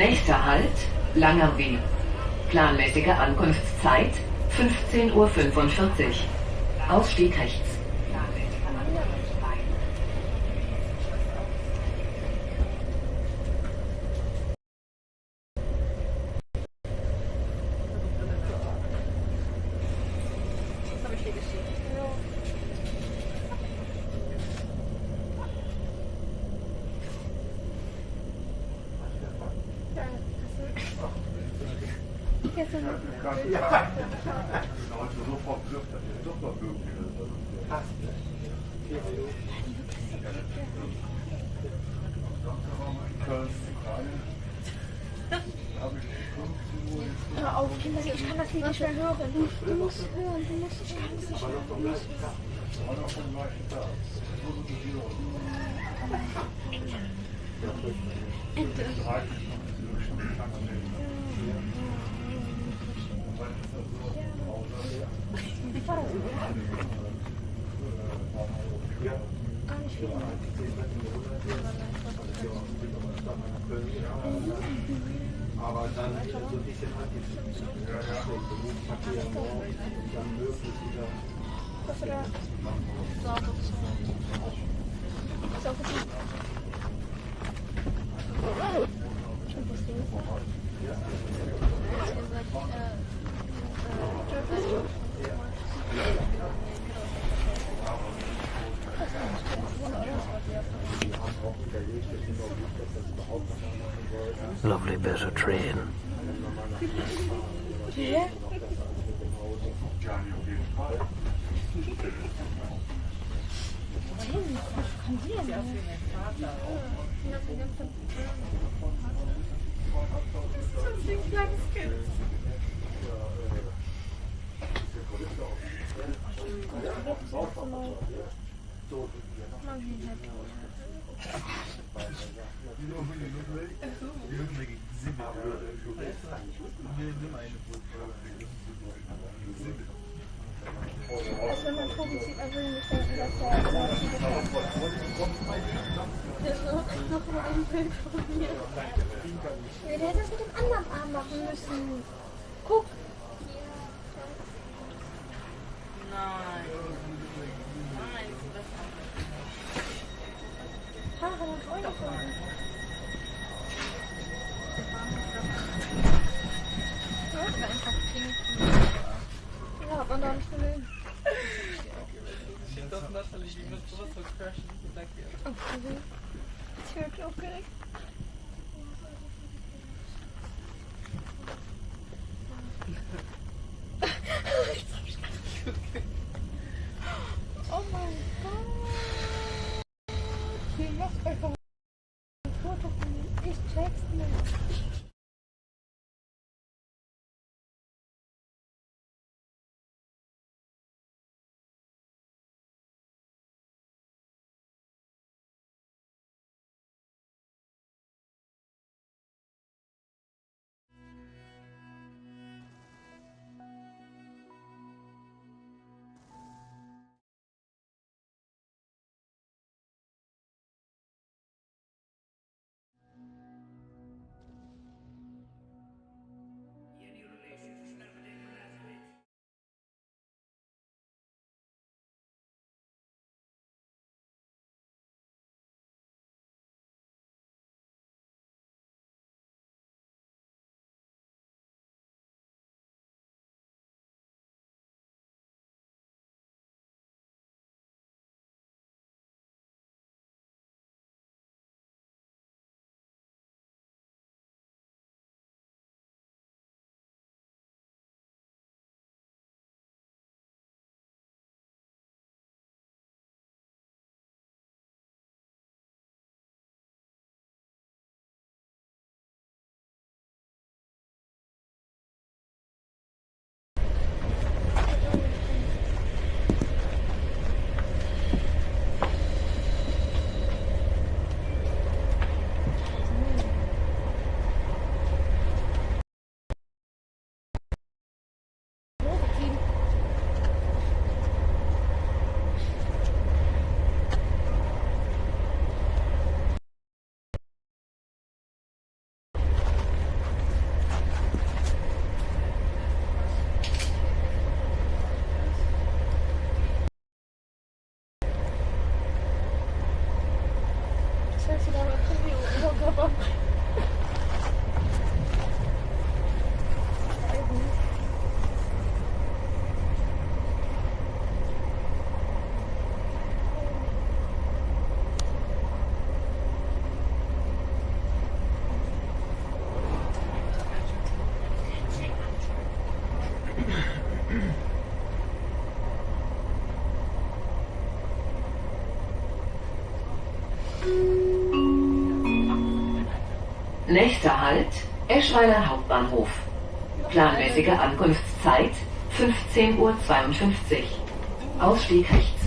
Nächster Halt, Langerweh. Planmäßige Ankunftszeit 15:45 Uhr. Ausstieg rechts. Das habe ich dir geschickt. Hör auf, Kinder, ich kann das Lied nicht mehr hören. Du musst hören, ich kann es nicht hören. Gar nicht viel. Aber dann so ein bisschen Berufsverkehr und dann möglichst wieder. Was oder? Ist auch gut. Lovely bit of train. Ja? Also wenn man Tobi sieht, man will nicht denken, dass der noch mal ein Bild von mir. Ja, der hätte das mit dem anderen Arm machen müssen. Guck. Nein. Nein, das Haare und Freunde von mir. Ja, hat man da nicht gesehen. Das Natalie, die muss sowas von crashen. Danke. Okay. Ich höre auch direkt. Oh mein Gott. Wie macht euch ein Foto von mir? Ich check's nicht. aber. Nächster Halt, Eschweiler Hauptbahnhof. Planmäßige Ankunftszeit 15:52 Uhr. Ausstieg rechts.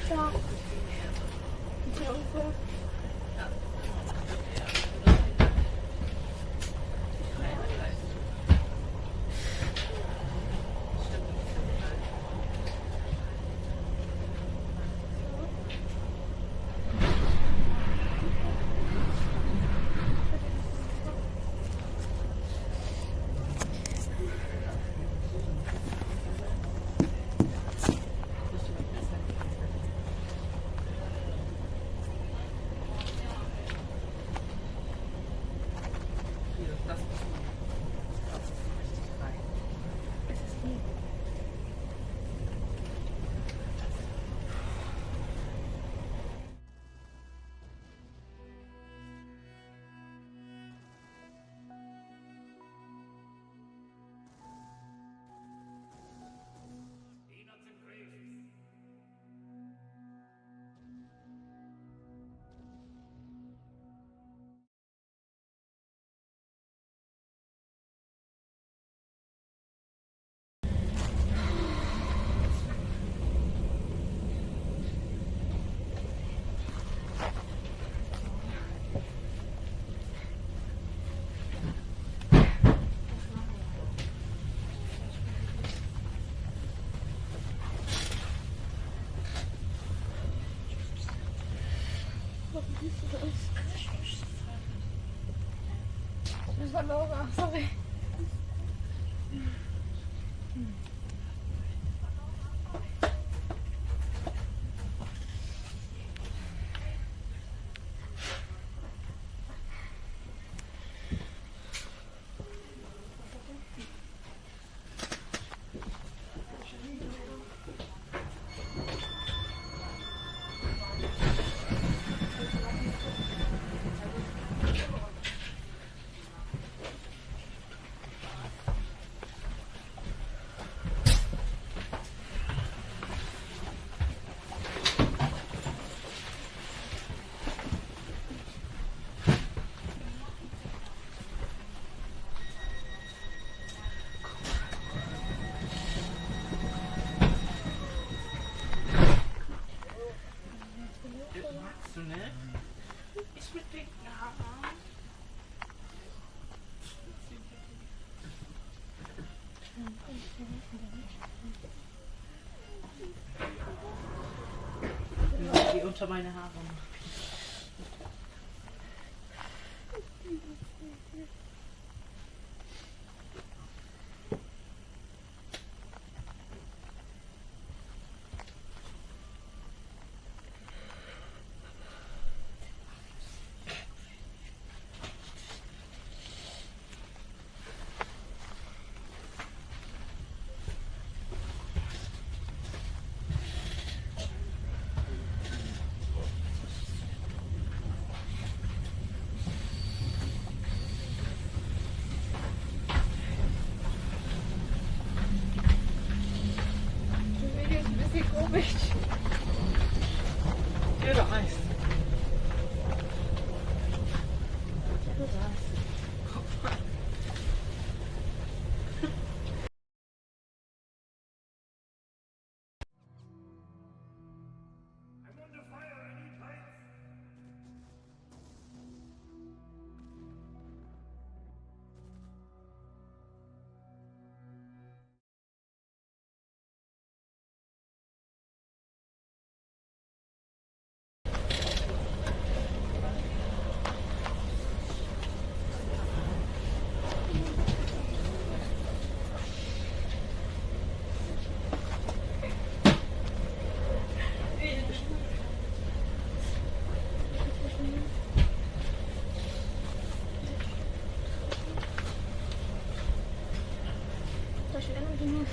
Da. Hier irgendwo. Das war Laura, sorry. Magst du nicht? Ich will den haben. Die unter meine Haare machen. genug.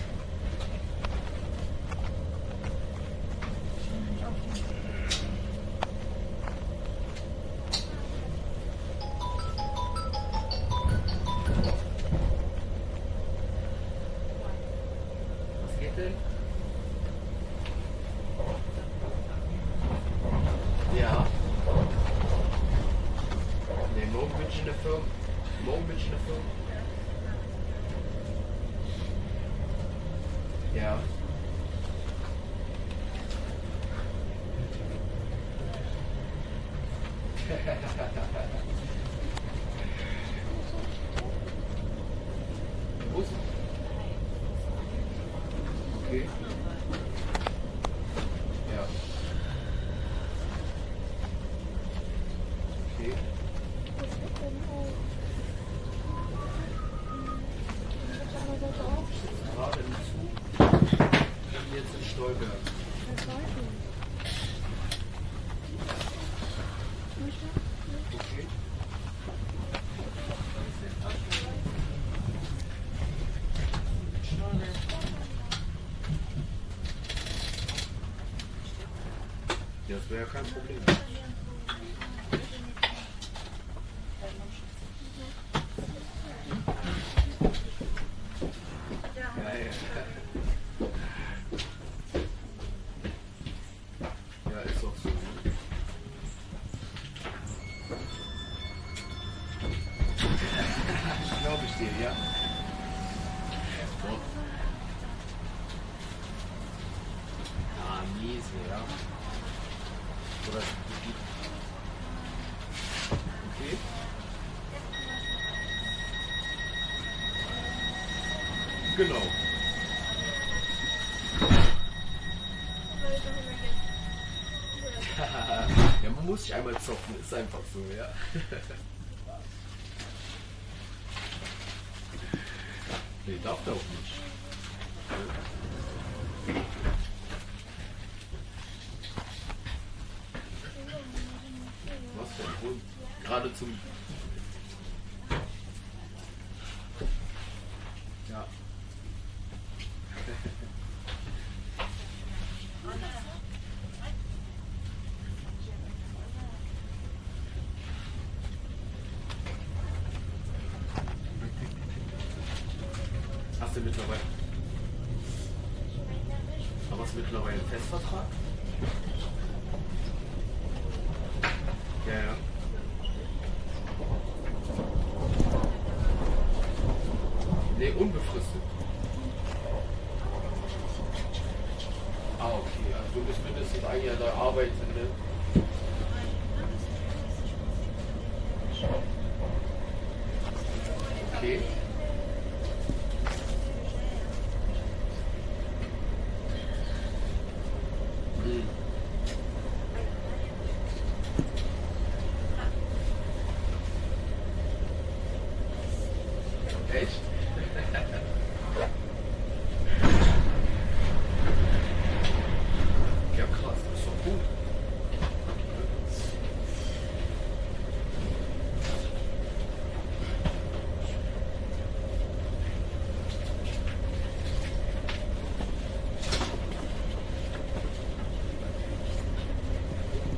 Was geht denn? Ja. Nee, morgen bin ich in der Firma. Morgen bin ich in der Firma. Ja. Bus? Okay. Ja. Okay. Gerade im Zug. Ich bin jetzt in Stolberg. Okay. Ja, das wäre ja kein Problem. Ja, ja. Ja, ist auch so. Glaube ich dir, ja. Doch. Ah, miese, ja. Oder okay. Genau. Ja, man muss sich einmal zocken, ist einfach so, ja. Nee, darf der auch nicht. Was für ein Hund? Gerade zum... Ja. Hast du mittlerweile... Aber hast du mittlerweile einen Festvertrag? Ja, ja. Nee, unbefristet. Ah, okay. Also du bist mindestens ein Jahr da arbeitende. Okay. Hm. Echt? Ja, krass, das ist doch gut.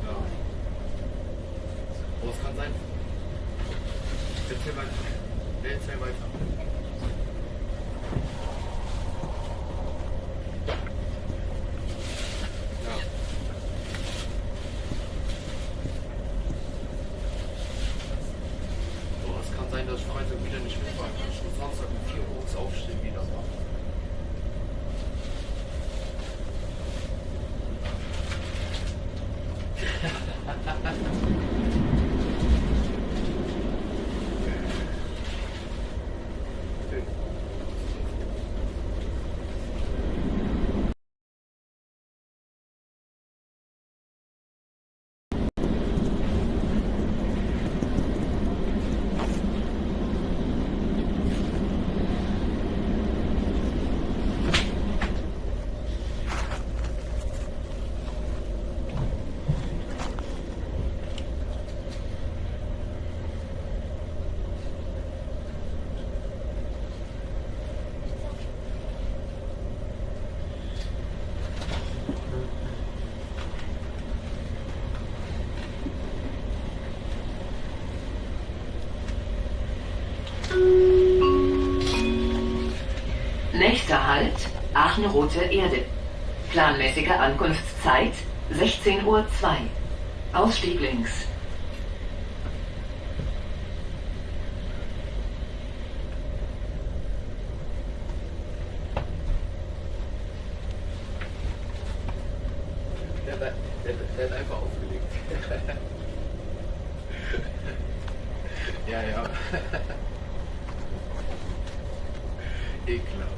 Ja. Aber es kann sein. Erzähl weiter. Erzähl weiter. Nächster Halt, Aachen-Rote Erde. Planmäßige Ankunftszeit 16:02 Uhr. Ausstieg links. Der hat einfach aufgelegt. Ja, ja. Ekelhaft.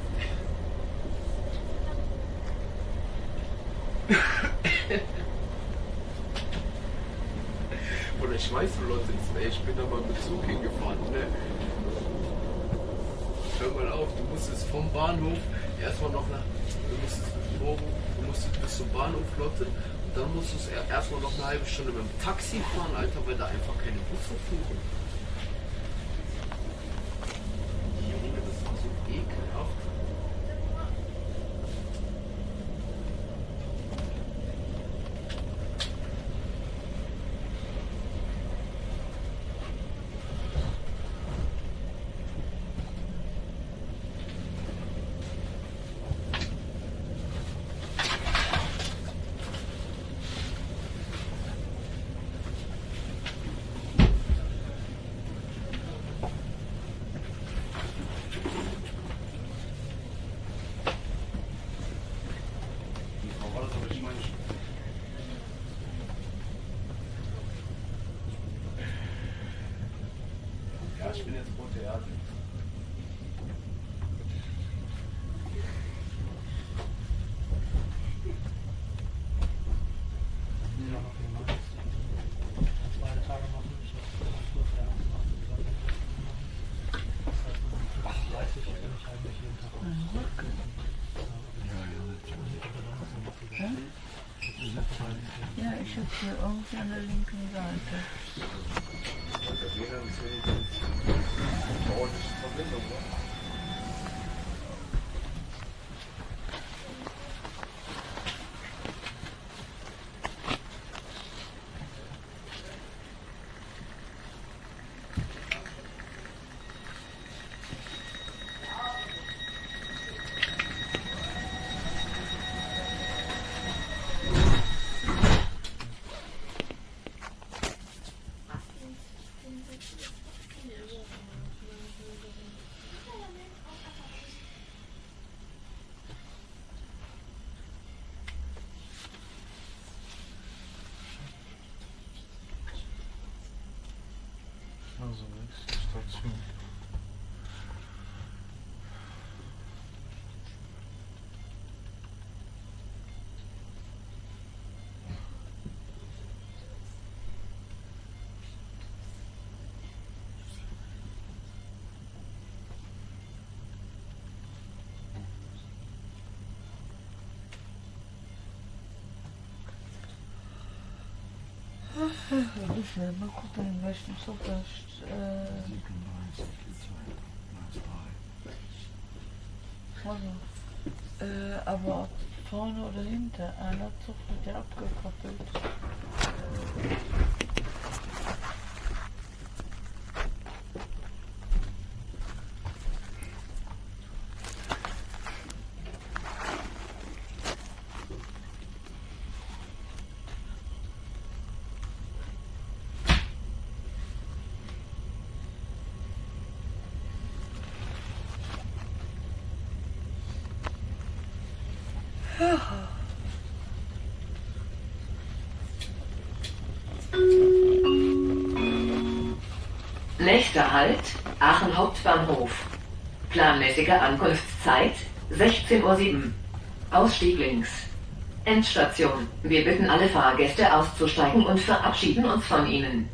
Oder ich weiß, Leute, ich bin da mal mit Zug hingefahren, ne? Hör mal auf, du musstest vom Bahnhof erstmal noch du musstest bis zum Bahnhof, Lotte, und dann musstest du erstmal noch eine halbe Stunde mit dem Taxi fahren, Alter, weil da einfach keine Busse fuhren. Junge, das war so ekelhaft. Ich bin jetzt rote Erde. Ja, ich habe hier irgendwie an der linken Seite. Verbindung, ne? Also nächste Station. Ich will mal gucken, in welchem Zug das aber ob vorne oder hinter, einer Zug wird ja abgekoppelt. Nächster Halt, Aachen Hauptbahnhof. Planmäßige Ankunftszeit 16:07 Uhr. Ausstieg links. Endstation. Wir bitten alle Fahrgäste auszusteigen und verabschieden uns von Ihnen.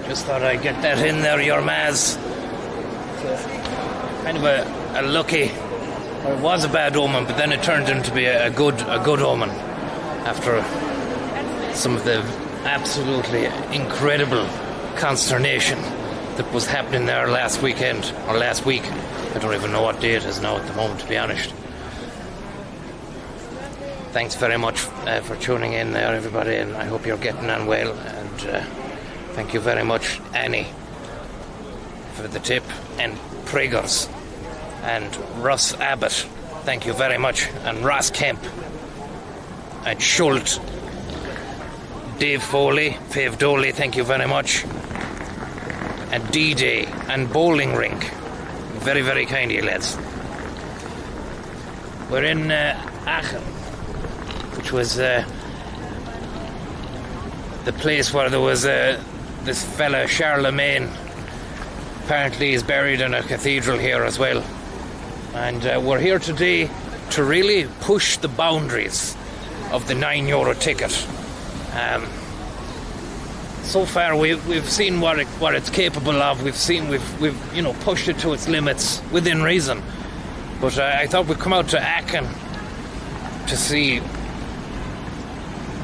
Just thought I'd get that in there, your Maz. Kind of a lucky, or it was a bad omen, but then it turned into be a good omen after some of the absolutely incredible consternation that was happening there last weekend, or last week. I don't even know what day it is now at the moment, to be honest. Thanks very much for tuning in there, everybody, and I hope you're getting on well. And thank you very much, Annie, for the tip, and Priggers, and Russ Abbott, thank you very much, and Ross Kemp, and Schult, Dave Foley, Fav Doley, thank you very much, and D-Day, and Bowling Rink. Very, very kind of you, lads. We're in Aachen, which was the place where there was this fella, Charlemagne. Apparently he's buried in a cathedral here as well. And we're here today to really push the boundaries of the €9 ticket. So far we've seen what it's capable of. We've pushed it to its limits within reason. But I thought we'd come out to Aachen to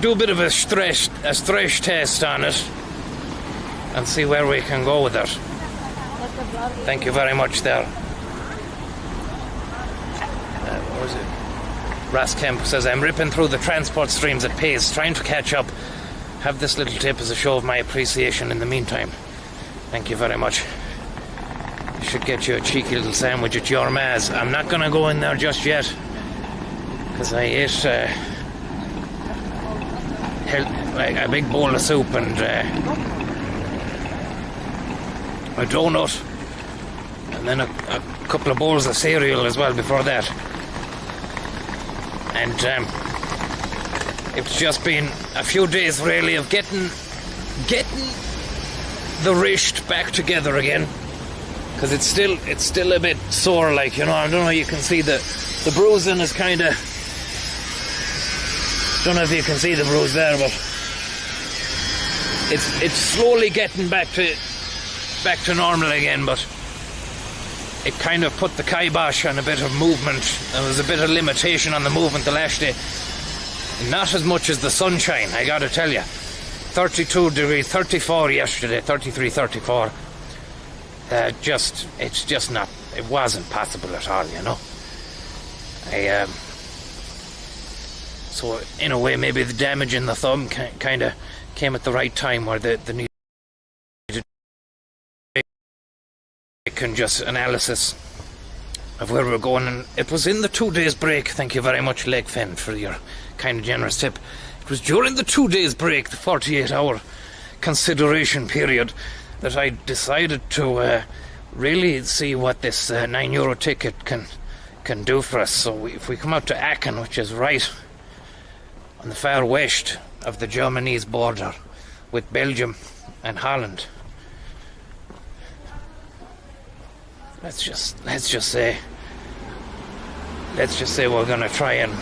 do a bit of a stress test on it and see where we can go with it. Thank you very much there. Where is it? Ross Kemp says, I'm ripping through the transport streams at pace, trying to catch up. Have this little tip as a show of my appreciation in the meantime. Thank you very much. I should get you a cheeky little sandwich at your Maz. I'm not going to go in there just yet, because I ate a big bowl of soup and a donut, and then a couple of bowls of cereal as well before that. And it's just been a few days really of getting the wrist back together again, because it's still a bit sore, like, I don't know, you can see the bruising is kind of, don't know if you can see the bruise there, but it's slowly getting back to normal again. But it kind of put the kibosh on a bit of movement. There was a bit of limitation on the movement the last day. Not as much as the sunshine, I gotta tell you. 32 degrees, 34 yesterday, 33, 34. It wasn't possible at all, So in a way, maybe the damage in the thumb kind of came at the right time, where the need just analysis of where we're going. And it was in the 2 days break. Thank you very much, Lake Fen, for your kind of generous tip. It was during the 2 days break, the 48-hour consideration period, that I decided to really see what this €9 ticket can do for us. So if we come out to Aachen, which is right on the far west of the Germany's border with Belgium and Holland, let's just say we're going to try and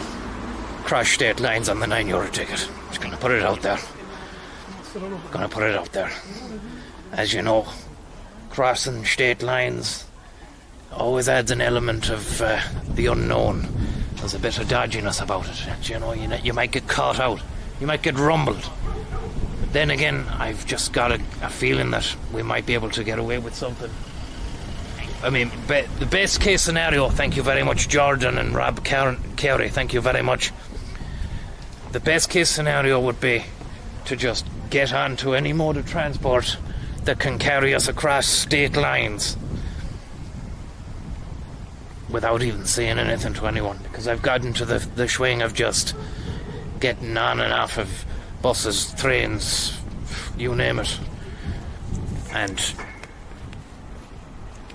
cross state lines on the €9 ticket. Just going to put it out there. As you know, crossing state lines always adds an element of the unknown. There's a bit of dodginess about it. You might get caught out. You might get rumbled. But then again, I've just got a feeling that we might be able to get away with something. I mean, the best case scenario, thank you very much, Jordan and Rob Carey, thank you very much. The best case scenario would be to just get onto any mode of transport that can carry us across state lines without even saying anything to anyone, because I've gotten to the swing of just getting on and off of buses, trains, you name it, and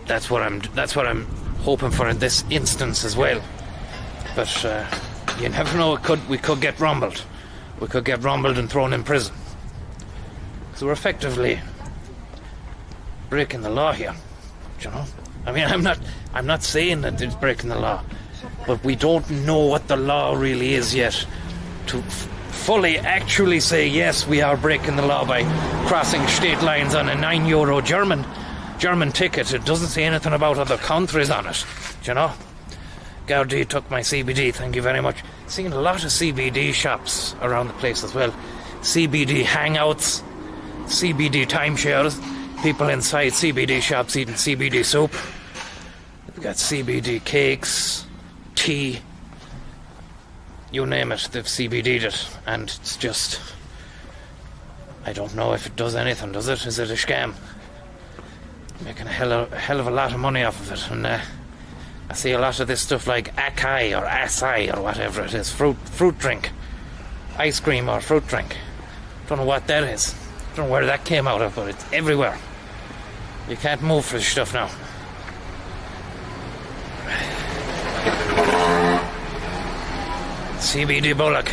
that's what I'm hoping for in this instance as well. But you never know, we could get rumbled. We could get rumbled and thrown in prison. So we're effectively breaking the law here, I mean, I'm not saying that it's breaking the law, but we don't know what the law really is yet to fully actually say, yes, we are breaking the law by crossing state lines on a €9 German ticket. It doesn't say anything about other countries on it, Gaudi took my CBD, thank you very much. Seeing a lot of CBD shops around the place as well. CBD hangouts, CBD timeshares, people inside CBD shops eating CBD soup. They've got CBD cakes, tea, you name it, they've CBD'd it, and it's just, I don't know if it does anything, does it? Is it a scam? Making a hell of a lot of money off of it, and I see a lot of this stuff like acai or acai or whatever it is, fruit drink, ice cream or fruit drink. Don't know what that is. Don't know where that came out of, but it's everywhere. You can't move for this stuff now. CBD Bullock.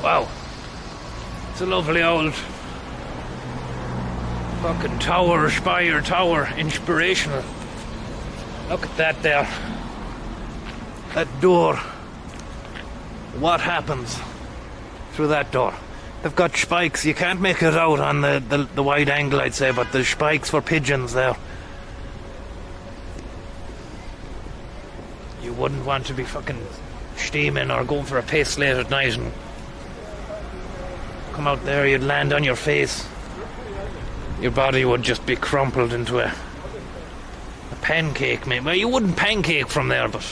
Wow. It's a lovely old fucking tower, spire tower, inspirational. Look at that there. That door. What happens through that door? They've got spikes. You can't make it out on the wide angle, I'd say, but there's spikes for pigeons there. You wouldn't want to be fucking steaming or going for a piss late at night and come out there, you'd land on your face. Your body would just be crumpled into a pancake, mate. Well, you wouldn't pancake from there, but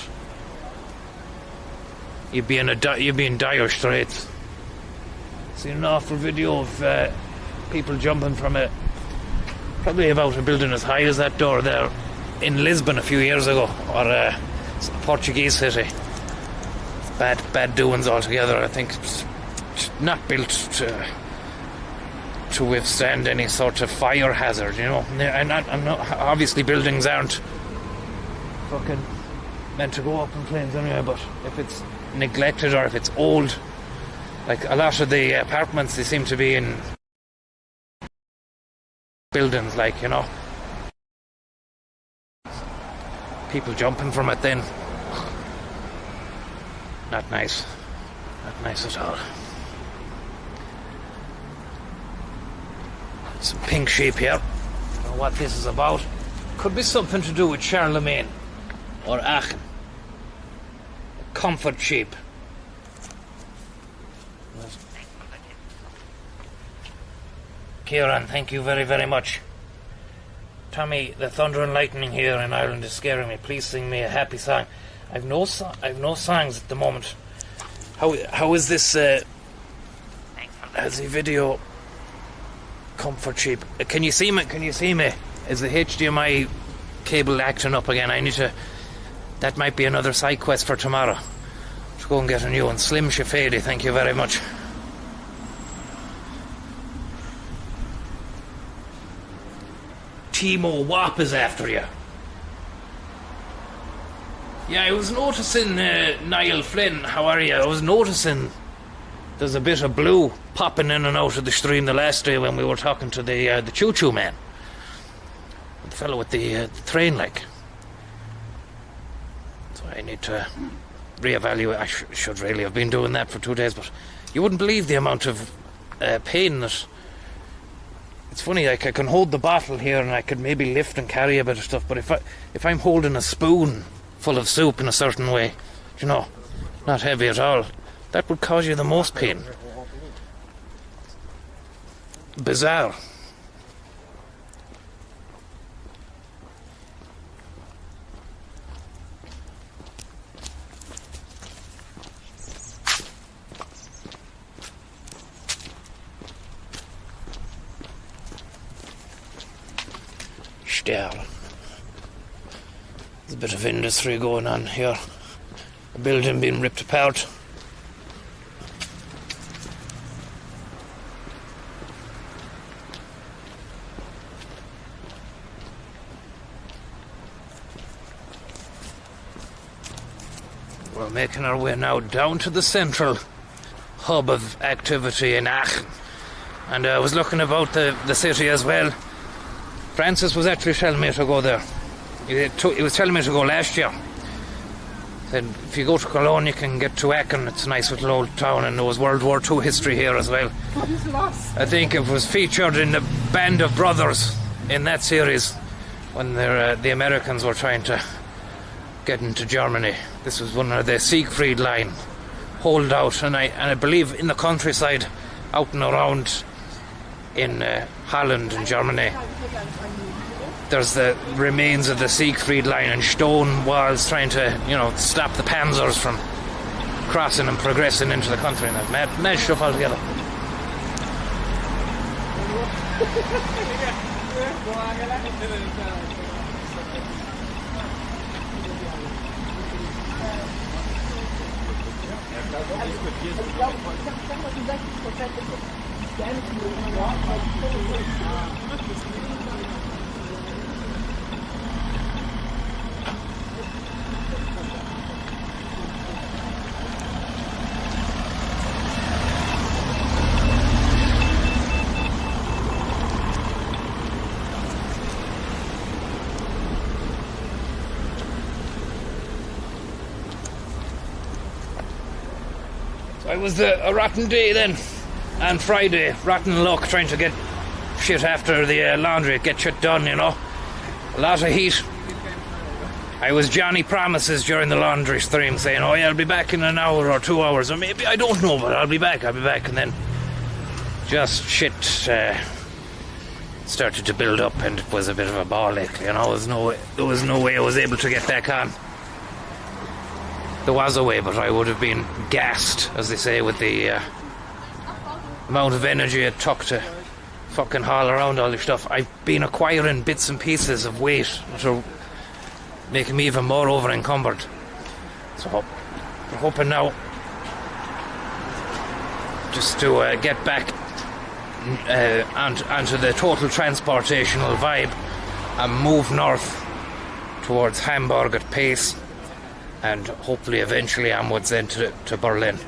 you'd be in dire straits. Seen an awful video of people jumping from probably about a building as high as that door there in Lisbon a few years ago, or a Portuguese city. Bad doings altogether. I think it's not built to withstand any sort of fire hazard, you know. I'm not, obviously buildings aren't fucking meant to go up in flames anyway, but if it's neglected or if it's old, like a lot of the apartments, they seem to be in buildings, like, you know, people jumping from it then. Not nice at all. Some pink sheep here. Don't know what this is about. Could be something to do with Charlemagne or Aachen. Comfort sheep. Kieran, thank you very, very much. Tommy, the thunder and lightning here in Ireland is scaring me. Please sing me a happy song. I've no songs at the moment. How is this? Has the video? Comfort sheep. Can you see me? Is the HDMI cable acting up again? I need to. That might be another side quest for tomorrow. To go and get a new one. Slim Shafady, thank you very much. Timo Wap is after you. Yeah, I was noticing, Niall Flynn, how are you? I was noticing there's a bit of blue popping in and out of the stream the last day when we were talking to the choo-choo man. The fellow with the train, like. So I need to reevaluate. I should really have been doing that for 2 days, but you wouldn't believe the amount of pain that... It's funny, like, I can hold the bottle here and I could maybe lift and carry a bit of stuff, but if I'm holding a spoon full of soup in a certain way, you know, not heavy at all, that would cause you the most pain. Bizarre. Stahl. There's a bit of industry going on here. A building being ripped apart. We're making our way now down to the central hub of activity in Aachen. And I was looking about the city as well. Francis was actually telling me to go there. He was telling me to go last year. Said if you go to Cologne, you can get to Aachen. It's a nice little old town, and there was World War II history here as well. I think it was featured in the Band of Brothers in that series when the Americans were trying to get into Germany. This was one of the Siegfried Line holdout, and I believe in the countryside, out and around in Holland and Germany, there's the remains of the Siegfried Line and stone walls trying to, stop the panzers from crossing and progressing into the country. And that mad stuff altogether. It was a rotten day then, and Friday, rotten luck trying to get shit after the laundry, get shit done, A lot of heat. I was Johnny Promises during the laundry stream saying, oh yeah, I'll be back in an hour or 2 hours, or maybe, I don't know, but I'll be back, and then just shit started to build up, and it was a bit of a ball ache, There was no way I was able to get back on. There was a way, but I would have been gassed, as they say, with the amount of energy it took to fucking haul around all this stuff. I've been acquiring bits and pieces of weight that are making me even more over encumbered. So we're hoping now just to get back onto the total transportational vibe and move north towards Hamburg at pace, and hopefully eventually onwards then to Berlin.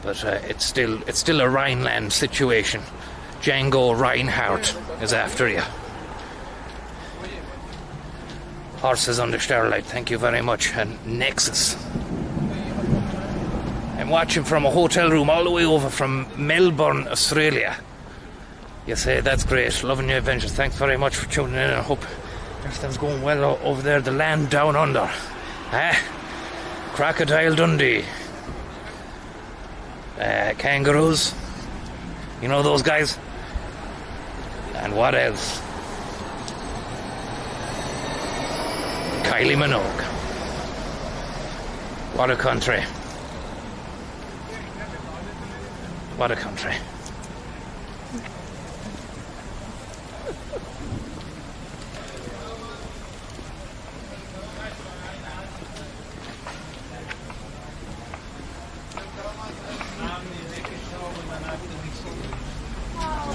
But it's still a Rhineland situation. Django Reinhardt is after you. Horses under starlight, thank you very much. And Nexus. I'm watching from a hotel room all the way over from Melbourne, Australia. You say, that's great, loving your adventures. Thanks very much for tuning in, and I hope everything's going well over there, the land down under. Crocodile Dundee. Kangaroos. You know those guys? And what else? Kylie Minogue. What a country. What a country.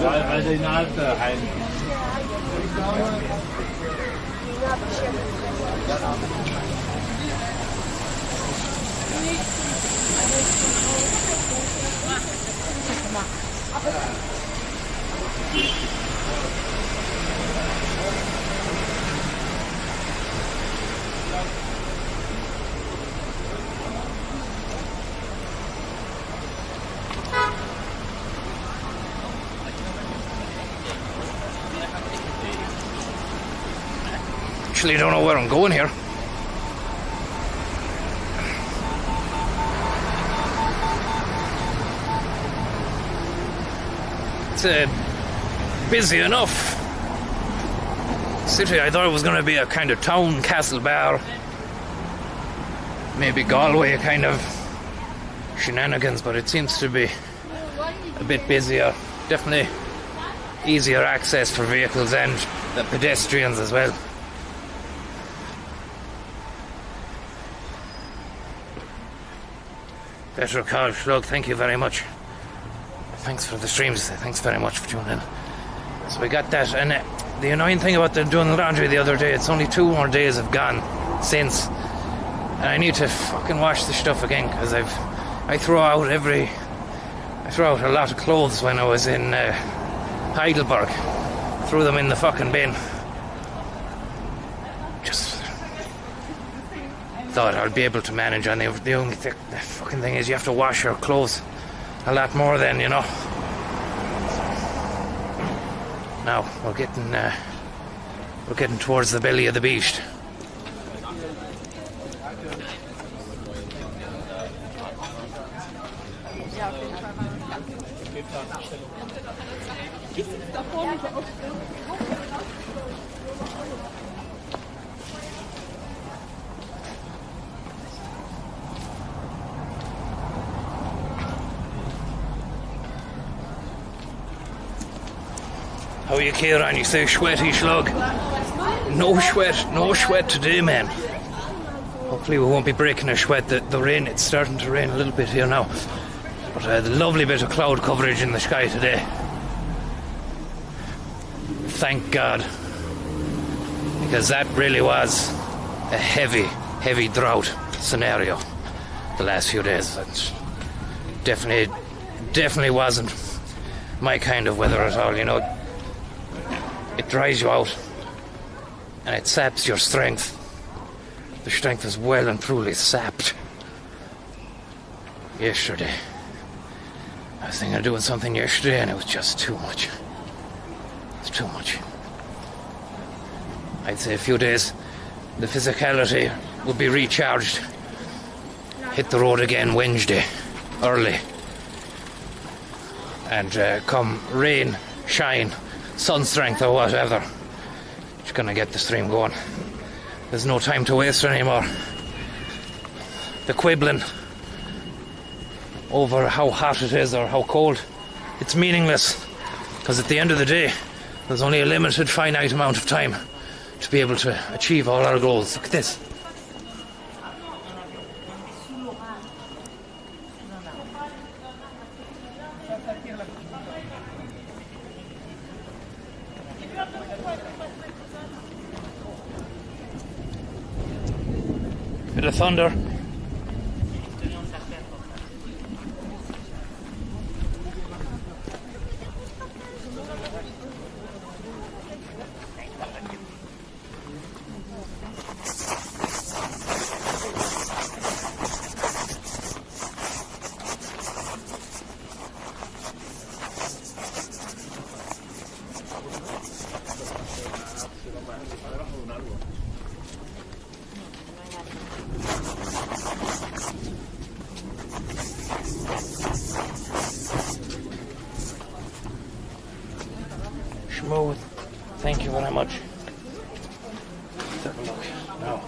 Weil die Nase heim. Actually don't know where I'm going here. It's busy enough city. I thought it was going to be a kind of town, castle bar, maybe Galway kind of shenanigans, but it seems to be a bit busier. Definitely easier access for vehicles and the pedestrians as well. Better call, Slug, thank you very much. Thanks for the streams, thanks very much for tuning in. So we got that, and the annoying thing about doing the laundry the other day, it's only 2 more days have gone since, and I need to fucking wash the stuff again, because I throw out a lot of clothes when I was in Heidelberg. Threw them in the fucking bin. Just thought I'd be able to manage, and the only the fucking thing is you have to wash your clothes a lot more then, you know. Now we're getting towards the belly of the beast. How are you, Kieran? You say sweaty slug? No sweat today, man. Hopefully we won't be breaking a sweat. The rain, it's starting to rain a little bit here now. But a lovely bit of cloud coverage in the sky today. Thank God. Because that really was a heavy drought scenario the last few days. It definitely wasn't my kind of weather at all, you know. It dries you out and it saps your strength. The strength is well and truly sapped. Yesterday, I was thinking of doing something yesterday and it was just too much. It's too much. I'd say a few days, the physicality would be recharged. Hit the road again Wednesday, early. And come rain, shine, sun strength or whatever, just gonna get the stream going. There's no time to waste anymore. The quibbling over how hot it is or how cold, it's meaningless, because at the end of the day there's only a limited finite amount of time to be able to achieve all our goals. Look at this. Bit of thunder. Smooth. Thank you very much. Let's have a look now.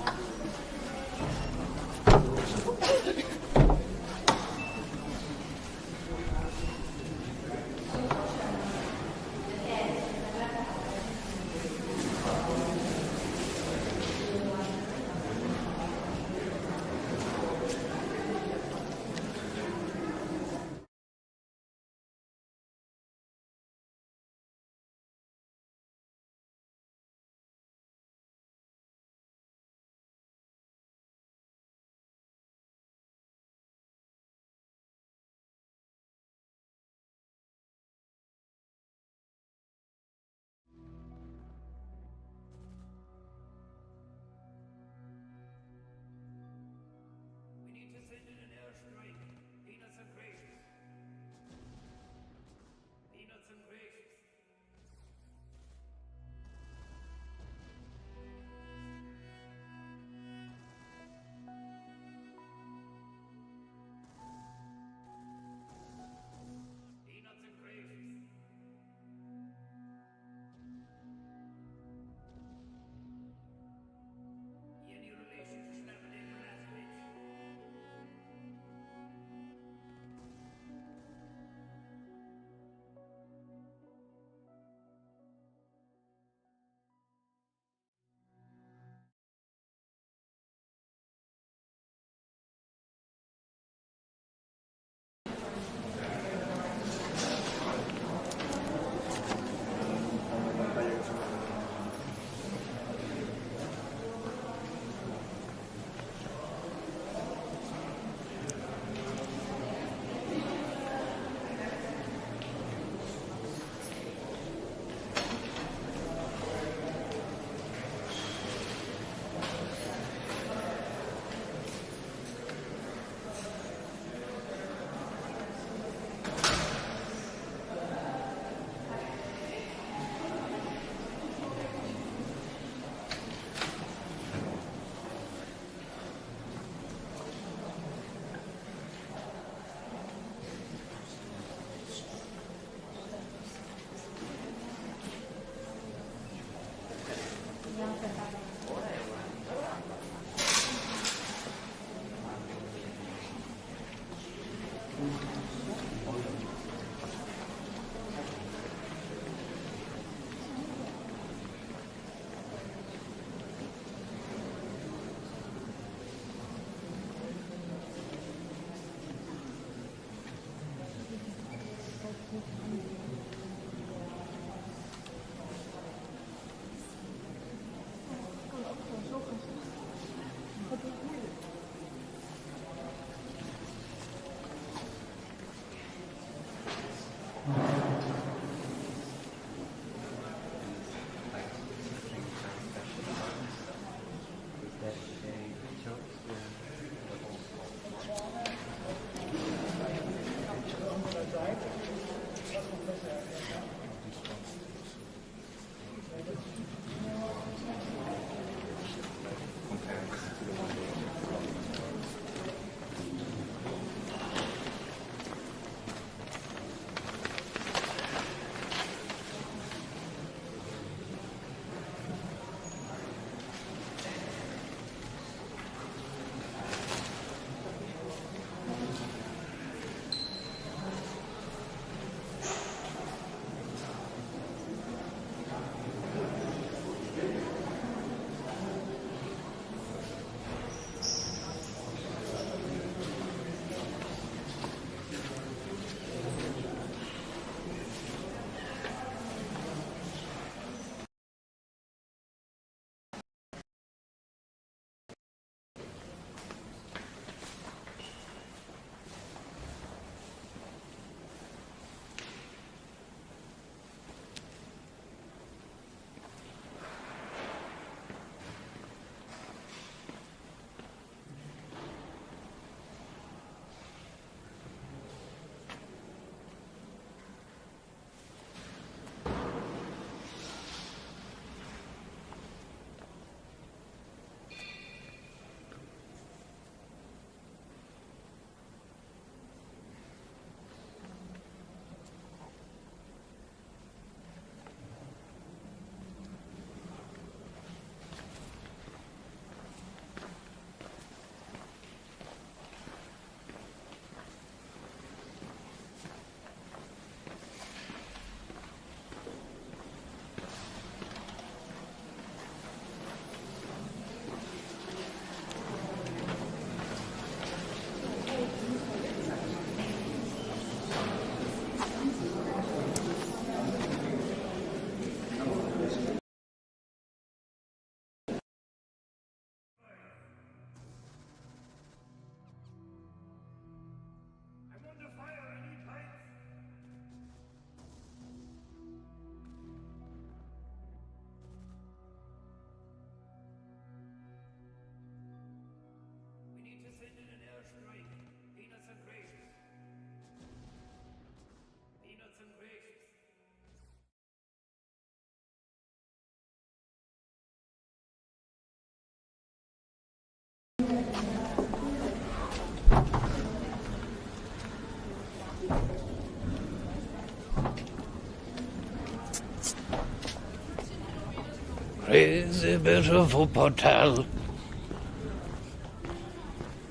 Crazy bit of Wuppertal.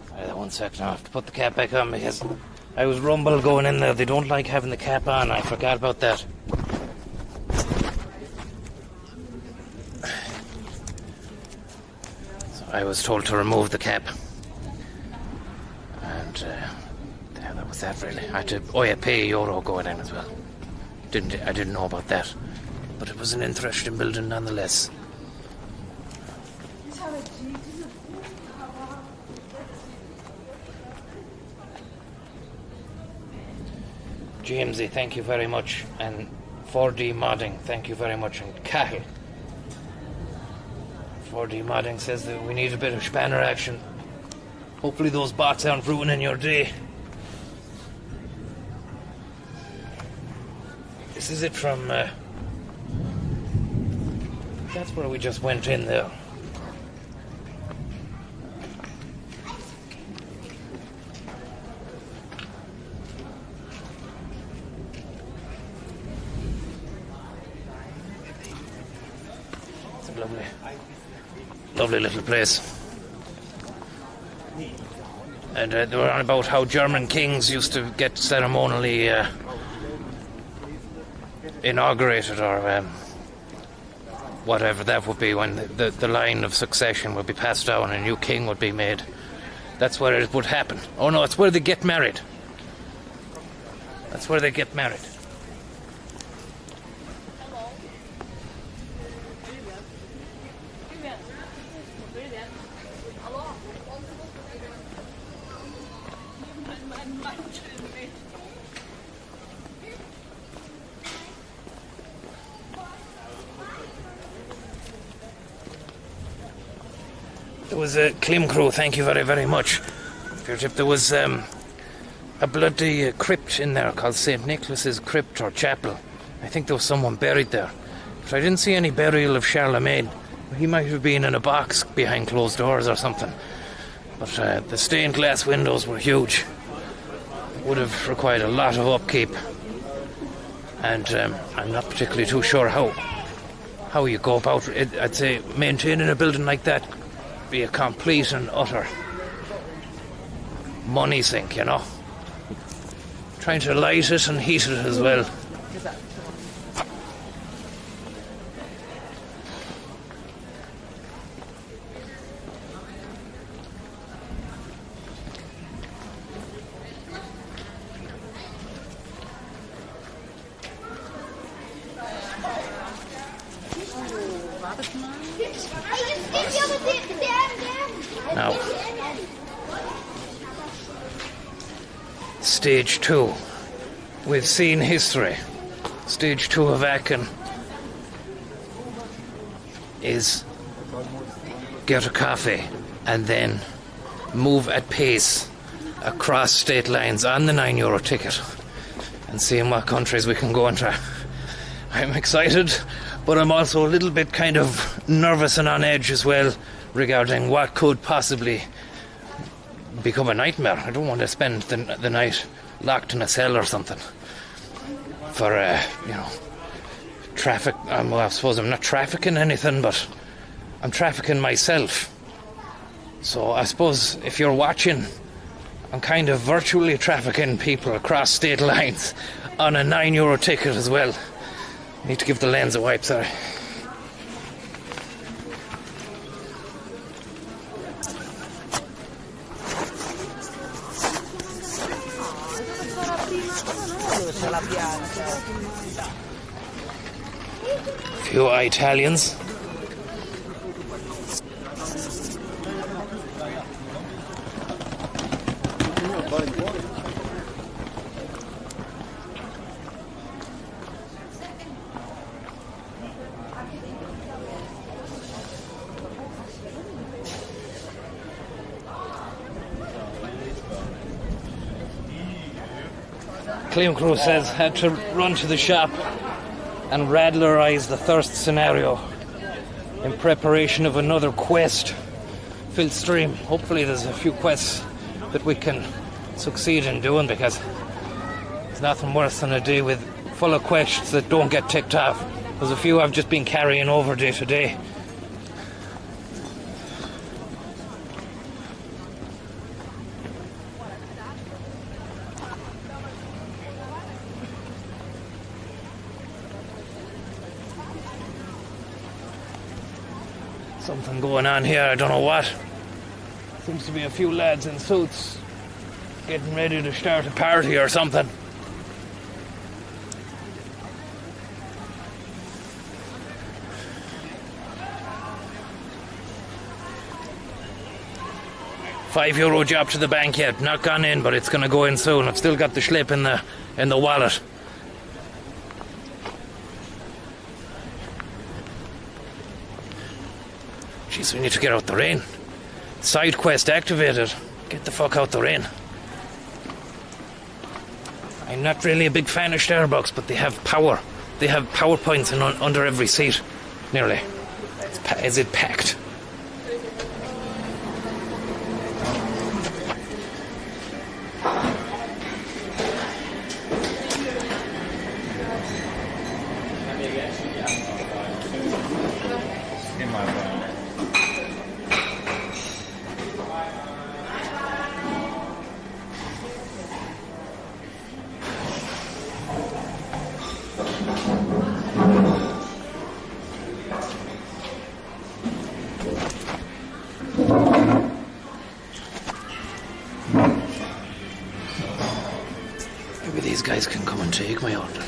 Sorry, 1 second, I have to put the cap back on because I was rumbled going in there. They don't like having the cap on. I forgot about that. So I was told to remove the cap. And yeah, that was that really. I had to pay €1 going in as well. I didn't know about that. But it was an interesting building nonetheless. Jamesy, thank you very much. And 4D Modding, thank you very much. And Cahill. 4D Modding says that we need a bit of spanner action. Hopefully those bots aren't ruining your day. This is it from... that's where we just went in there. It's a lovely little place. And they were on about how German kings used to get ceremonially inaugurated or whatever that would be when the line of succession would be passed down and a new king would be made. That's where it would happen. Oh no, it's where they get married. That's where they get married. There was a Klim crew, thank you very, very much. There was a bloody crypt in there called St. Nicholas's Crypt or Chapel. I think there was someone buried there. But I didn't see any burial of Charlemagne. He might have been in a box behind closed doors or something. But the stained glass windows were huge. Would have required a lot of upkeep. And I'm not particularly too sure how you go about it. I'd say maintaining a building like that be a complete and utter money sink, you know. Trying to light it and heat it as well. Now, Stage 2. We've seen history. Stage 2 of Aachen is get a coffee and then move at pace across state lines on the €9 ticket and seeing what countries we can go into. I'm excited, but I'm also a little bit kind of nervous and on edge as well regarding what could possibly become a nightmare. I don't want to spend the night locked in a cell or something for, traffic. Well, I suppose I'm not trafficking anything, but I'm trafficking myself. So I suppose if you're watching, I'm kind of virtually trafficking people across state lines on a €9 ticket as well. Need to give the lens a wipe, sorry. Few Italians. Clean Crew says had to run to the shop and radlerize the thirst scenario in preparation of another quest Fill stream. Hopefully there's a few quests that we can succeed in doing, because there's nothing worse than a day full of quests that don't get ticked off. There's a few I've just been carrying over day to day. Something going on here, I don't know what. Seems to be a few lads in suits getting ready to start a party or something. €5 job to the bank yet, not gone in, but it's going to go in soon. I've still got the slip in the wallet. Jeez, we need to get out the rain. Side quest activated. Get the fuck out the rain. I'm not really a big fan of Starbucks, but they have power. They have power points under every seat, nearly. Is it packed? Maybe these guys can come and take my order.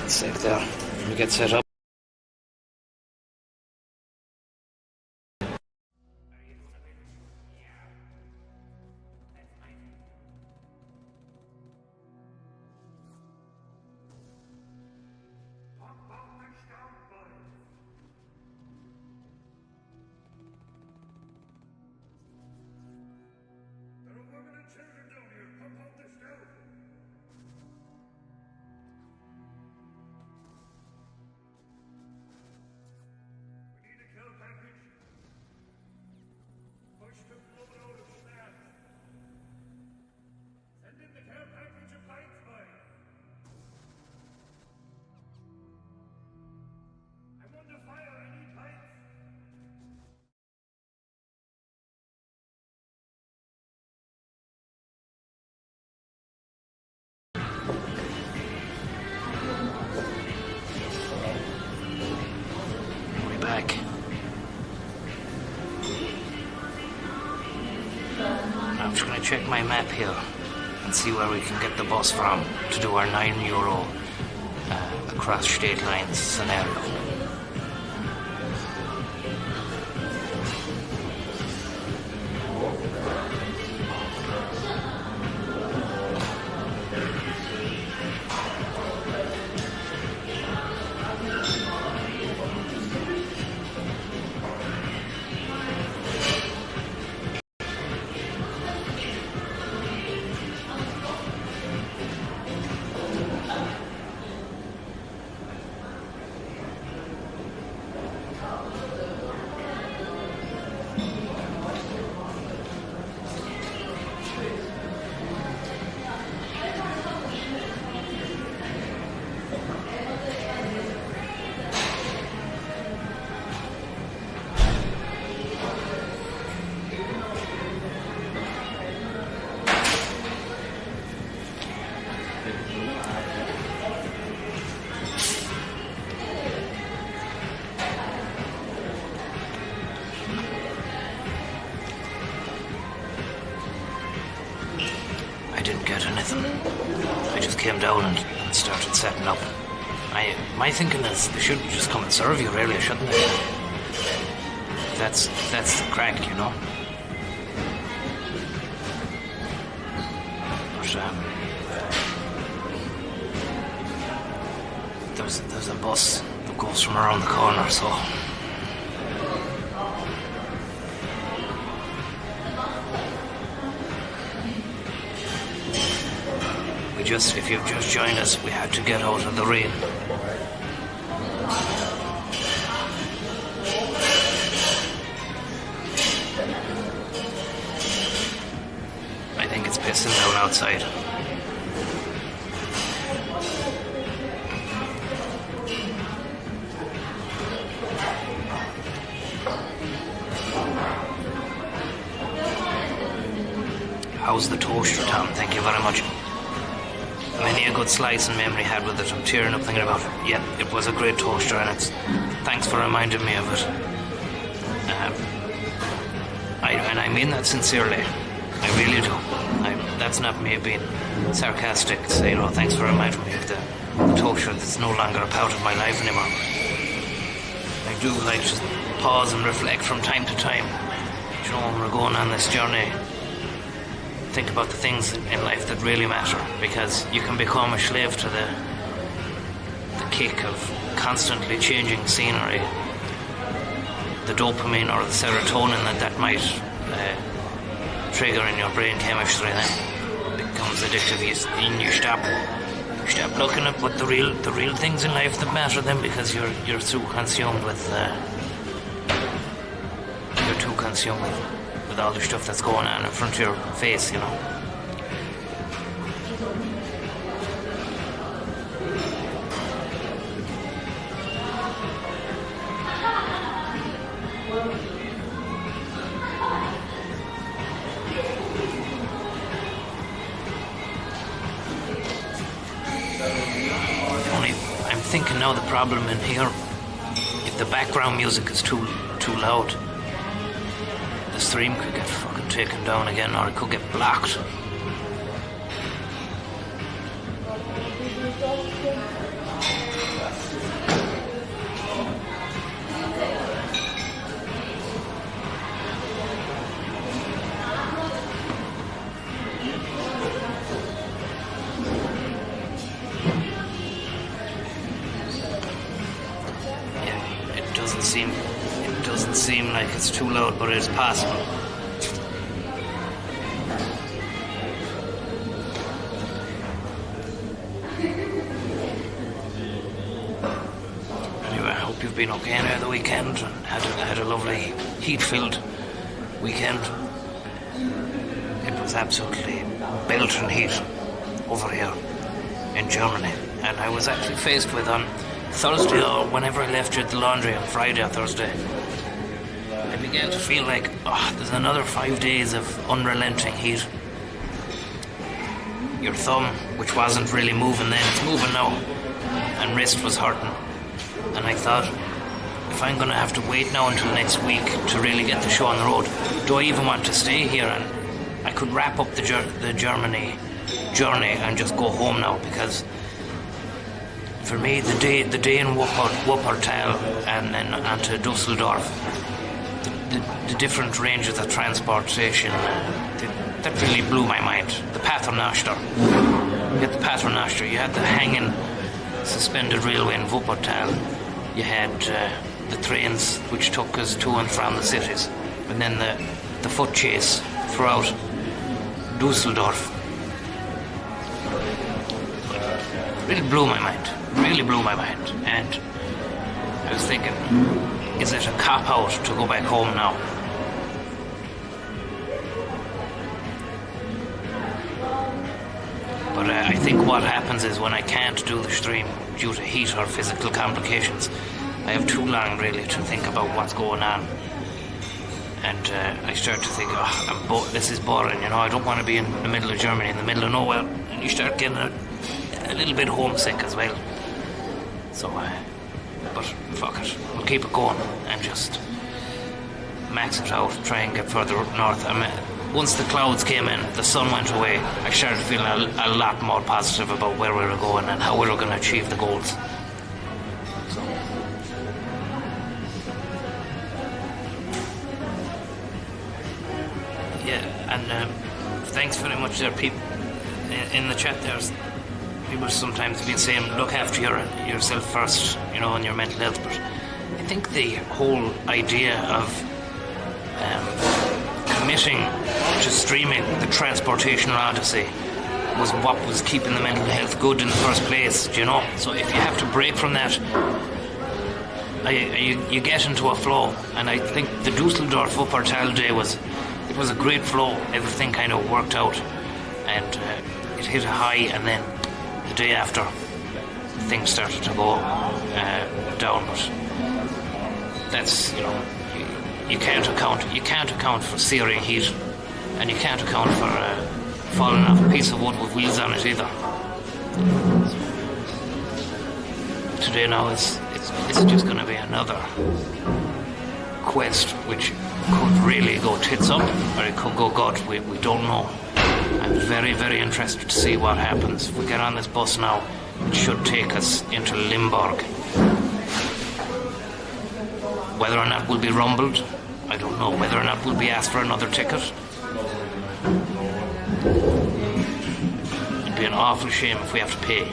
Safe there. Let me get set up. I'm just going to check my map here and see where we can get the bus from to do our €9 across state lines scenario. I didn't get anything. I just came down and started setting up. My thinking is they should just come and serve you, really, shouldn't they? That's the crack, you know. But there's a bus that goes from around the corner, so. if you've just joined us, we had to get out of the rain. I think it's pissing down outside. How's the toaster, Tom? Thank you very much. Many a good slice and memory had with it. I'm tearing up thinking about it. Yeah, it was a great toaster, and thanks for reminding me of it. And I mean that sincerely. I really do. That's not me being sarcastic. So, thanks for reminding me of the toaster that's no longer a part of my life anymore. I do like to pause and reflect from time to time. When we're going on this journey, think about the things in life that really matter, because you can become a slave to the kick of constantly changing scenery, the dopamine or the serotonin that might trigger in your brain chemistry, then becomes addictive. You stop looking at what the real things in life that matter then, because you're too consumed with all the stuff that's going on in front of your face, Only, I'm thinking now the problem in here, if the background music is too loud, the stream could get fucking taken down again, or it could get blocked. It doesn't seem like it's too loud, but it's possible. Anyway, I hope you've been okay over the weekend and had a lovely heat-filled weekend. It was absolutely beltering heat over here in Germany, and I was actually faced with on Thursday, or whenever I left you at the laundry on Friday or Thursday, I began to feel like, there's another 5 days of unrelenting heat. Your thumb, which wasn't really moving then, it's moving now, and wrist was hurting. And I thought, if I'm going to have to wait now until next week to really get the show on the road, do I even want to stay here? And I could wrap up the Germany journey and just go home now, because for me, the day in Wuppertal and then onto Dusseldorf, the different ranges of transportation, that really blew my mind. The Paternoster. You had the Paternoster, you had the hanging suspended railway in Wuppertal, you had the trains which took us to and from the cities, and then the foot chase throughout Dusseldorf. Really blew my mind. And I was thinking, is it a cop-out to go back home now? But I think what happens is when I can't do the stream due to heat or physical complications, I have too long really to think about what's going on. And I start to think, this is boring, I don't want to be in the middle of Germany, in the middle of nowhere. And you start getting a little bit homesick as well. So, but fuck it, we'll keep it going and just max it out, try and get further up north. Once the clouds came in, the sun went away, I started feeling a lot more positive about where we were going and how we were going to achieve the goals. So. Yeah, and thanks very much there, people in the chat. There's people sometimes been saying, look after yourself first, and your mental health. But I think the whole idea of committing to streaming the Transportation Odyssey was what was keeping the mental health good in the first place, do you know? So if you have to break from that, you get into a flow. And I think the Dusseldorf Wuppertal day was a great flow. Everything kind of worked out, and it hit a high, and then the day after, things started to go down. But that's, you know, you can't account for searing heat, and you can't account for falling off a piece of wood with wheels on it either. Today now it's just going to be another quest which could really go tits up, or it could go God. We don't know. I'm very, very interested to see what happens. If we get on this bus now, it should take us into Limburg. Whether or not we'll be rumbled, I don't know. Whether or not we'll be asked for another ticket. It'd be an awful shame if we have to pay.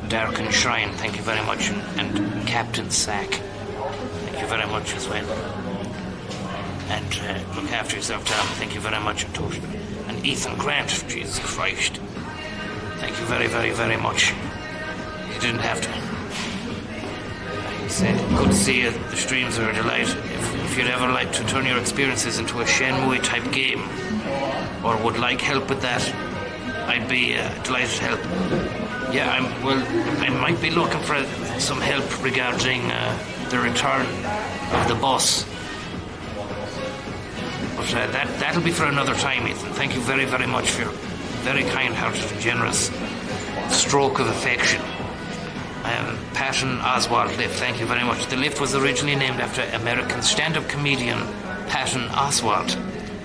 Darken Shrine, thank you very much. And Captain Sack, thank you very much as well. And look after yourself, Tom, thank you very much. And Ethan Grant, Jesus Christ, thank you very, very, very much. You didn't have to. Good to see you. The streams are a delight. If you'd ever like to turn your experiences into a Shenmue type game, or would like help with that, I'd be delighted to help. Yeah, I might be looking for some help regarding the return of the bus. But that'll be for another time, Ethan. Thank you very, very much for your very kind-hearted and generous stroke of affection. Patton Oswald lift, thank you very much. The lift was originally named after American stand-up comedian Patton Oswalt.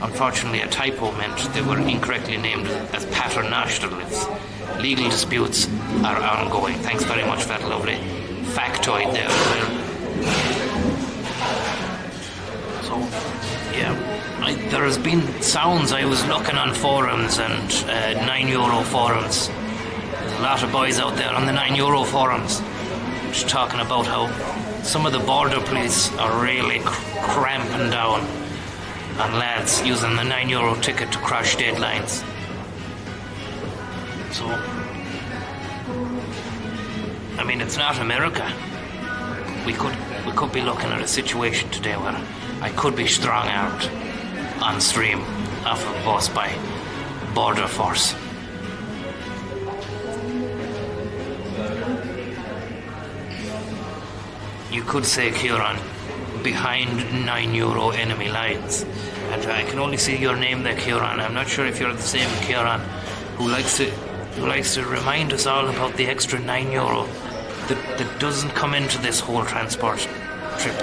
Unfortunately, a typo meant they were incorrectly named as paternoster lifts. Legal disputes are ongoing. Thanks very much for that lovely factoid there as well. So, yeah, there has been sounds. I was looking on forums and €9 forums. There's a lot of boys out there on the €9 forums just talking about how some of the border police are really cramping down on lads using the €9 ticket to cross state lines. So, I mean, it's not America. We could be looking at a situation today where I could be strong-armed on stream off of a bus by Border Force. You could say, Kieran, behind €9 enemy lines. And I can only see your name there, Kieran. I'm not sure if you're the same Kieran who likes to remind us all about the extra €9 that doesn't come into this whole transport trip.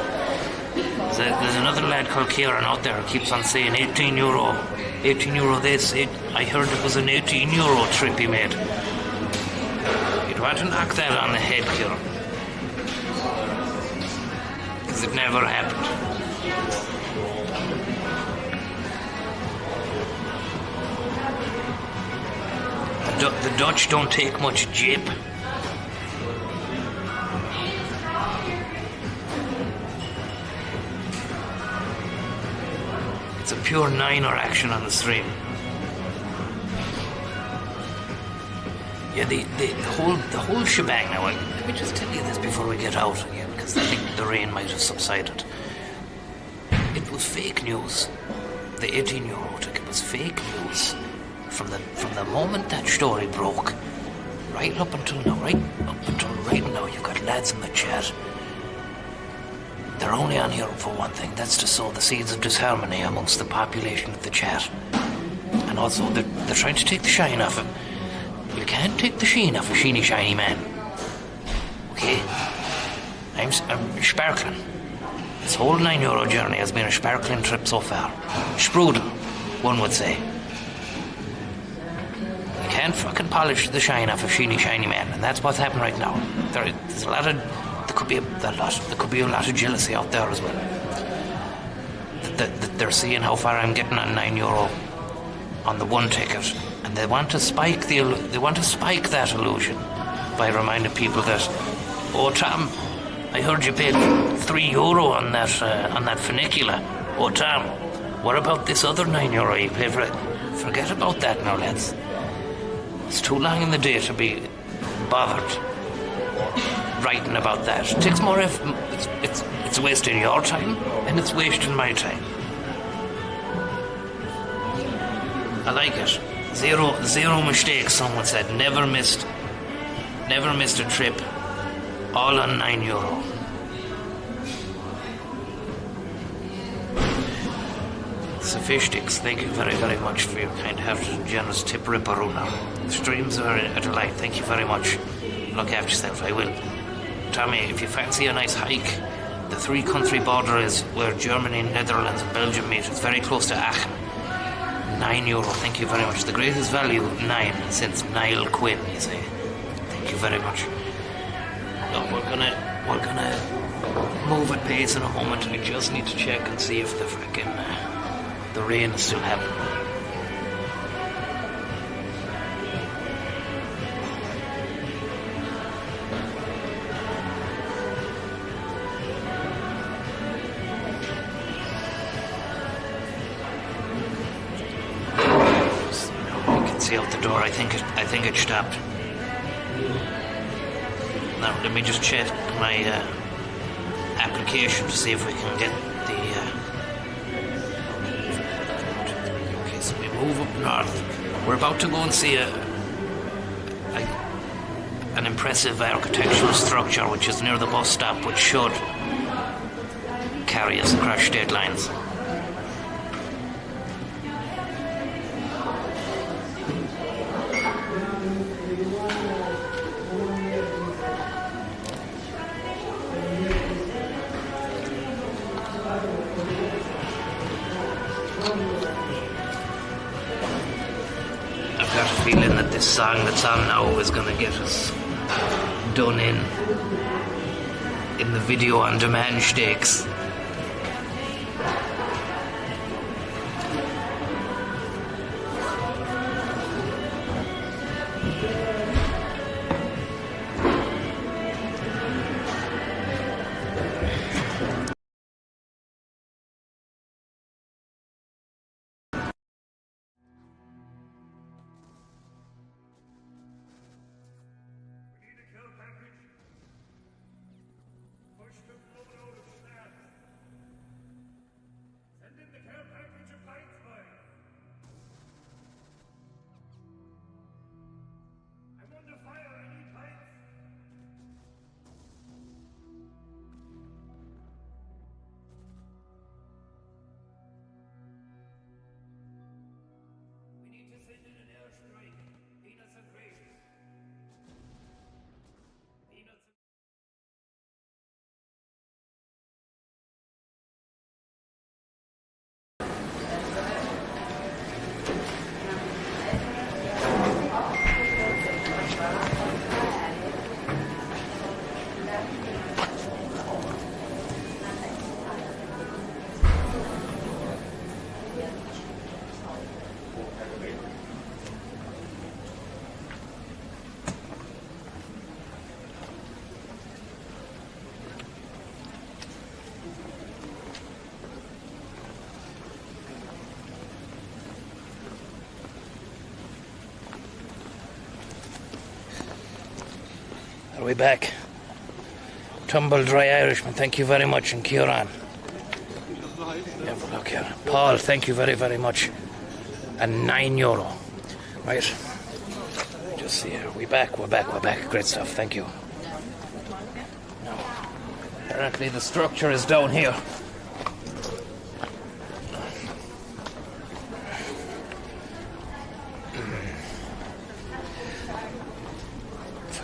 There's another lad called Kieran out there who keeps on saying €18. €18 this. I heard it was an €18 trip he made. You'd want to knock that on the head, Kieran. Because it never happened. The Dutch don't take much jip. It's a pure niner action on the stream. Yeah, the whole shebang now. Let me just tell you this before we get out again, because I think the rain might have subsided. It was fake news. The €18 ticket was fake news. From the moment that story broke, right up until right now, you've got lads in the chat. They're only on here for one thing, that's to sow the seeds of disharmony amongst the population of the chat. And also, they're trying to take the shine off him. You can't take the sheen off a sheeny shiny man. Okay? I'm sparkling. This whole €9 journey has been a sparkling trip so far. Sprudel, one would say. You can't fucking polish the shine off a sheeny shiny man, and that's what's happening right now. There's a lot of there could be a lot of jealousy out there as well. That they're seeing how far I'm getting on €9 on the one ticket, and they want to spike that illusion by reminding people that, oh Tom, I heard you paid €3 on that funicular. Oh Tom, what about this other €9 you paid for it? Forget about that now, lads. It's too long in the day to be bothered writing about that. It takes more effort. It's wasting your time, and it's wasting my time. I like it. Zero mistakes, someone said. Never missed a trip. All on €9. Fish sticks, thank you very, very much for your kind-hearted and generous tip, Ripperuna. The streams are a delight, thank you very much. Look after yourself, I will. Tommy, if you fancy a nice hike, the three-country border is where Germany, Netherlands and Belgium meet. It's very close to Aachen. €9, thank you very much. The greatest value, 9, since Niall Quinn, you say. Thank you very much. Look, we're gonna move at pace in a moment. I just need to check and see if the frickin' the rain is still happening. You can see out the door. I think it stopped. Now let me just check my application to see if we can get the. So we move up north. We're about to go and see an impressive architectural structure which is near the bus stop, which should carry us across state lines. Feeling that this song that's on now is going to get us done in the video on demand stakes. Are we back? Tumble Dry Irishman, thank you very much, and Kieran. Have a look here. Paul, thank you very, very much. And €9. Right. Just see here. We're back. Great stuff, thank you. Now, apparently the structure is down here.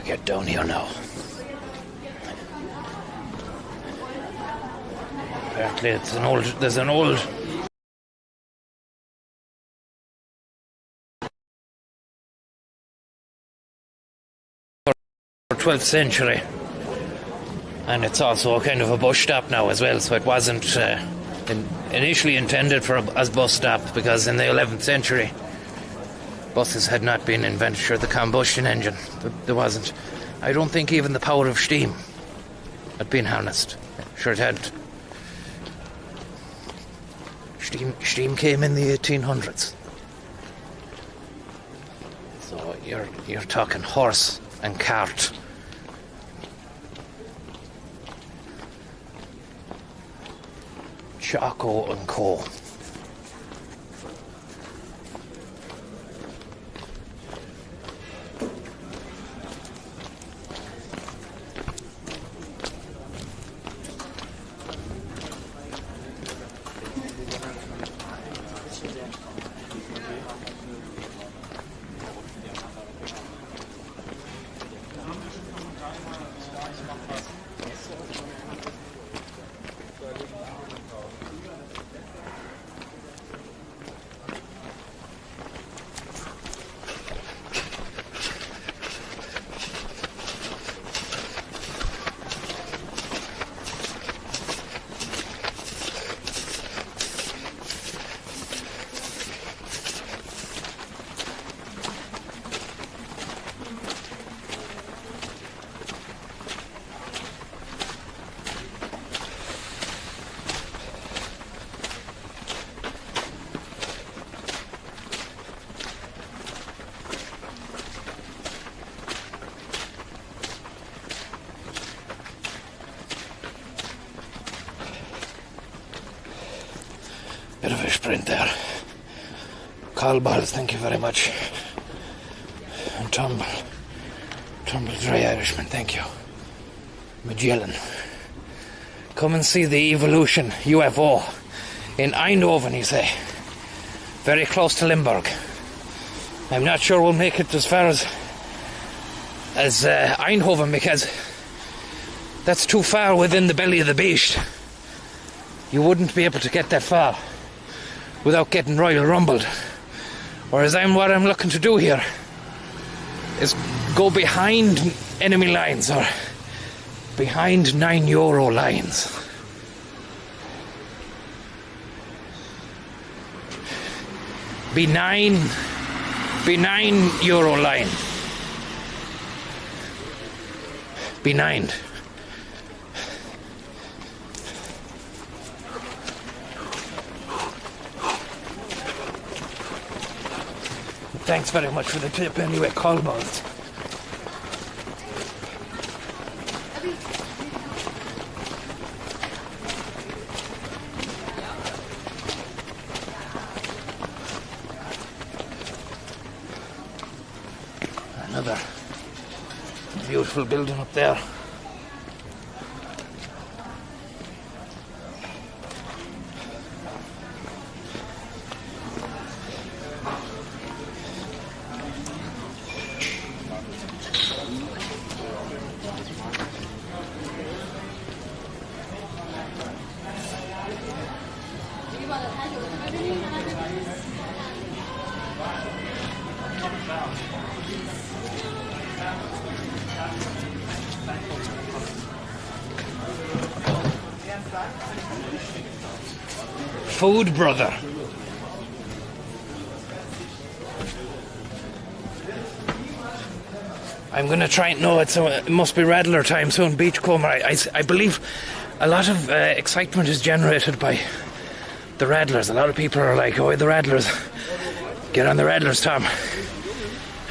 Get down here now. Apparently there's an old 12th century, and it's also a kind of a bus stop now as well, so it wasn't initially intended for as bus stop, because in the 11th century buses had not been invented, or the combustion engine. There wasn't. I don't think even the power of steam had been harnessed. Sure it hadn't. Steam came in the 1800s. you're talking horse and cart. Charco and Co. Bit of a sprint there. Call balls, thank you very much. And tumble dry Irishman, thank you. Magellan. Come and see the Evolution UFO in Eindhoven, you say. Very close to Limburg. I'm not sure we'll make it as far as Eindhoven, because that's too far within the belly of the beast. You wouldn't be able to get that far without getting Royal Rumbled. Whereas what I'm looking to do here is go behind enemy lines, or behind €9 lines. B9 euro line. B9. Thanks very much for the tip anyway, call balls. Another beautiful building up there. Food brother. I'm going to try and know it must be Rattler time soon, Beachcomber. I believe a lot of excitement is generated by the Rattlers. A lot of people are like, oh, the Rattlers. Get on the Rattlers, Tom.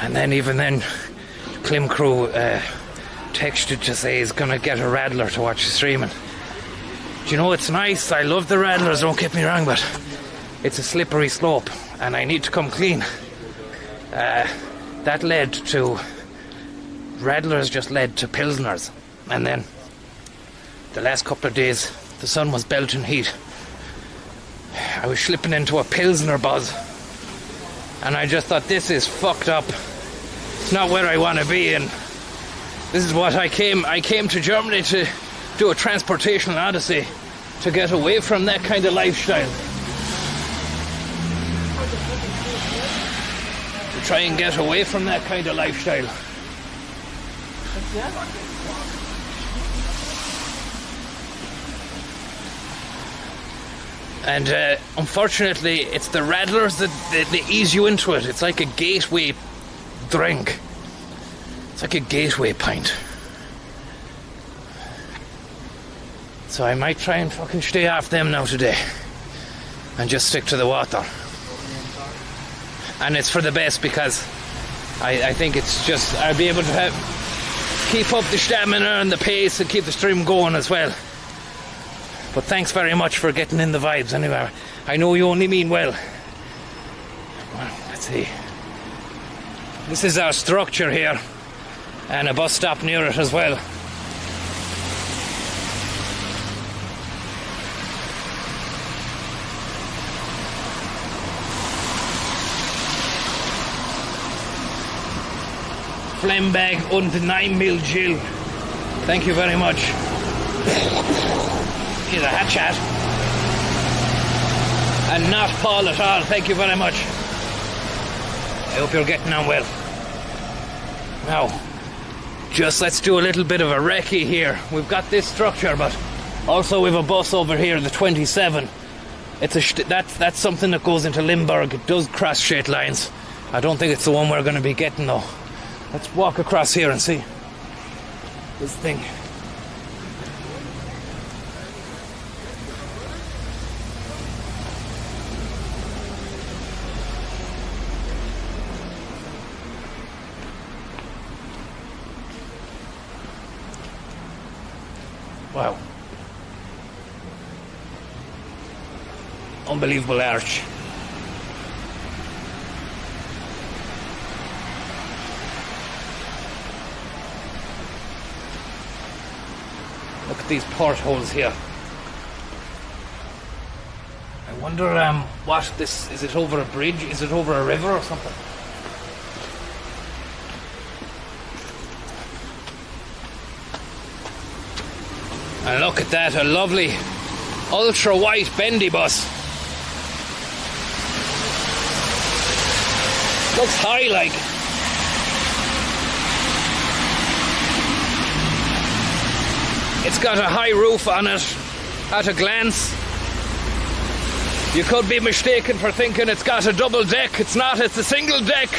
And then even then, Klim Crew texted to say he's going to get a Rattler to watch the streaming. Do you know, it's nice. I love the Rattlers, don't get me wrong, but it's a slippery slope and I need to come clean. That led to... Rattlers just led to Pilsners. And then the last couple of days, the sun was belting heat. I was slipping into a Pilsner buzz. And I just thought, this is fucked up. It's not where I want to be, and this is what I came to Germany to do, a transportational odyssey, to get away from that kind of lifestyle. To try and get away from that kind of lifestyle. And unfortunately, it's the Rattlers that they ease you into it. It's like a gateway drink. It's like a gateway pint. So I might try and fucking stay off them now today and just stick to the water. And it's for the best, because I think it's just I'll be able to keep up the stamina and the pace and keep the stream going as well. But thanks very much for getting in the vibes anyway. I know you only mean well. Well, let's see. This is our structure here, and a bus stop near it as well. Flambag und 9 mil Jill. Thank you very much. He's a hat chat. And not Paul at all. Thank you very much. I hope you're getting on well. Now, just let's do a little bit of a recce here. We've got this structure, but also we've a bus over here, the 27. It's that's something that goes into Limburg. It does cross straight lines. I don't think it's the one we're going to be getting though. Let's walk across here and see this thing. Wow. Unbelievable arch. Look at these portholes here. I wonder what this is. It over a bridge? Is it over a river or something? And look at that, a lovely ultra white bendy bus. Looks high like. It's got a high roof on it at a glance. You could be mistaken for thinking it's got a double deck. It's not, it's a single deck.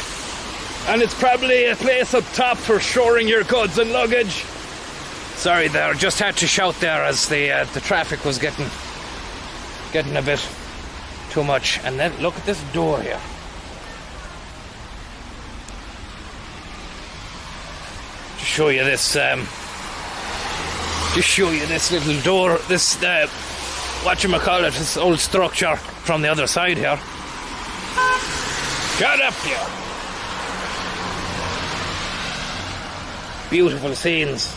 And it's probably a place up top for storing your goods and luggage. Sorry there, just had to shout there as the traffic was getting a bit too much. And then look at this door here. To show you this, little door, this whatchamacallit, this old structure from the other side here. Shut up here. Beautiful scenes.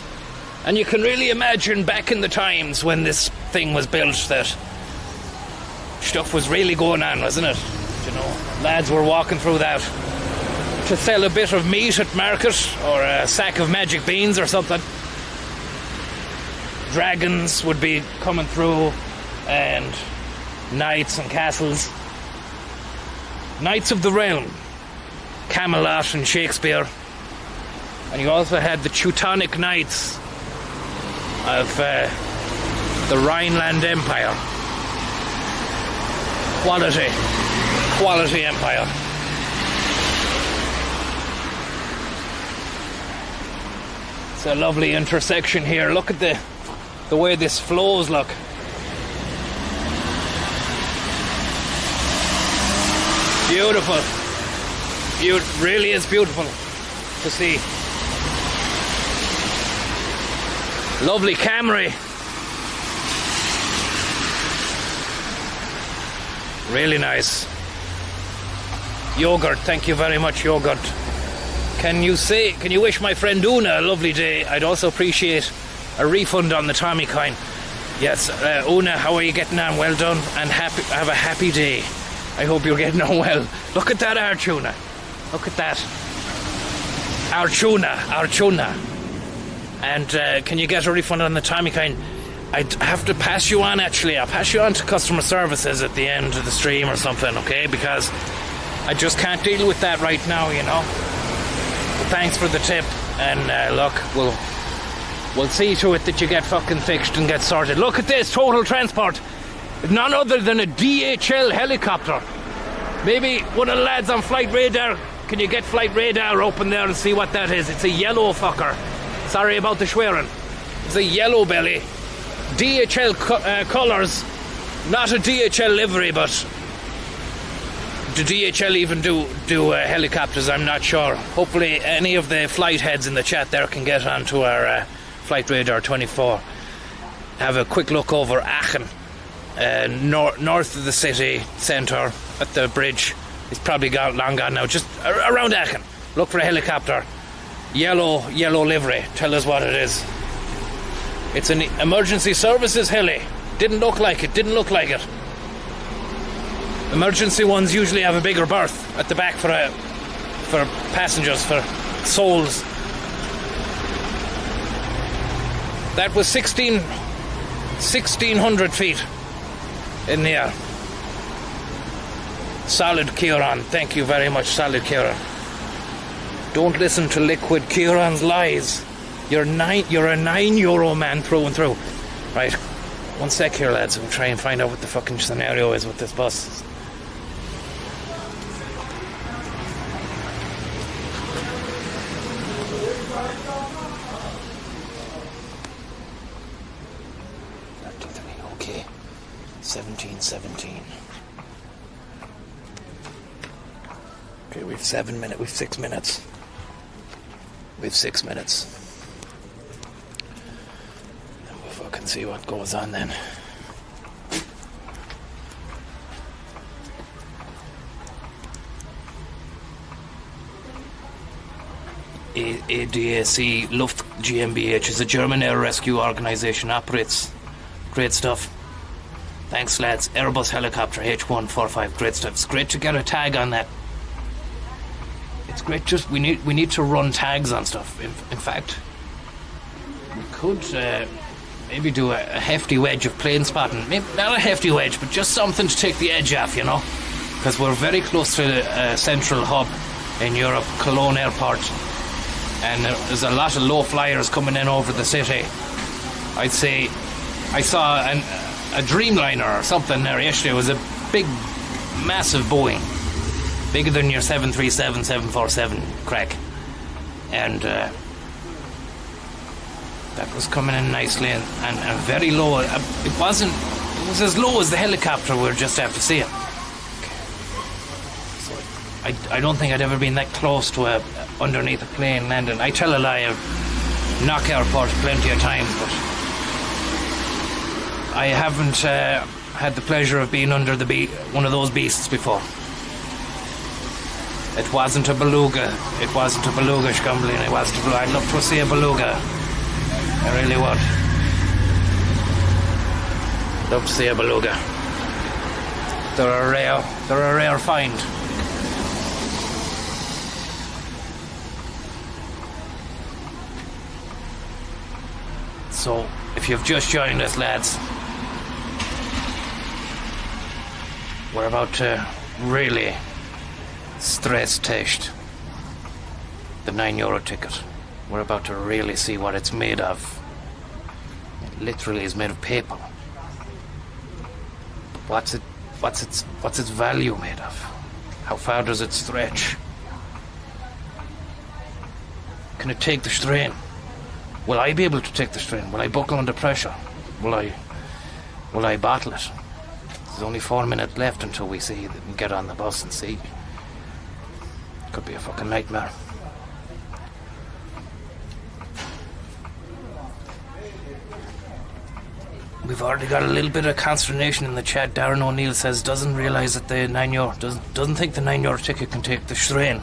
And you can really imagine back in the times when this thing was built that stuff was really going on, wasn't it? You know, lads were walking through that to sell a bit of meat at market or a sack of magic beans or something. Dragons would be coming through and knights and castles. Knights of the Realm, Camelot and Shakespeare. And you also had the Teutonic Knights of the Rhineland Empire. Quality empire. It's a lovely intersection here. Look at the way this flows, look. Beautiful. It really is beautiful to see. Lovely Camry. Really nice. Yogurt, thank you very much, Yogurt. Can you wish my friend Una a lovely day? I'd also appreciate a refund on the Tommy coin. Yes, Una, how are you getting on? Well done, and have a happy day. I hope you're getting on well. Look at that Archuna. Look at that. Archuna. And can you get a refund on the Tommy coin? I'd have to pass you on, actually. I'll pass you on to customer services at the end of the stream or something, okay? Because I just can't deal with that right now, you know. But thanks for the tip. And look, we'll see to it that you get fucking fixed and get sorted. Look at this, Total Transport. None other than a DHL helicopter. Maybe one of the lads on Flight Radar. Can you get Flight Radar open there and see what that is? It's a yellow fucker. Sorry about the swearing. It's a yellow belly. DHL colours. Not a DHL livery, but DHL even do helicopters? I'm not sure. Hopefully any of the flight heads in the chat there can get onto our Flight Radar 24. Have a quick look over Aachen, north of the city centre at the bridge. It's probably long gone now. Just around Aachen. Look for a helicopter. Yellow livery. Tell us what it is. It's an emergency services heli. Didn't look like it. Emergency ones usually have a bigger berth at the back for passengers, for souls. That was 1,600 feet in the air. Solid Kieran. Thank you very much, Solid Kieran. Don't listen to Liquid Kieran's lies. You're a €9 man through and through. Right, one sec here, lads. We'll try and find out what the fucking scenario is with this bus. Okay, 17. Okay, we've 7 minutes. We've 6 minutes. And we'll fucking see what goes on then. ADAC Luft GmbH is a German air rescue organisation. Operates. Great stuff. Thanks, lads. Airbus helicopter H145. Great stuff. It's great to get a tag on that. It's great. Just we need to run tags on stuff. In fact, we could maybe do a hefty wedge of plane spotting. Maybe not a hefty wedge, but just something to take the edge off, you know. Because we're very close to a central hub in Europe, Cologne Airport, and there's a lot of low flyers coming in over the city. I'd say I saw a Dreamliner or something there yesterday. It was a big, massive Boeing. Bigger than your 737, 747 crack. And that was coming in nicely and very low. It was as low as the helicopter we were just after seeing. So I don't think I'd ever been that close to underneath a plane landing. I tell a lie, I've knocked airports plenty of times, but I haven't had the pleasure of being under one of those beasts before. It wasn't a beluga, Scumbling. It wasn't a beluga. I'd love to see a beluga. I really would. Love to see a beluga. They're a rare find. So, if you've just joined us, lads, we're about to really stress test the €9 ticket. We're about to really see what it's made of. It literally is made of paper. What's its value made of? How far does it stretch? Can it take the strain? Will I be able to take the strain? Will I buckle under pressure? Will I bottle it? There's only 4 minutes left until we get on the bus and see. Could be a fucking nightmare. We've already got a little bit of consternation in the chat. Darren O'Neill says doesn't realise that the €9 doesn't think the €9 ticket can take the strain.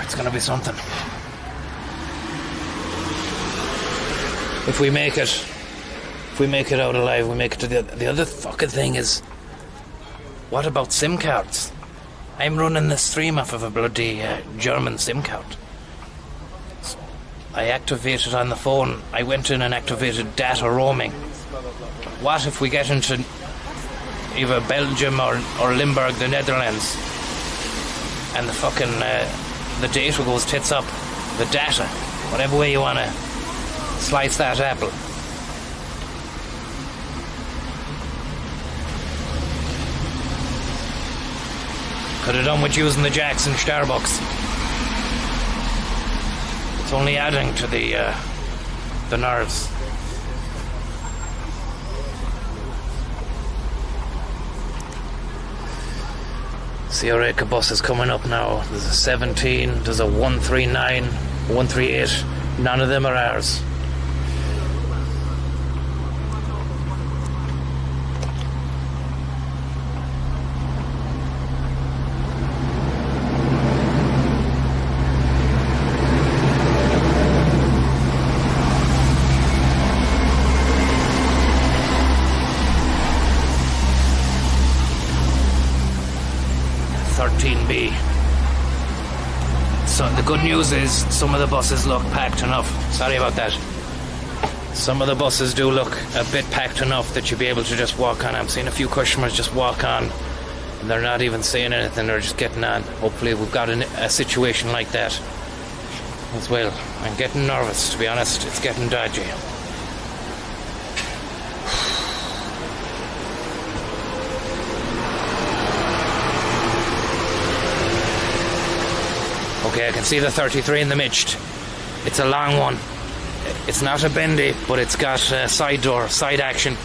It's gonna be something. If we make it out alive, we make it to the other fucking thing is, what about SIM cards? I'm running this stream off of a bloody German SIM card. I activated on the phone. I went in and activated data roaming. What if we get into either Belgium or Limburg, the Netherlands, and the fucking the data goes tits up? The data, whatever way you want to slice that apple. Could have done with using the Jackson Starbucks. It's only adding to the nerves. Sierra bus is coming up now. There's a 17, there's a 139, 138. None of them are ours. B. So the good news is some of the buses look packed enough. Sorry about that. Some of the buses do look a bit packed enough that you'll be able to just walk on. I'm seeing a few customers just walk on and they're not even saying anything, they're just getting on. Hopefully we've got a situation like that as well. I'm getting nervous, to be honest. It's getting dodgy. Okay, I can see the 33 in the midst. It's a long one. It's not a bendy, but it's got side door, side action.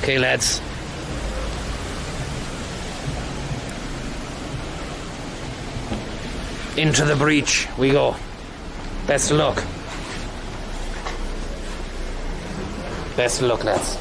Okay, lads. Into the breach we go. Best of luck. Best of luck, lads.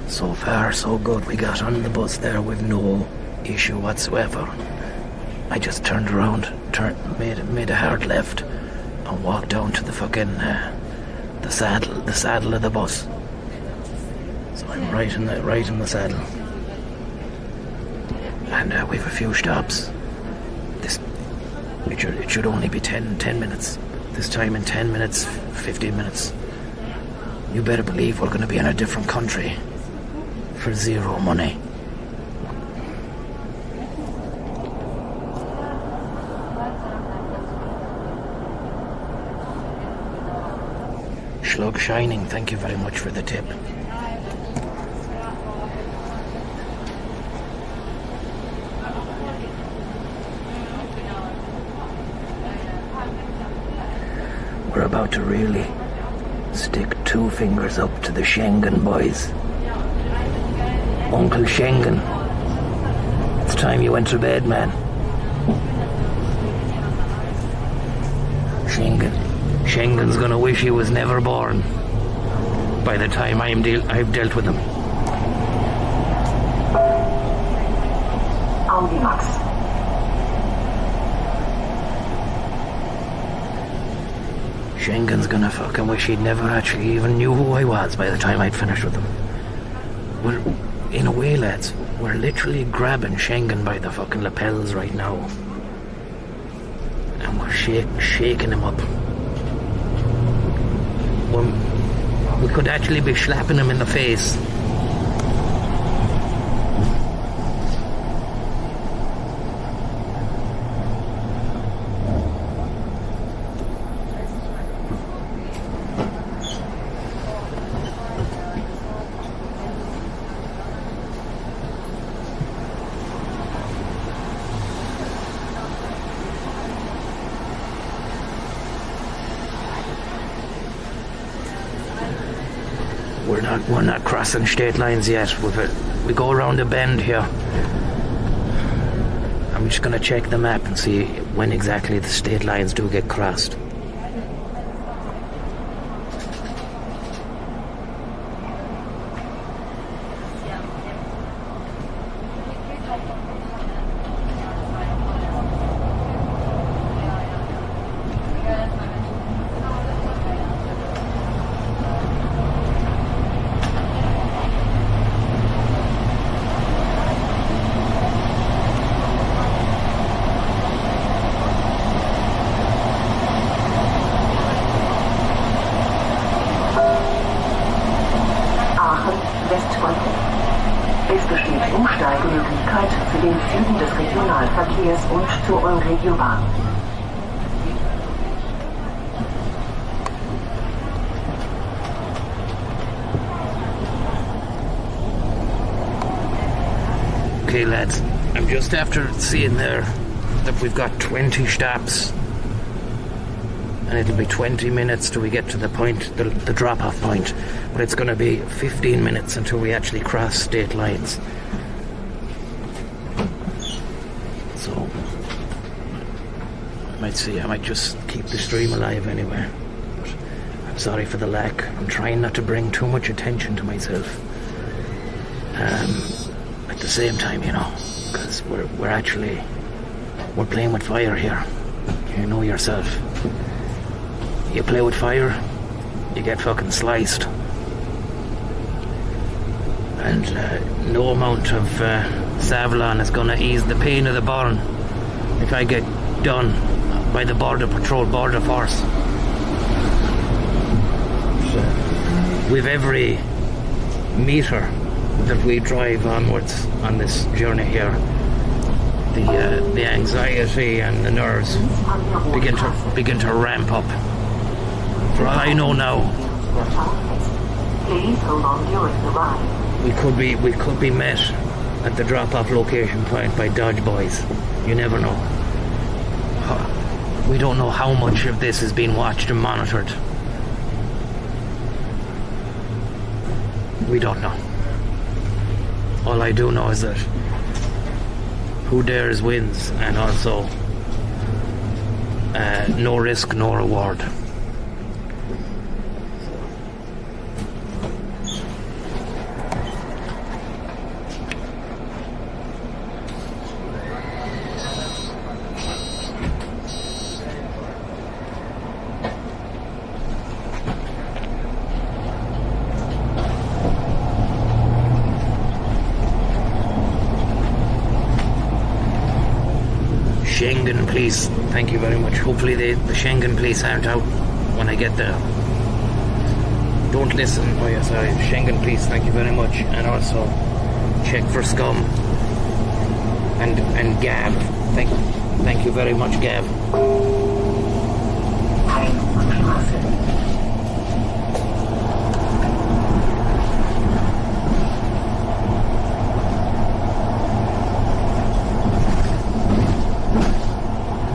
So far, so good. We got on the bus there with no issue whatsoever. I just turned around, made a hard left, and walked down to the fucking the saddle of the bus. So I'm right in the saddle, and we've a few stops. It should only be 10 minutes. This time in 10 minutes, 15 minutes. You better believe we're going to be in a different country. For zero money. Slug Shining, thank you very much for the tip. We're about to really stick 2 fingers up to the Schengen boys. Uncle Schengen, it's time you went to bed, man. Schengen's gonna wish he was never born by the time I've dealt with him. Audimax. Schengen's gonna fucking wish he'd never actually even knew who I was by the time I'd finished with him. In a way, lads, we're literally grabbing Schengen by the fucking lapels right now. And we're shaking him up. We could actually be slapping him in the face. We're not crossing state lines yet. We go around a bend here. I'm just going to check the map and see when exactly the state lines do get crossed. Umsteigemöglichkeit zu den Zügen des Regionalverkehrs und zur Euregiobahn. Okay, lads, I'm just after seeing there that we've got 20 stops, and it'll be 20 minutes till we get to the point, the drop-off point, but it's going to be 15 minutes until we actually cross state lines. So I might just keep the stream alive anyway. But I'm sorry for the lack. I'm trying not to bring too much attention to myself. At the same time, you know, because we're playing with fire here. You know yourself. You play with fire, you get fucking sliced. And no amount of Savlon is gonna ease the pain of the burn if I get done by the Border Patrol Border Force. We've every meter that we drive onwards on this journey here, the anxiety and the nerves begin to ramp up. For all I know now, Please hold on during the ride. we could be met at the drop-off location point by Dodge boys. You never know. We don't know how much of this is being watched and monitored. We don't know. All I do know is that who dares wins, and also no risk, no reward. Schengen police, thank you very much. Hopefully the Schengen police aren't out when I get there. Don't listen. Oh yeah, sorry. Schengen police, thank you very much. And also check for scum. And Gav. Thank you very much, Gav.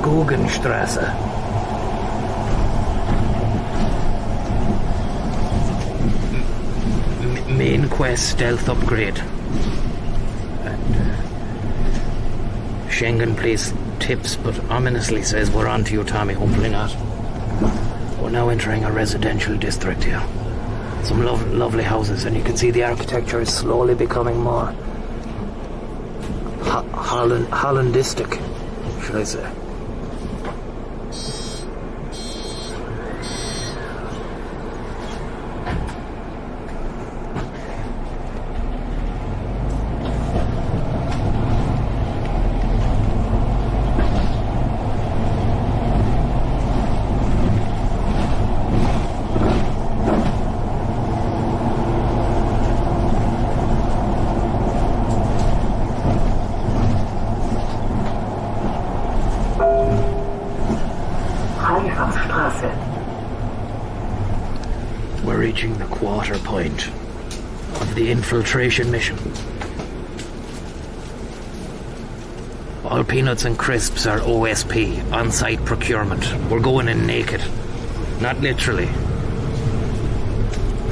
Guggenstrasse. Main quest stealth upgrade. And Schengen police tips, but ominously says we're on to you, Tommy. Hopefully not. We're now entering a residential district here. Some lovely houses, and you can see the architecture is slowly becoming more Hollandistic, should I say. We're reaching the quarter point of the infiltration mission. All peanuts and crisps are OSP, on-site procurement. We're going in naked. Not literally.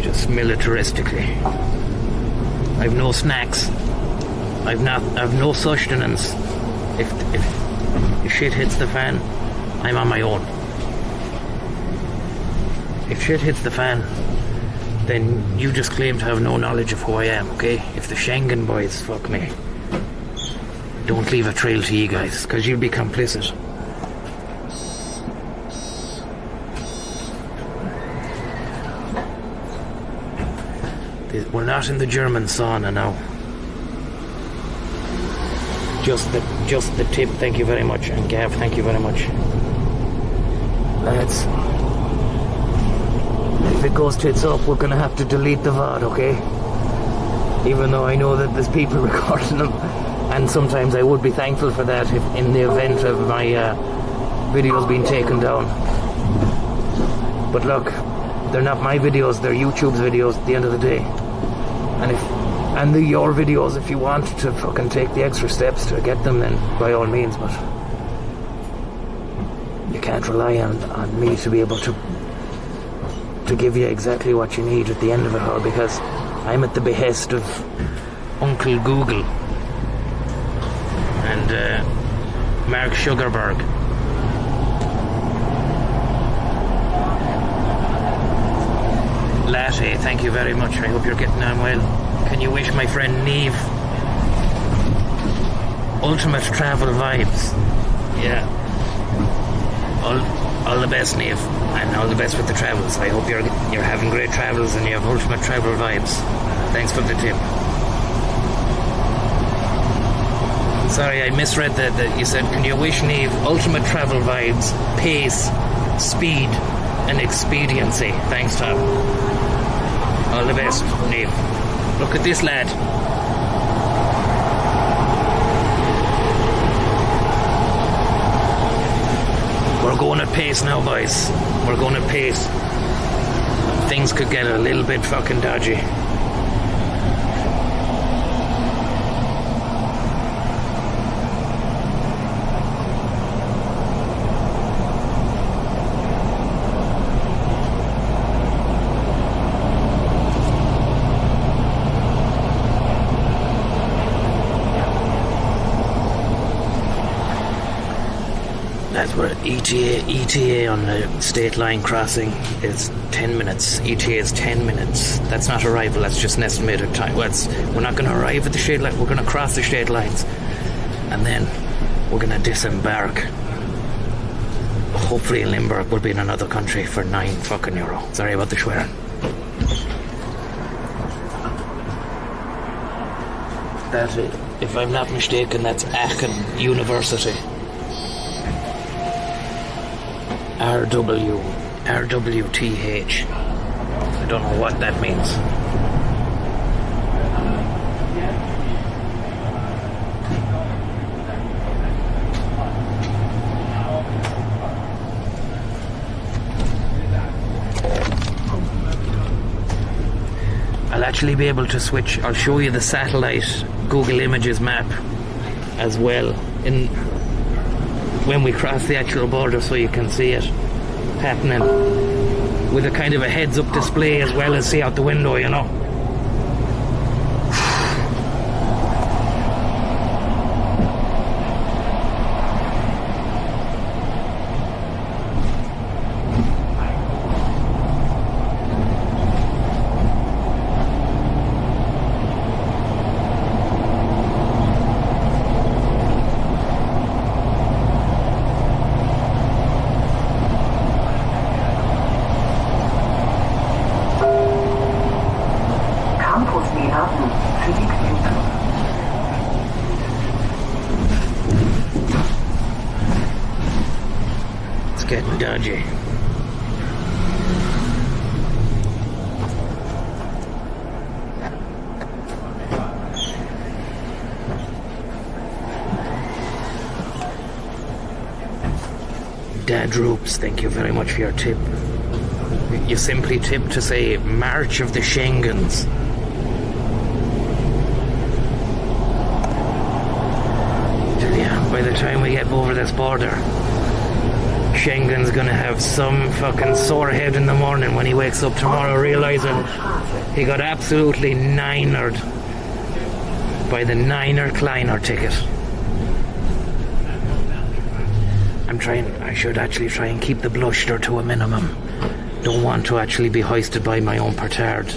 Just militaristically. I've no snacks. I've no sustenance. If shit hits the fan, I'm on my own. If shit hits the fan, then you just claim to have no knowledge of who I am, okay? If the Schengen boys fuck me, don't leave a trail to you guys, because you'll be complicit. We're not in the German sauna now. Just the tip, thank you very much. And Gav, thank you very much. Lads, if it goes tits up, we're gonna have to delete the VOD, okay? even though I know that there's people recording them, and sometimes I would be thankful for that if in the event of my videos being taken down. But look, they're not my videos, they're YouTube's videos at the end of the day. And they're your videos. If you want to fucking take the extra steps to get them, then by all means, but you can't rely on me to be able to give you exactly what you need at the end of it all, because I'm at the behest of Uncle Google and Mark Zuckerberg. Latte, thank you very much. I hope you're getting on well. Can you wish my friend Neve ultimate travel vibes? Yeah. All the best, Neve, and all the best with the travels. I hope you're having great travels and you have ultimate travel vibes. Thanks for the tip. Sorry, I misread that you said, can you wish Neve ultimate travel vibes, pace, speed, and expediency? Thanks, Tom. All the best, Neve. Look at this lad. We're going at pace now, boys. We're going at pace. Things could get a little bit fucking dodgy. We're at ETA on the state line crossing is 10 minutes. ETA is 10 minutes. That's not arrival, that's just an estimated time. We're not going to arrive at the state line, we're going to cross the state lines. And then we're going to disembark. Hopefully in Limburg, we'll be in another country for €9 fucking. Sorry about the swearing. That's it. If I'm not mistaken, that's Aachen University. RWTH. I don't know what that means. I'll actually be able to switch. I'll show you the satellite Google Images map as well when we cross the actual border, so you can see it happening with a kind of a heads-up display as well as see out the window, you know. Getting dodgy. Dad Droops, thank you very much for your tip. You simply tip to say March of the Schengens. Yeah, by the time we get over this border, Schengen's gonna have some fucking sore head in the morning when he wakes up tomorrow realizing he got absolutely ninered by the Niner Kleiner ticket. I should actually try and keep the bluster to a minimum. Don't want to actually be hoisted by my own petard.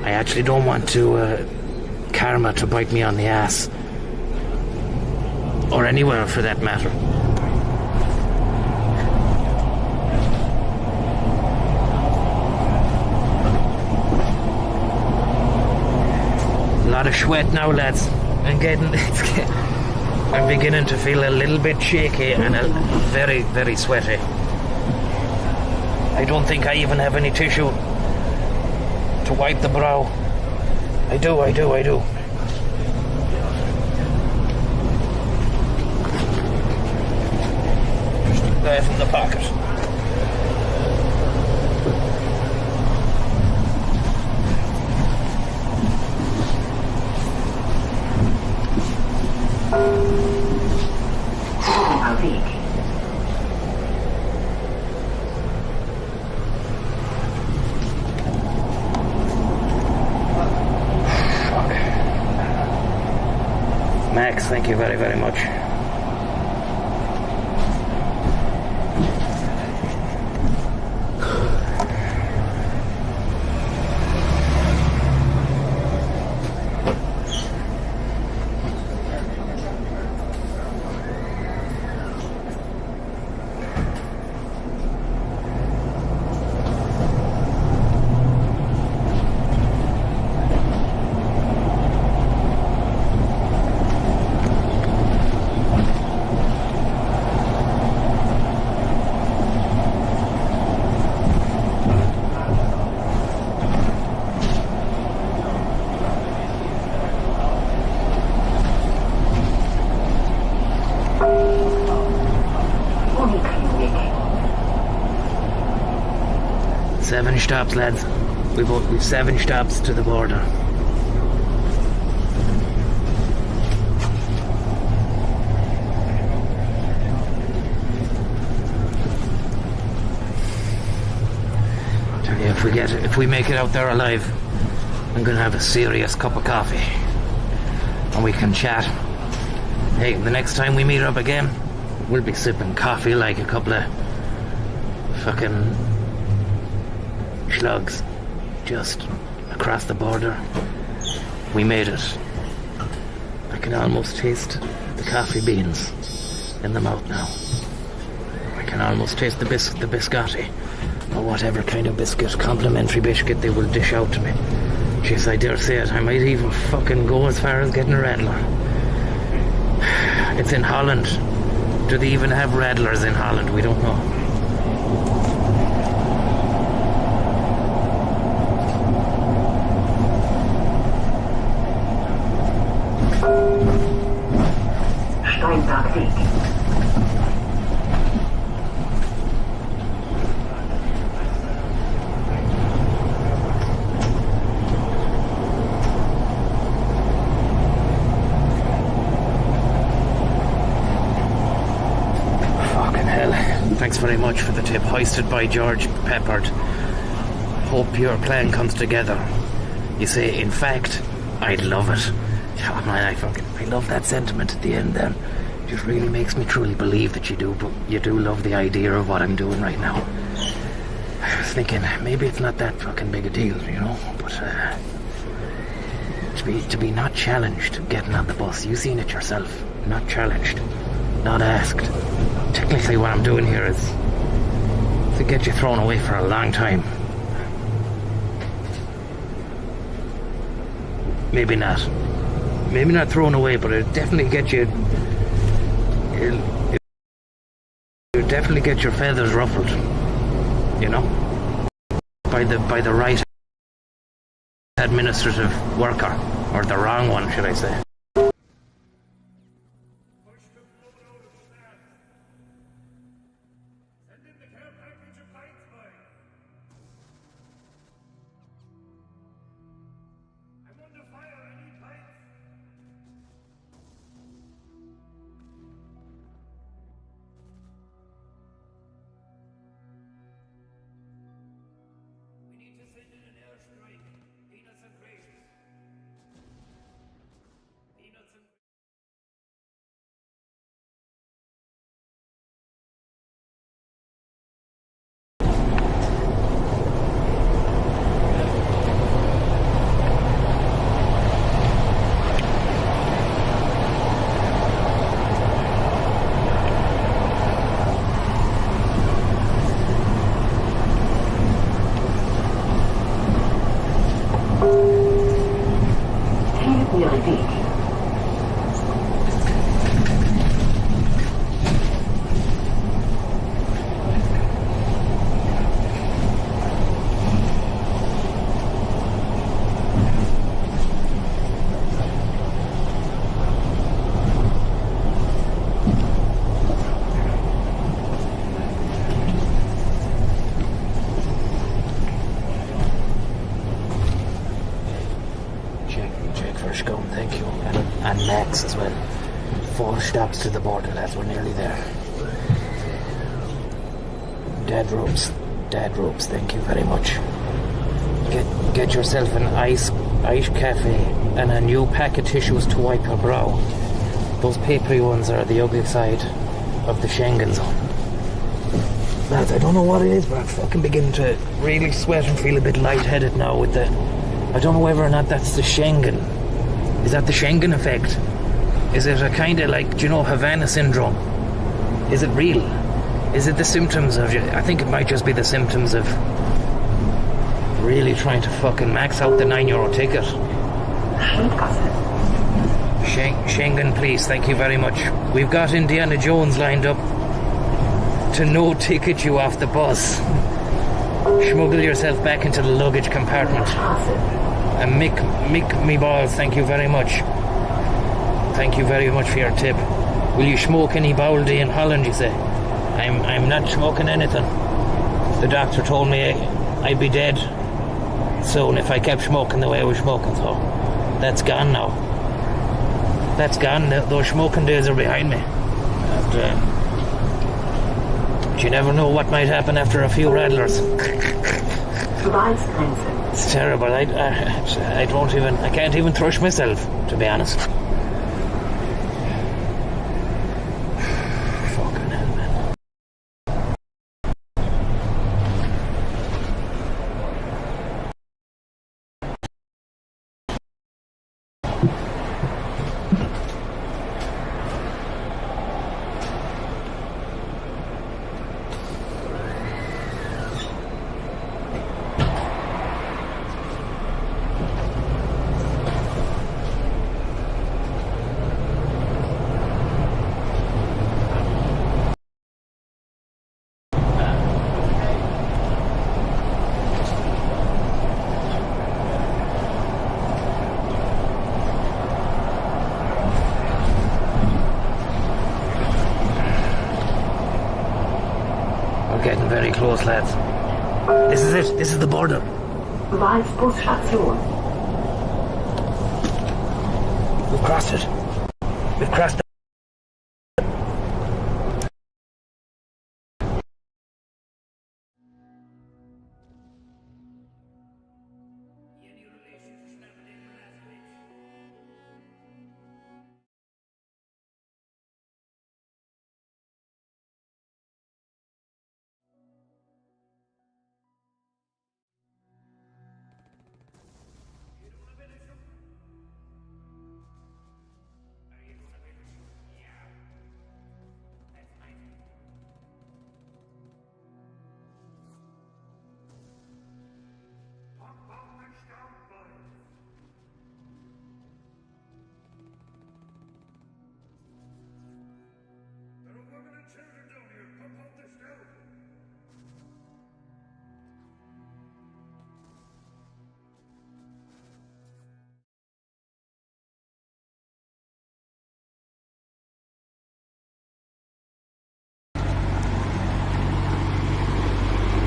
I actually don't want to karma to bite me on the ass. Or anywhere for that matter. A lot of sweat now, lads. I'm beginning to feel a little bit shaky and very, very sweaty. I don't think I even have any tissue to wipe the brow. I do. There from the pocket. Max, thank you very, very much. Seven stops, lads. We've 7 stops to the border. Tell you, if we make it out there alive, I'm gonna have a serious cup of coffee, and we can chat. Hey, the next time we meet up again, we'll be sipping coffee like a couple of fucking slugs just across the border. We made it. I can almost taste the coffee beans in the mouth now. I can almost taste the biscotti, or whatever kind of biscuit, complimentary biscuit they will dish out to me. Jeez, I dare say it, I might even fucking go as far as getting a Radler. It's in Holland. Do they even have Radlers in Holland? We don't know. Thanks very much for the tip. Hoisted by George Peppard. Hope your plan comes together. You say, in fact, I'd love it. Oh man, I love that sentiment at the end then. It just really makes me truly believe that you do love the idea of what I'm doing right now. I was thinking, maybe it's not that fucking big a deal, you know, but to be not challenged getting on the bus, you seen it yourself. Not challenged. Not asked. Technically what I'm doing here is to get you thrown away for a long time. Maybe not. Maybe not thrown away, but it'll definitely get you... It'll definitely get your feathers ruffled. You know? By the right administrative worker. Or the wrong one, should I say. Irish Gum, thank you. And Max as well. 4 stops to the border, lads, we're nearly there. Dad ropes, thank you very much. Get yourself an ice cafe and a new pack of tissues to wipe your brow. Those papery ones are the ugly side of the Schengen zone. Lads, I don't know what it is, but I'm fucking beginning to really sweat and feel a bit lightheaded now with the... I don't know whether or not that's the Schengen. Is that the Schengen effect? Is it a kind of like, do you know, Havana syndrome? Is it real? Is it the symptoms of... I think it might just be the symptoms of really trying to fucking max out the €9 ticket. Schengen, please, thank you very much. We've got Indiana Jones lined up to no ticket you off the bus. Smuggle yourself back into the luggage compartment. And Mick me balls, thank you very much. Thank you very much for your tip. Will you smoke any Bowldy in Holland, you say? I'm not smoking anything. The doctor told me I'd be dead soon if I kept smoking the way I was smoking, so that's gone now. That's gone. Those smoking days are behind me. And, you never know what might happen after a few rattlers. It's terrible. I can't even thrush myself, to be honest. Fucking hell, man. Getting very close, lads. This is it. This is the border. Walsbusstation. We've crossed it. We've crossed it.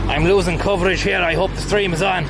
I'm losing coverage here. I hope the stream is on.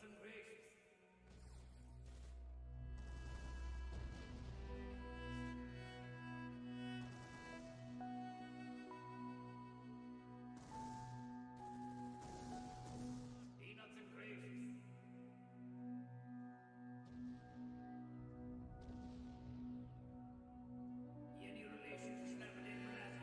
and gracious. Peanuts and gracious. Any relation to Snapper Blast,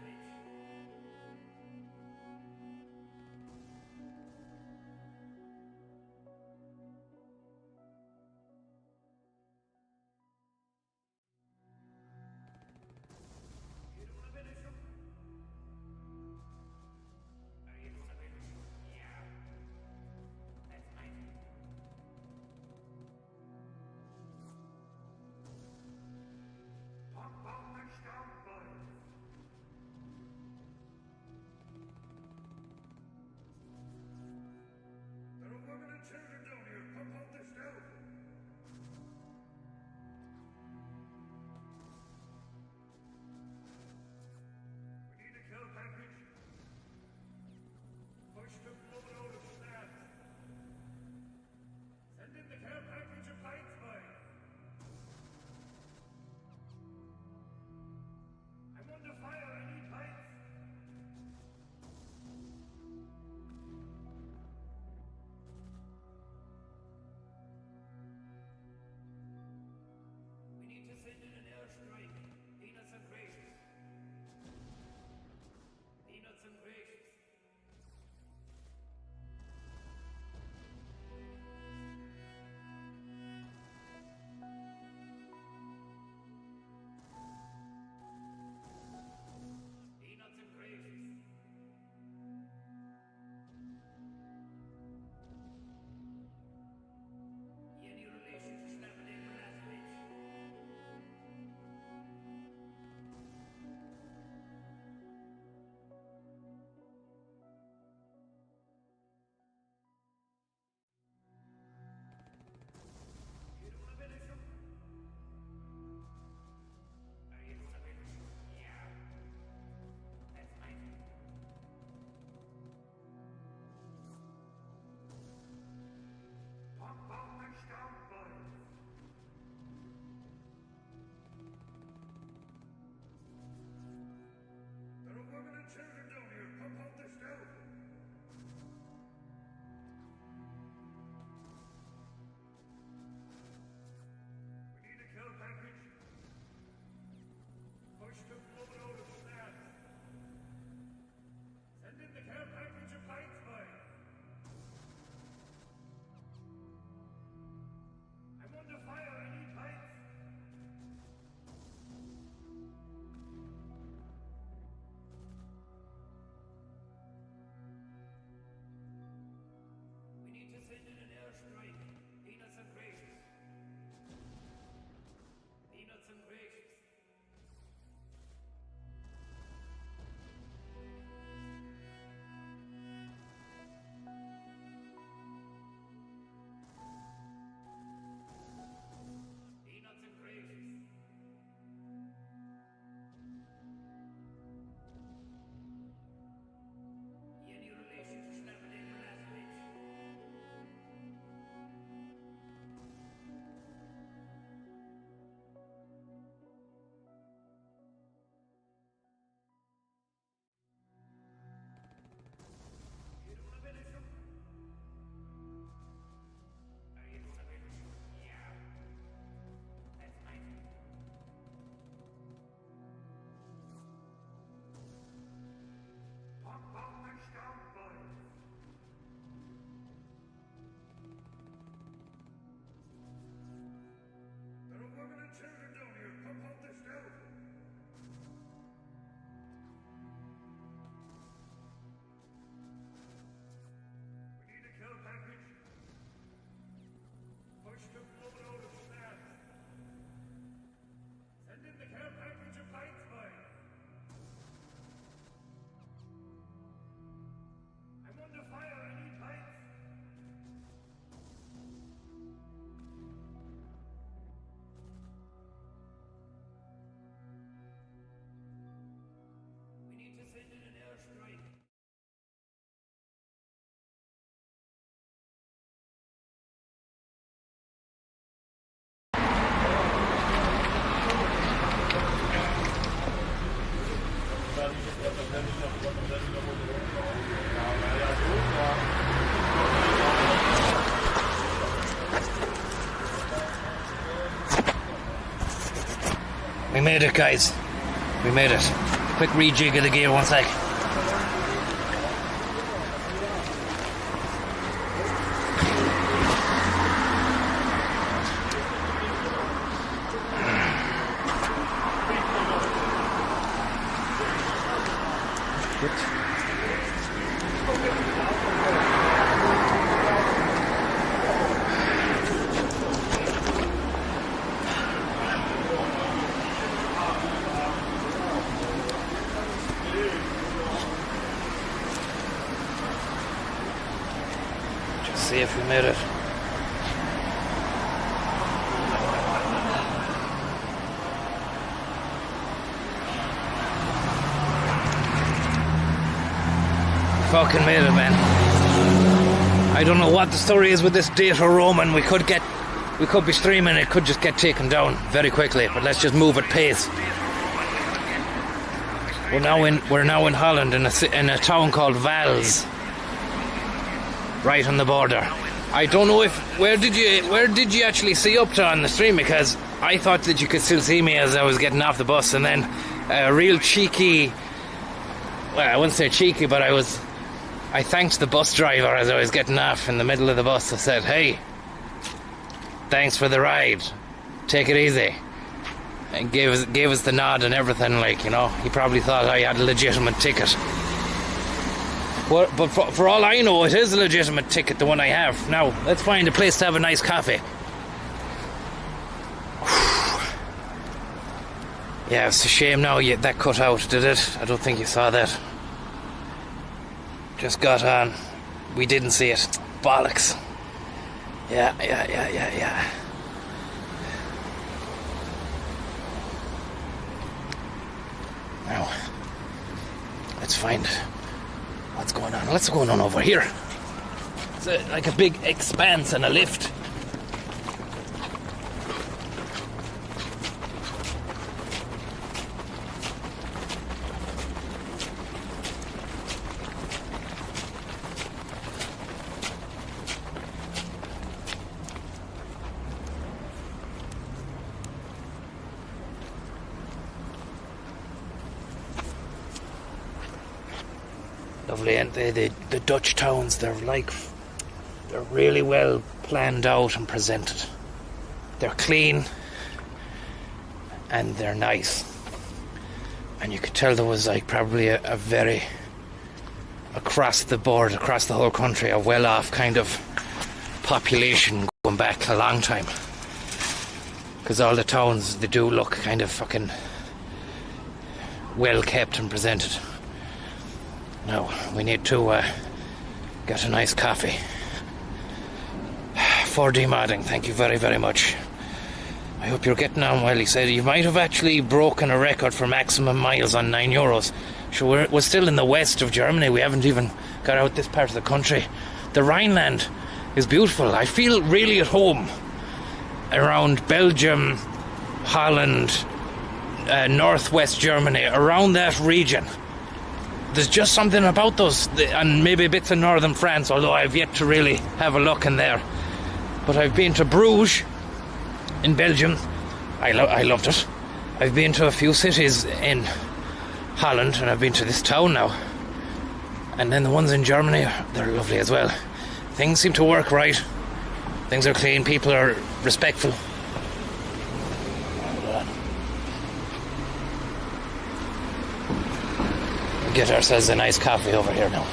We made it, guys. We made it. Quick rejig of the gear, one sec. Just see if we made it. Fucking made it, man. I don't know what the story is with this Data Roman. We could be streaming, it could just get taken down very quickly, but let's just move at pace. We're now in Holland in a town called Vals, right on the border. I don't know where did you actually see up to on the stream, because I thought that you could still see me as I was getting off the bus, and then a real cheeky, well, I wouldn't say cheeky, but I thanked the bus driver as I was getting off in the middle of the bus. I said, "Hey, thanks for the ride. Take it easy." And gave us the nod and everything, like, you know. He probably thought I had a legitimate ticket. Well, but for all I know, it is a legitimate ticket, the one I have. Now, let's find a place to have a nice coffee. Yeah, it's a shame now that cut out, did it? I don't think you saw that. Just got on. We didn't see it. Bollocks. Yeah. Now, let's find what's going on. What's going on over here? It's like a big expanse and a lift. Lovely, and the Dutch towns, they're really well planned out and presented. They're clean and they're nice, and you could tell there was like probably a very across the board, across the whole country, a well-off kind of population going back a long time, because all the towns, they do look kind of fucking well kept and presented. Now, we need to get a nice coffee. 4D Modding, thank you very, very much. I hope you're getting on well. He said you might have actually broken a record for maximum miles on €9. Sure, we're still in the west of Germany. We haven't even got out this part of the country. The Rhineland is beautiful. I feel really at home around Belgium, Holland, northwest Germany, around that region. There's just something about those, and maybe bits of northern France, although I've yet to really have a look in there. But I've been to Bruges in Belgium. I loved it. I've been to a few cities in Holland, and I've been to this town now. And then the ones in Germany, they're lovely as well. Things seem to work right. Things are clean. People are respectful. Get ourselves a nice coffee over here now.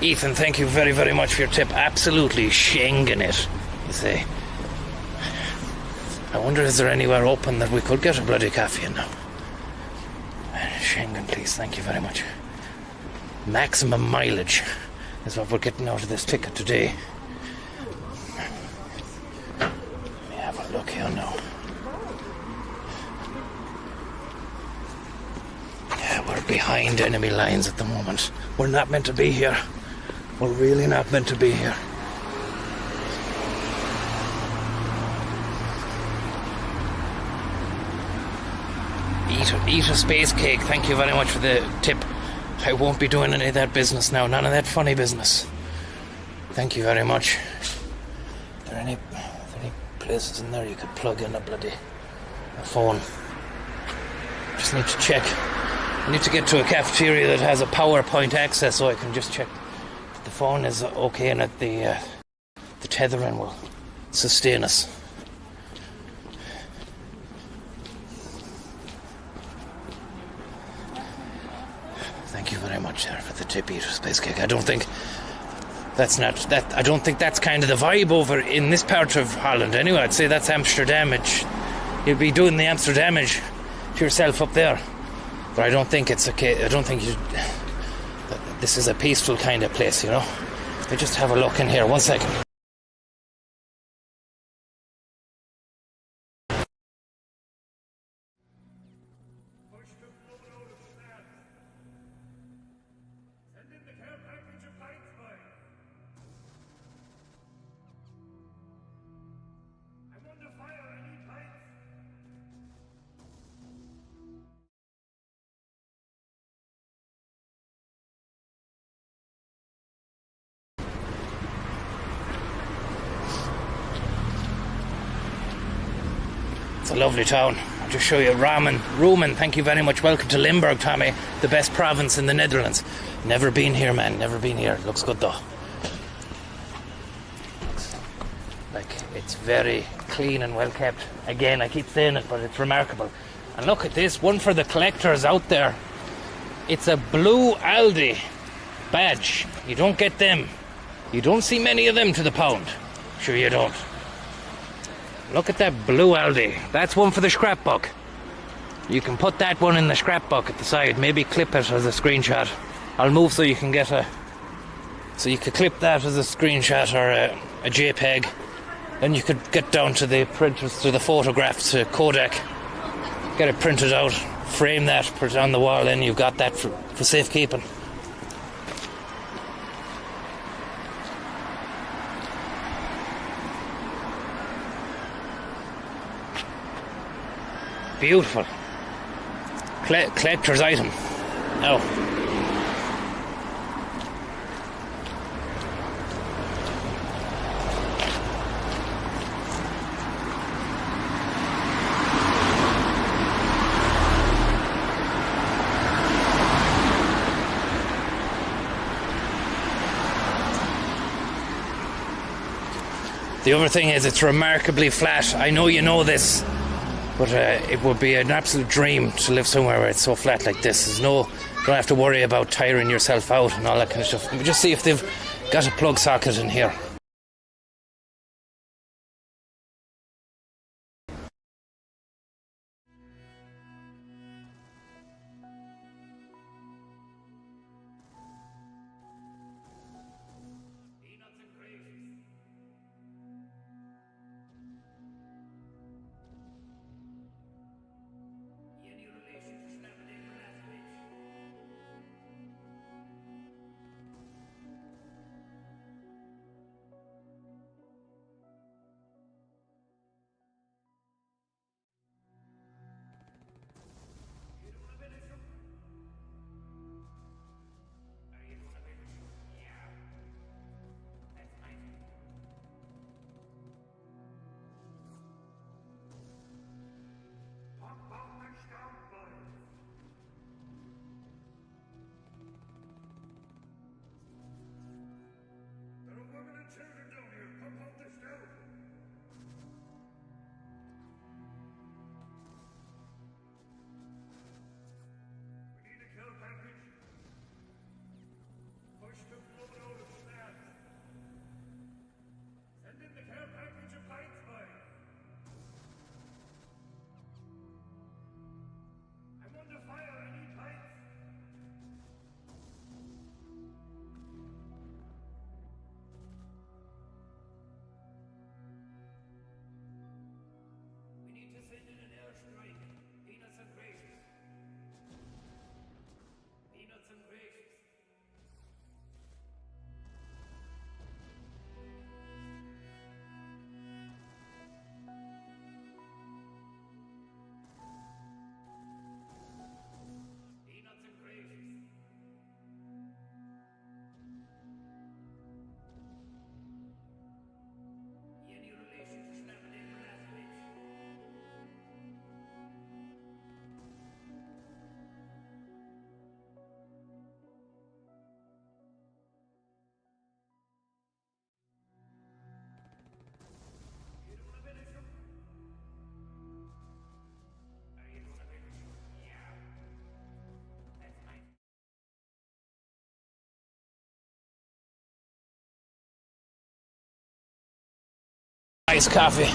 Ethan, thank you very, very much for your tip. Absolutely shinging it, you say. I wonder, is there anywhere open that we could get a bloody coffee in now? Schengen, please, thank you very much. Maximum mileage is what we're getting out of this ticket today. Let me have a look here now. We're behind enemy lines at the moment. We're not meant to be here. We're really not meant to be here. Eat a space cake. Thank you very much for the tip. I won't be doing any of that business now. None of that funny business. Thank you very much. Are there any places in there you could plug in a phone? Just need to check. I need to get to a cafeteria that has a PowerPoint access so I can just check if the phone is okay and that the tethering will sustain us. Thank you very much there for the tip, Eat a Space Cake. I don't think that's kind of the vibe over in this part of Holland anyway. I'd say that's Amsterdam. You'll be doing the Amsterdamage to yourself up there. But I don't think it's okay. I don't think this is a peaceful kind of place, you know. Let me just have a look in here. 1 second. It's a lovely town. I'll just show you Roman, thank you very much. Welcome to Limburg, Tommy. The best province in the Netherlands. Never been here, man. Never been here. Looks good, though. Looks like it's very clean and well kept. Again, I keep saying it, but it's remarkable. And look at this. One for the collectors out there. It's a blue Aldi badge. You don't get them. You don't see many of them to the pound. Sure you don't. Look at that blue Aldi. That's one for the scrapbook. You can put that one in the scrapbook at the side. Maybe clip it as a screenshot. I'll move so you can get so you could clip that as a screenshot or a JPEG. Then you could get down to the printers, to the photographs, to Kodak. Get it printed out, frame that, put it on the wall, and you've got that for safekeeping. Beautiful. Collector's item. Now. The other thing is it's remarkably flat. I know you know this. But it would be an absolute dream to live somewhere where it's so flat like this. You don't have to worry about tiring yourself out and all that kind of stuff. Let me just see if they've got a plug socket in here. Nice coffee.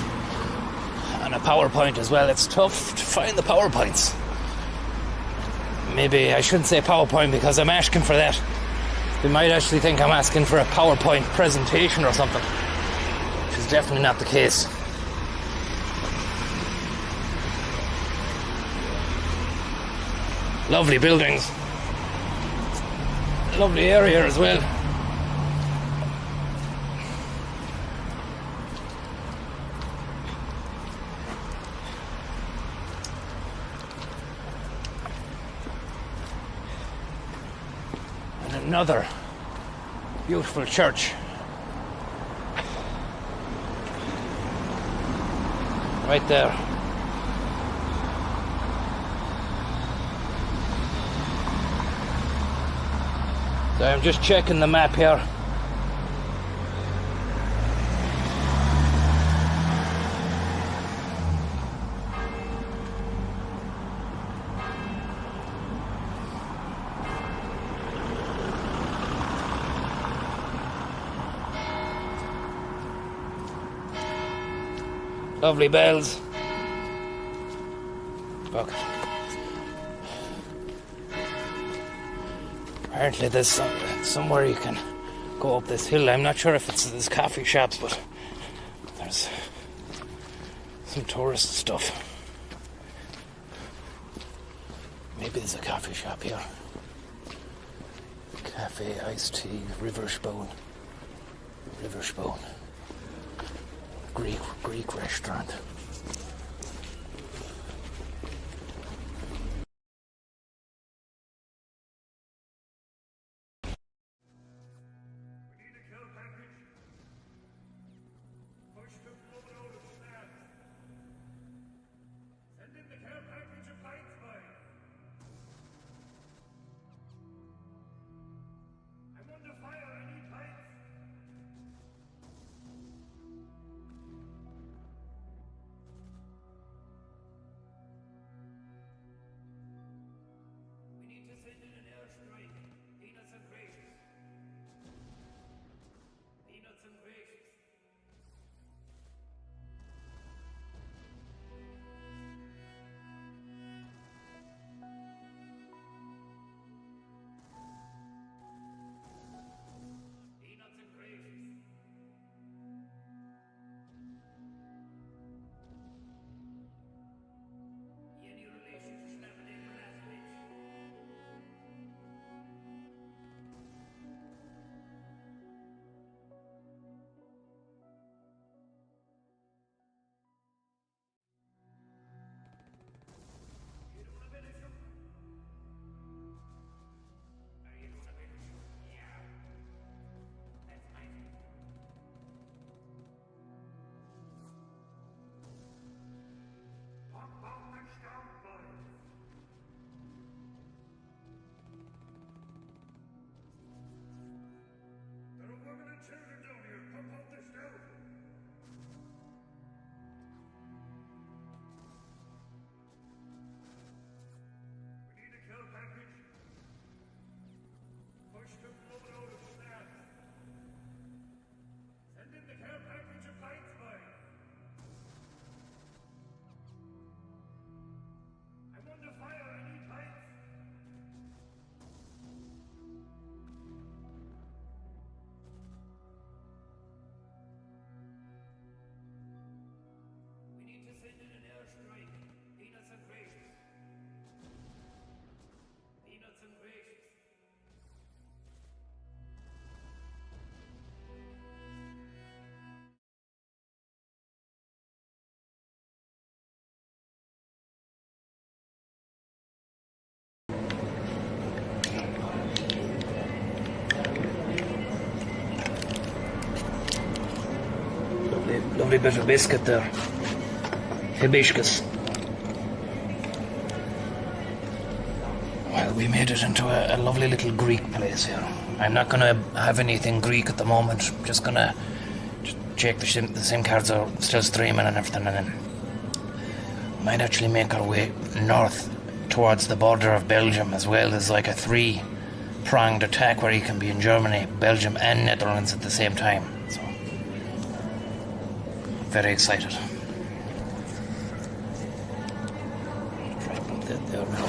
And a PowerPoint as well. It's tough to find the PowerPoints. Maybe I shouldn't say PowerPoint because I'm asking for that. They might actually think I'm asking for a PowerPoint presentation or something, which is definitely not the case. Lovely buildings. Lovely area as well. Another beautiful church. Right there. So I'm just checking the map here. Lovely bells. Look. Apparently there's somewhere you can go up this hill. I'm not sure if there's coffee shops, but there's some tourist stuff. Maybe there's a coffee shop here. Cafe, iced tea, River Spoon. River Spoon. Greek restaurant. Lovely bit of biscuit there. Hibiscus. Well, we made it into a lovely little Greek place here. I'm not going to have anything Greek at the moment. Just going to check the SIM cards are still streaming and everything, and then might actually make our way north towards the border of Belgium as well. There's like a three-pronged attack where you can be in Germany, Belgium and Netherlands at the same time. So very excited. Try and put that there now.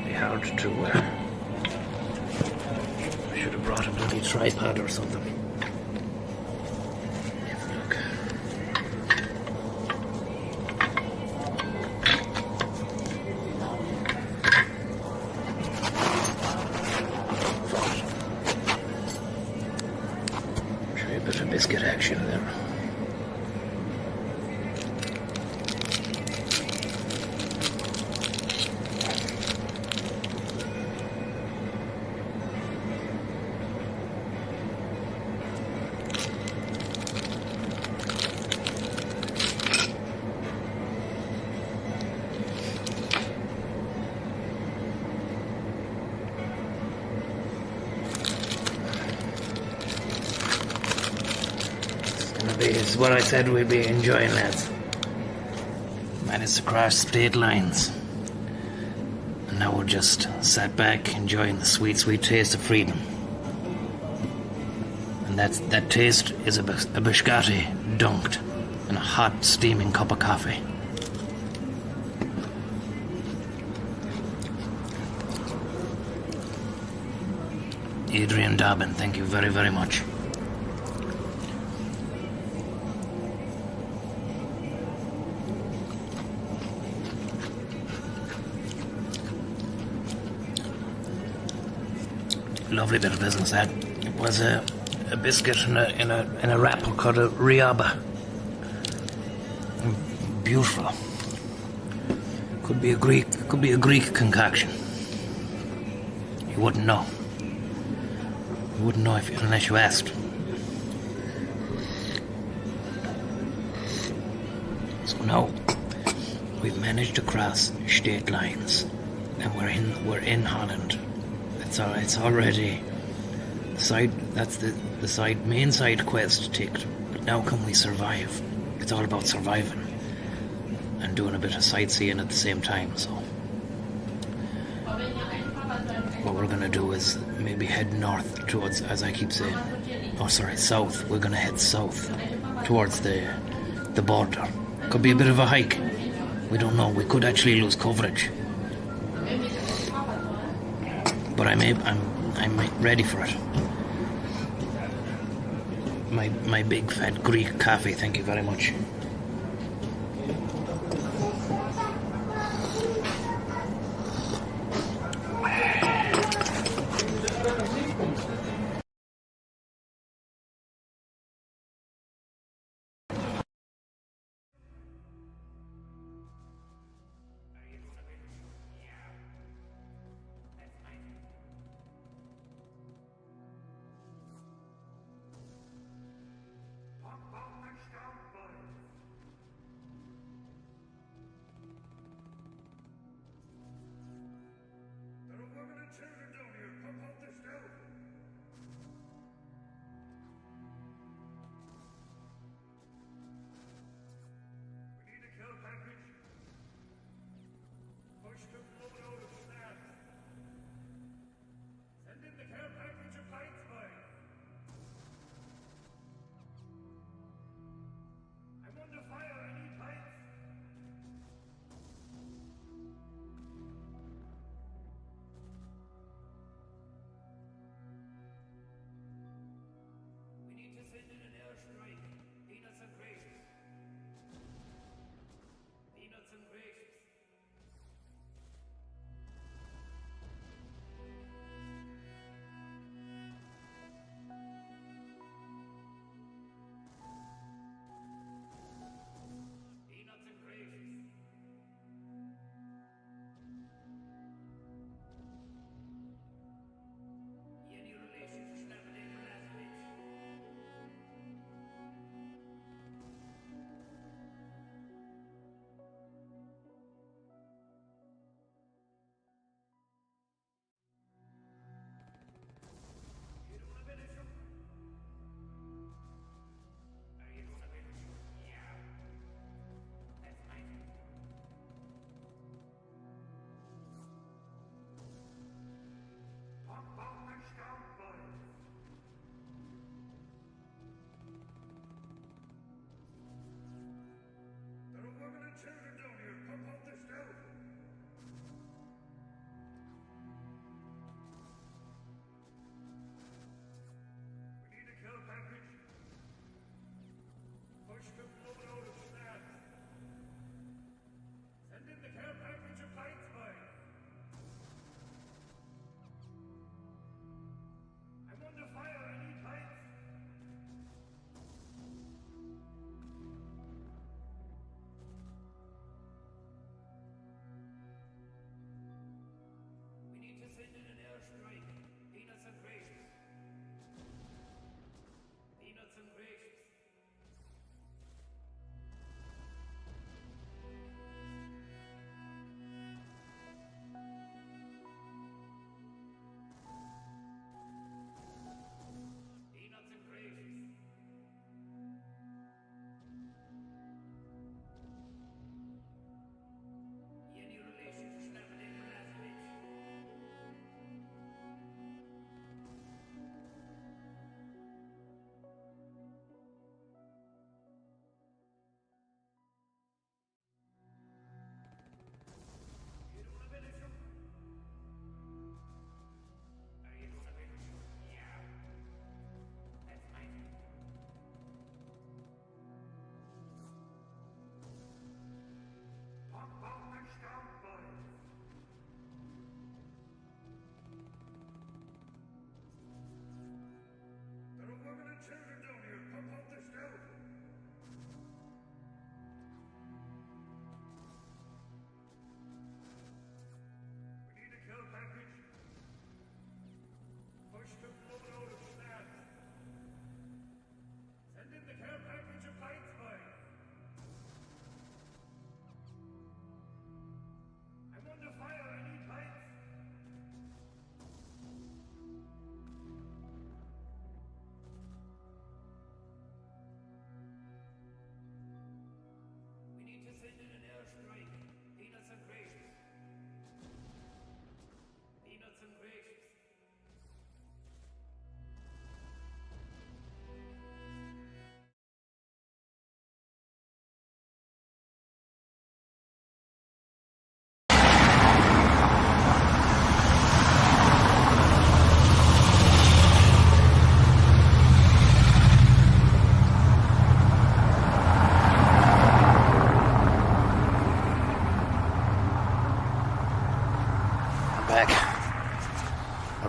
Be hard to. I should have brought a bloody tripod or something. Have a look. Try a bit of biscuit action there. Is what I said we'd be enjoying, lads. Managed to cross state lines. And now we're just sat back enjoying the sweet, sweet taste of freedom. And that taste is a biscotti dunked in a hot, steaming cup of coffee. Adrian Dobbin, thank you very, very much. Lovely bit of business that. It was a biscuit in a wrapper called a riaba. Beautiful. Could be a Greek concoction. You wouldn't know. You wouldn't know unless you asked. So now we've managed to cross state lines, and we're in Holland. It's already the main side quest ticked. But now can we survive? It's all about surviving and doing a bit of sightseeing at the same time. So what we're gonna do is maybe head north towards, as I keep saying, south. We're gonna head south towards the border. Could be a bit of a hike. We don't know. We could actually lose coverage. But I'm ready for it. My big fat Greek coffee, thank you very much.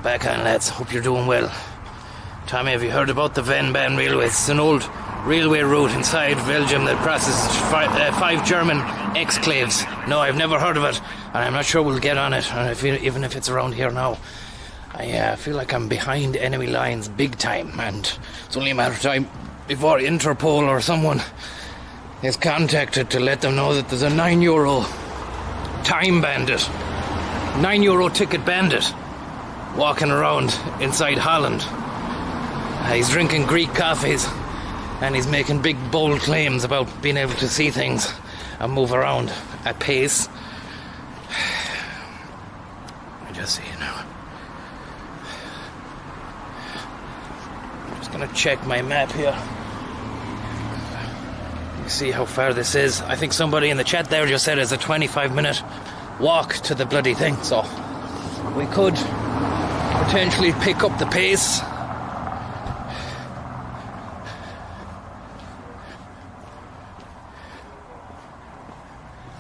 back on, lads. Hope you're doing well. Tommy, have you heard about the Van Railway? It's an old railway route inside Belgium that crosses 5 German exclaves. No, I've never heard of it, and I'm not sure we'll get on it, even if it's around here now. I feel like I'm behind enemy lines big time, and it's only a matter of time before Interpol or someone is contacted to let them know that there's a €9 time bandit, €9 ticket bandit walking around inside Holland. He's drinking Greek coffees and he's making big bold claims about being able to see things and move around at pace. Let me just see now. I'm just gonna check my map here. You see how far this is. I think somebody in the chat there just said it's a 25-minute walk to the bloody thing, so we could potentially pick up the pace.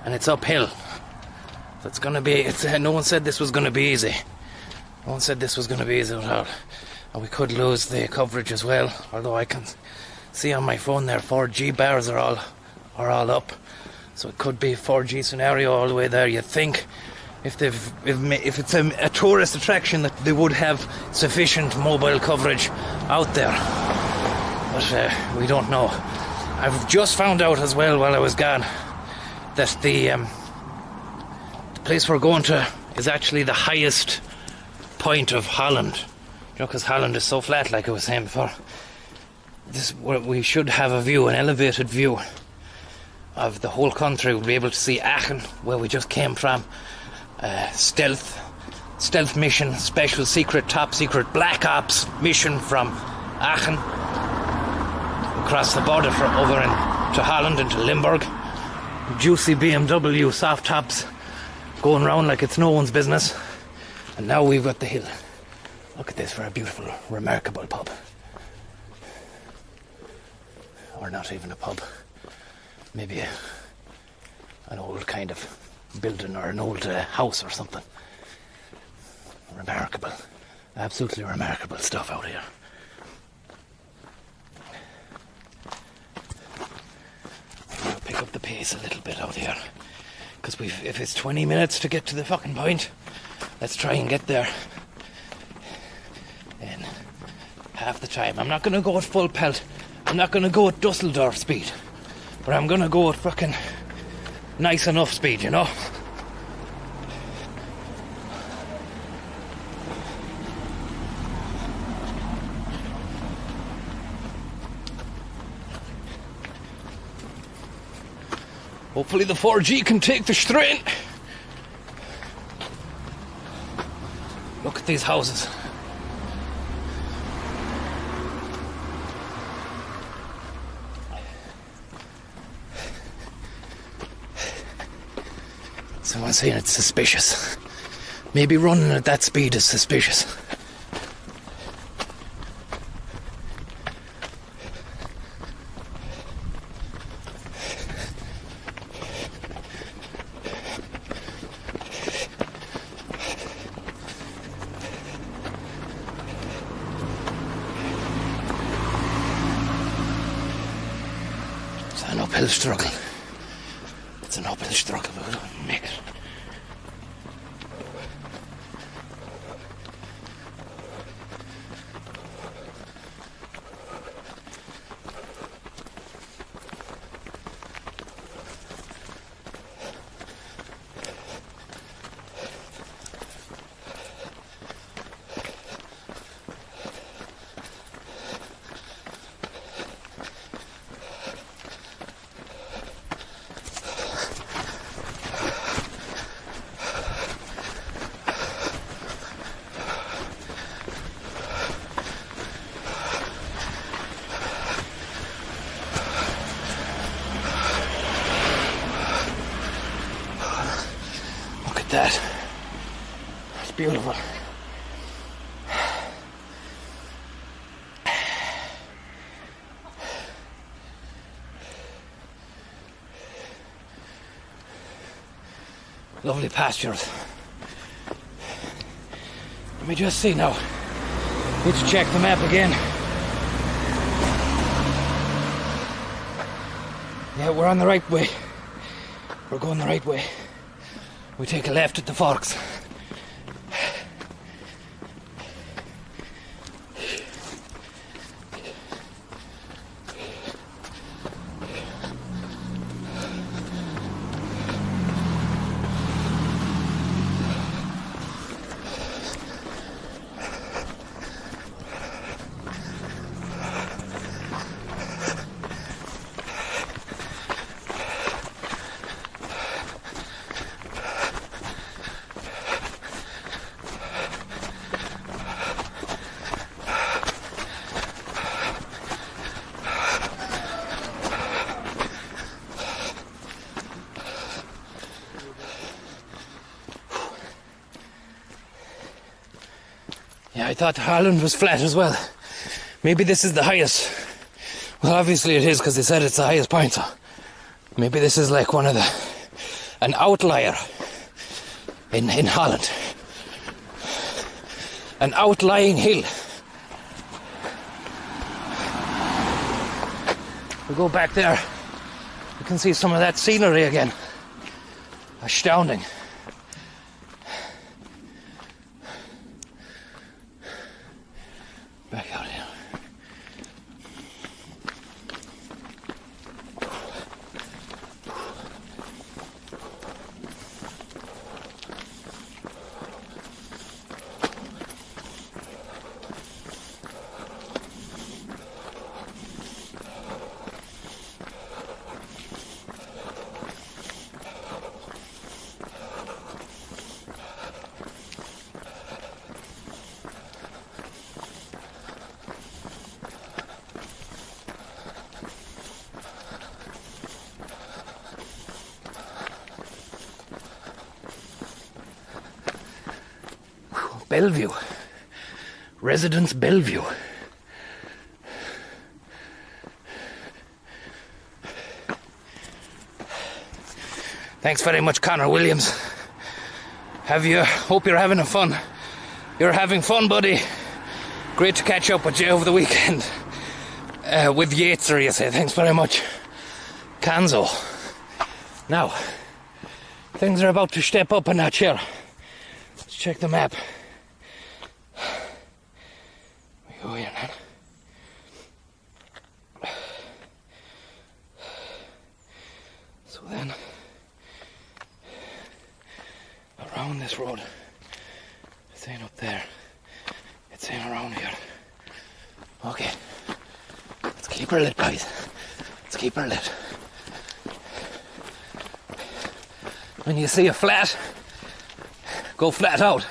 And it's uphill. So it's gonna be, no one said this was gonna be easy. No one said this was gonna be easy at all. And we could lose the coverage as well, although I can see on my phone there 4G bars are all up. So it could be a 4G scenario all the way there. You'd think if it's a tourist attraction that they would have sufficient mobile coverage out there. But we don't know. I've just found out as well while I was gone that the place we're going to is actually the highest point of Holland. You know, because Holland is so flat, like I was saying before. We should have a view, an elevated view of the whole country. We'll be able to see Aachen, where we just came from. Stealth mission, special secret, top secret, black ops mission from Aachen. Across the border from over into Holland, into Limburg. Juicy BMW soft tops going around like it's no one's business. And now we've got the hill. Look at this for a beautiful, remarkable pub. Or not even a pub. Maybe an old kind of building or an old house or something. Remarkable. Absolutely remarkable stuff out here. I'll pick up the pace a little bit out here. Because if it's 20 minutes to get to the fucking point, let's try and get there in half the time. I'm not going to go at full pelt. I'm not going to go at Dusseldorf speed. But I'm going to go at fucking nice enough speed, you know? Hopefully the 4G can take the strain. Look at these houses. Someone's saying it's suspicious. Maybe running at that speed is suspicious. It's an uphill struggle. It's an uphill struggle, but we'll make it. That. It's beautiful. Lovely pastures. Let me just see now. Let's check the map again. Yeah, we're on the right way. We're going the right way. We take a left at the forks. Yeah, I thought Holland was flat as well. Maybe this is the highest. Well, obviously it is because they said it's the highest point. So maybe this is like an outlier in Holland. An outlying hill. We go back there. You can see some of that scenery again. Astounding. Back out here. Bellevue. Residence Bellevue. Thanks very much, Connor Williams. Hope you're having fun. You're having fun, buddy. Great to catch up with you over the weekend. With Yateser, you say. Thanks very much. Kanzo. Now, things are about to step up a notch here. Let's check the map. We go here now. So then, around this road, it's ain't up there, it's ain't around here. Okay, let's keep her lit, guys. Let's keep her lit. When you see a flat, go flat out.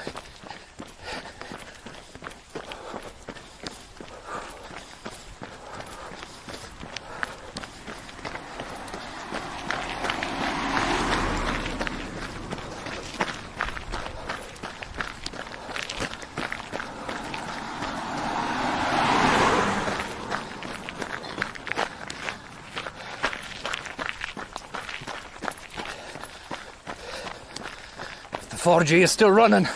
The 4G is still running.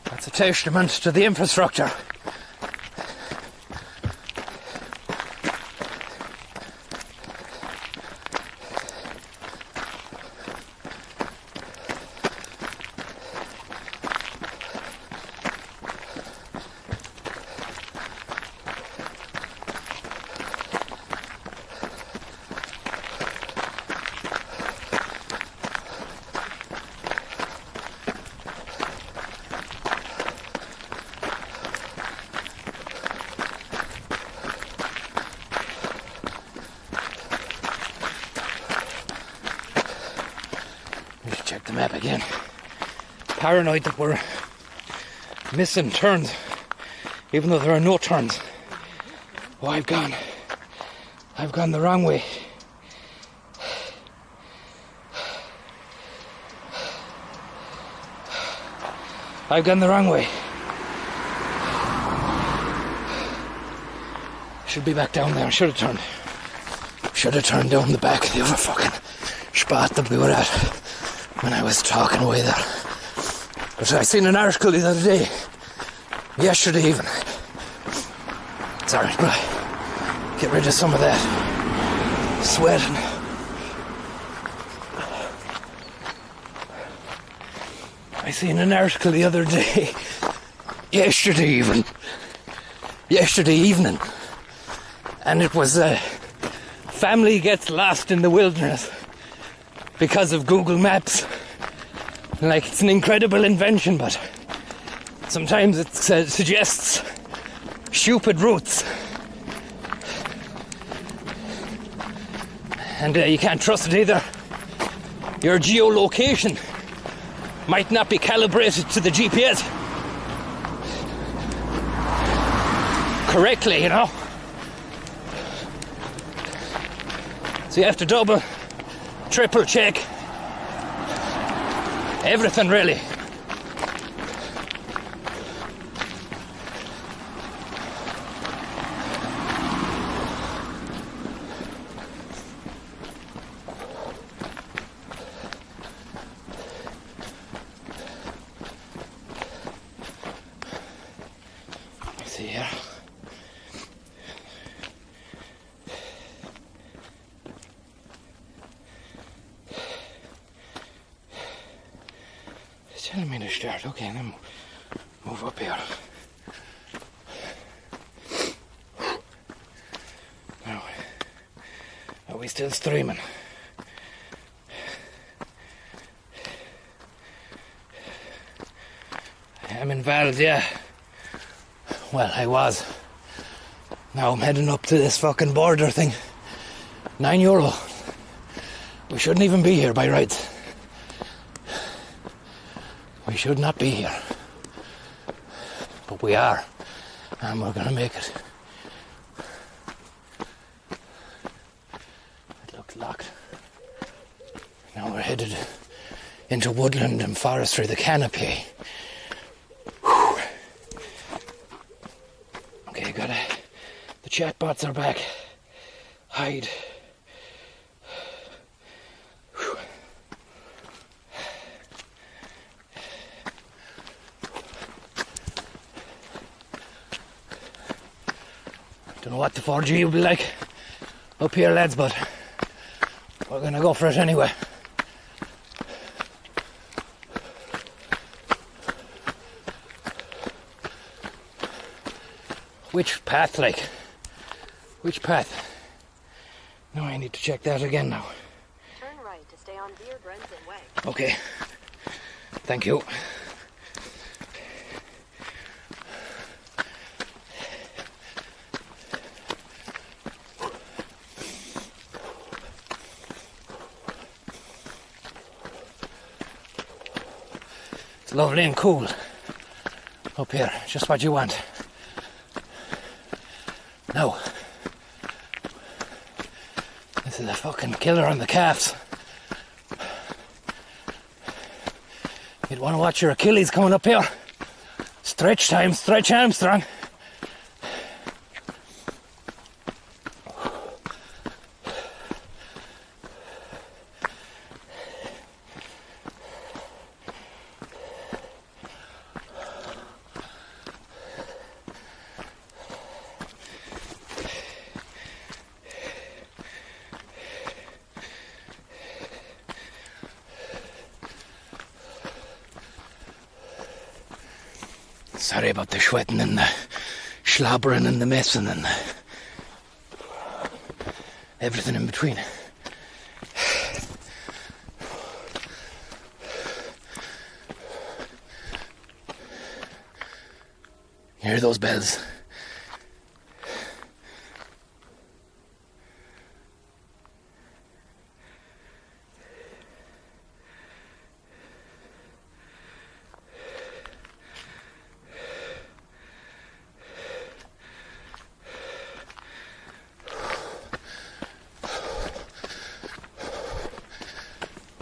That's a testament to the infrastructure. Check the map again. Paranoid that we're missing turns, even though there are no turns. Oh, I've gone the wrong way. I've gone the wrong way. Should be back down there. Should have turned down the back of the other fucking spot that we were at when I was talking away there. But I seen an article the other day yesterday even. It's alright, but get rid of some of that sweating. I seen an article the other day, yesterday evening, and it was a family gets lost in the wilderness because of Google Maps. Like, it's an incredible invention, but sometimes it suggests stupid routes. And you can't trust it either. Your geolocation might not be calibrated to the GPS correctly, you know. So you have to double, triple check everything, really. See here. It's telling me to start. Okay, then move up here. Now, are we still streaming? I'm in Vals, yeah. Well, I was. Now I'm heading up to this fucking border thing. €9. We shouldn't even be here by rights. We should not be here. But we are. And we're gonna make it. It looks locked. Now we're headed into woodland and forestry, the canopy. Okay, gotta. The chatbots are back. Hide. Whew. Don't know what the 4G will be like up here, lads, but we're gonna go for it anyway. Which path, like? Which path? No, I need to check that again now. Turn right to stay on Beard Renton Way. Okay. Thank you. It's lovely and cool up here. Just what you want. No. This is a fucking killer on the calves. You'd want to watch your Achilles coming up here. Stretch time, stretch Armstrong. Sorry about the sweating and the slobbering and the messing and everything in between. You hear those bells?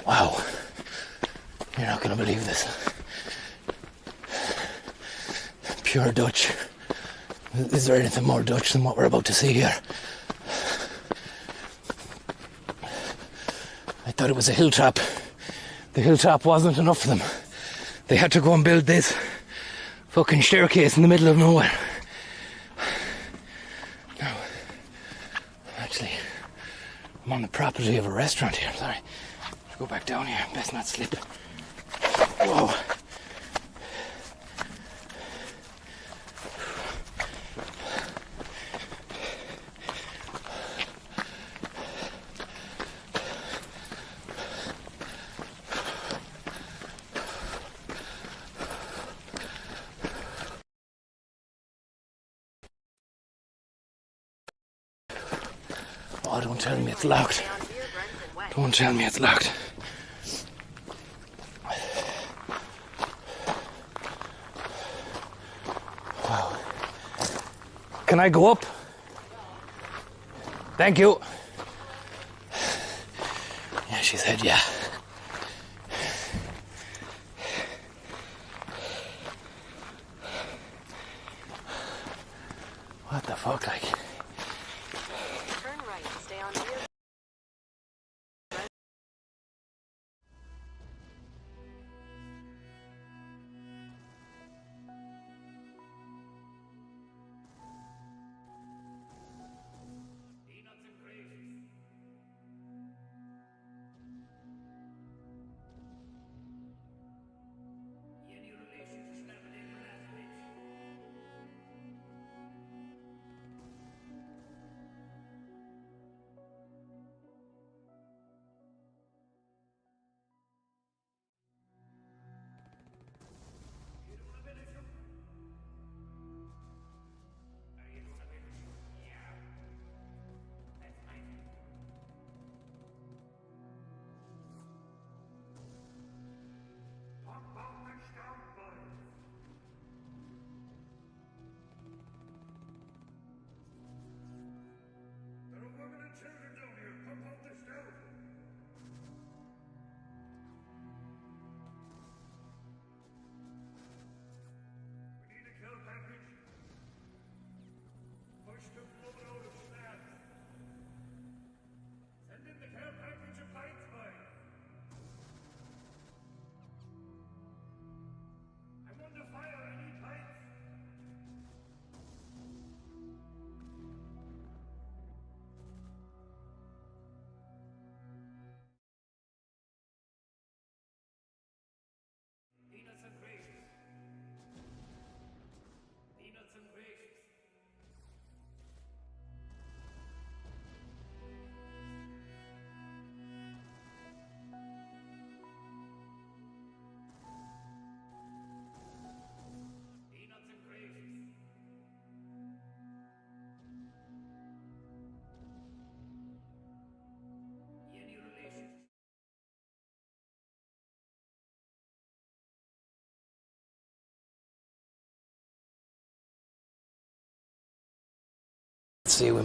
Wow, you're not going to believe this. Pure Dutch. Is there anything more Dutch than what we're about to see here? I thought it was a hilltop. The hilltop wasn't enough for them. They had to go and build this fucking staircase in the middle of nowhere. No. Actually, I'm on the property of a restaurant here. Sorry. Let's go back down here. Best not slip. Whoa. Oh, don't tell me it's locked. Stay on Beer Brenton Way. Don't tell me it's locked. Wow. Can I go up? Thank you. Yeah, she said yeah. What the fuck, like? Turn right to stay on Beer. Let's see. We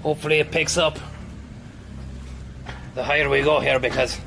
Hopefully it picks up the higher we go here, because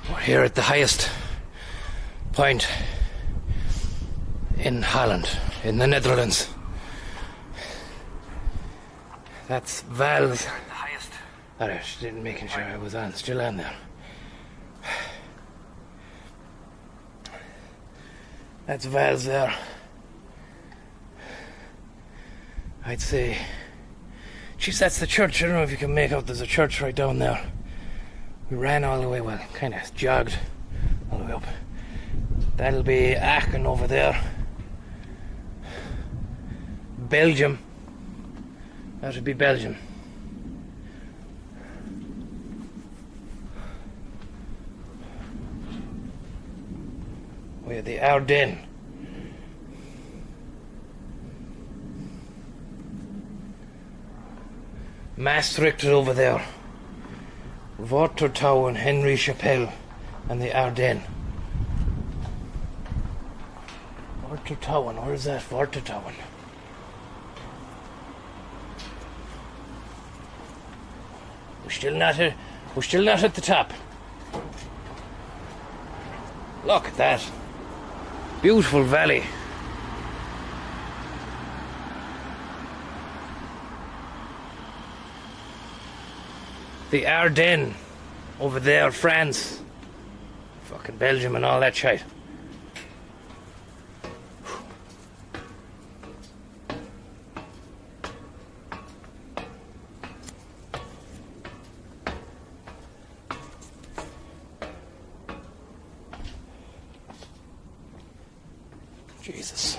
we're here at the highest point in Holland, in the Netherlands. That's Val's. The highest. Alright, didn't making sure I was on, still on there. That's Val's there. I'd say, geez, that's the church. I don't know if you can make out there's a church right down there. We ran all the way, well, kind of jogged all the way up. That'll be Aachen over there. Belgium. That would be Belgium. We have the Ardennes. Maastricht is over there. Watertown, Henry Chapelle, and the Ardennes. Watertown, where is that? Watertown. We're still not at the top. Look at that. Beautiful valley. The Ardennes over there, France. Fucking Belgium and all that shit. Jesus.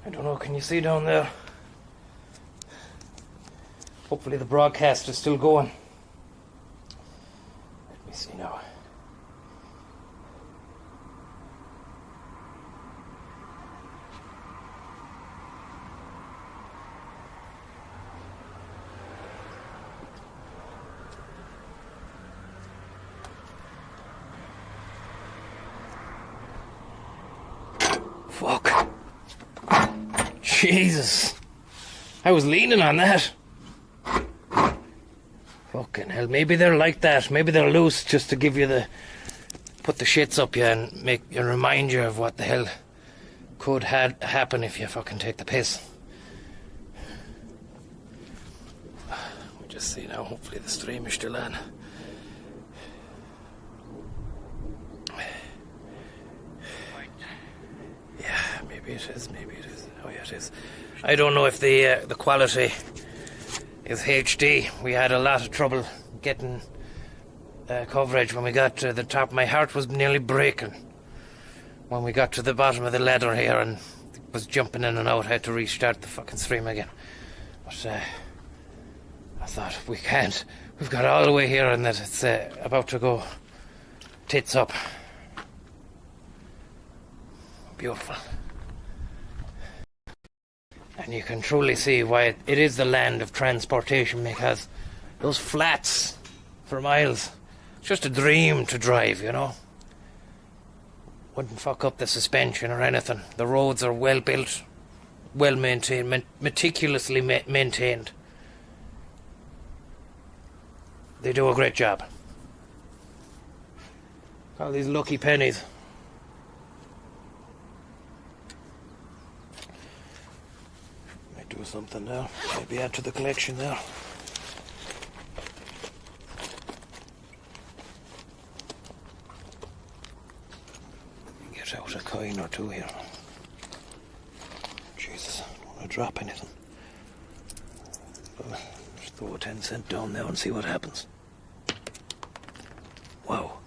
I don't know, can you see down there? Hopefully the broadcast is still going. Let me see now. Fuck. Jesus. I was leaning on that. Fucking hell. Maybe they're like that. Maybe they're loose just to give you the... put the shits up you and make you remind you of what the hell could happen if you fucking take the piss. We'll just see now. Hopefully the stream is still on. Yeah, maybe it is. Maybe it is. Oh yeah, it is. I don't know if the quality is HD. We had a lot of trouble getting coverage when we got to the top. My heart was nearly breaking when we got to the bottom of the ladder here and was jumping in and out. I had to restart the fucking stream again. But I thought, we can't. We've got all the way here and that it's about to go tits up. Beautiful. And you can truly see why it is the land of transportation, because those flats for miles, it's just a dream to drive, you know. Wouldn't fuck up the suspension or anything. The roads are well built, well maintained, meticulously maintained. They do a great job. All these lucky pennies. Do something now. Maybe add to the collection now. Get out a coin or two here. Jesus, I don't want to drop anything. Well, just throw a 10-cent down there and see what happens. Wow.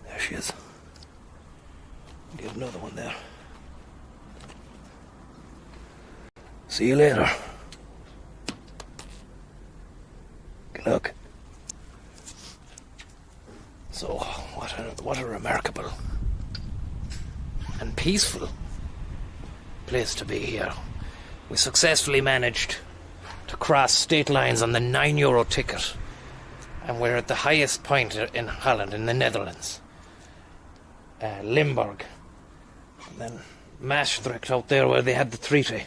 There she is. Get another one there. See you later. Good luck. So, what a remarkable and peaceful place to be here. We successfully managed to cross state lines on the €9 ticket, and we're at the highest point in Holland, in the Netherlands. Limburg, and then Maastricht out there where they had the treaty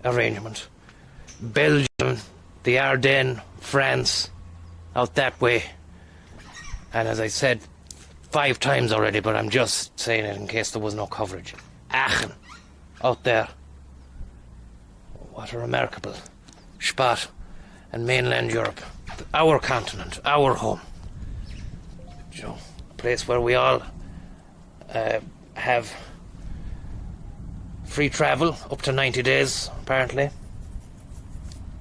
arrangement. Belgium, the Ardennes, France, out that way. And as I said 5 times already, but I'm just saying it in case there was no coverage. Aachen, out there. What a remarkable spot. And mainland Europe, our continent, our home. You know, a place where we all have free travel up to 90 days, apparently.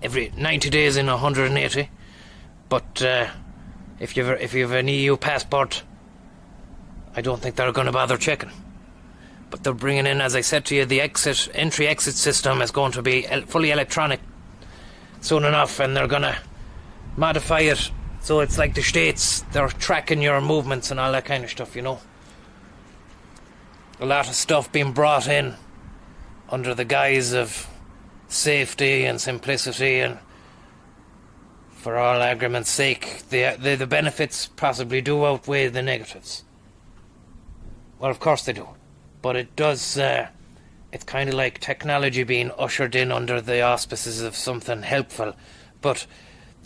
Every 90 days in 180. But if you have an EU passport, I don't think they're going to bother checking. But they're bringing in, as I said to you, the entry-exit system is going to be fully electronic soon enough, and they're going to modify it so it's like the States. They're tracking your movements and all that kind of stuff, you know. A lot of stuff being brought in under the guise of safety and simplicity, and for all argument's sake, the benefits possibly do outweigh the negatives. Well, of course they do. But it does, it's kind of like technology being ushered in under the auspices of something helpful, but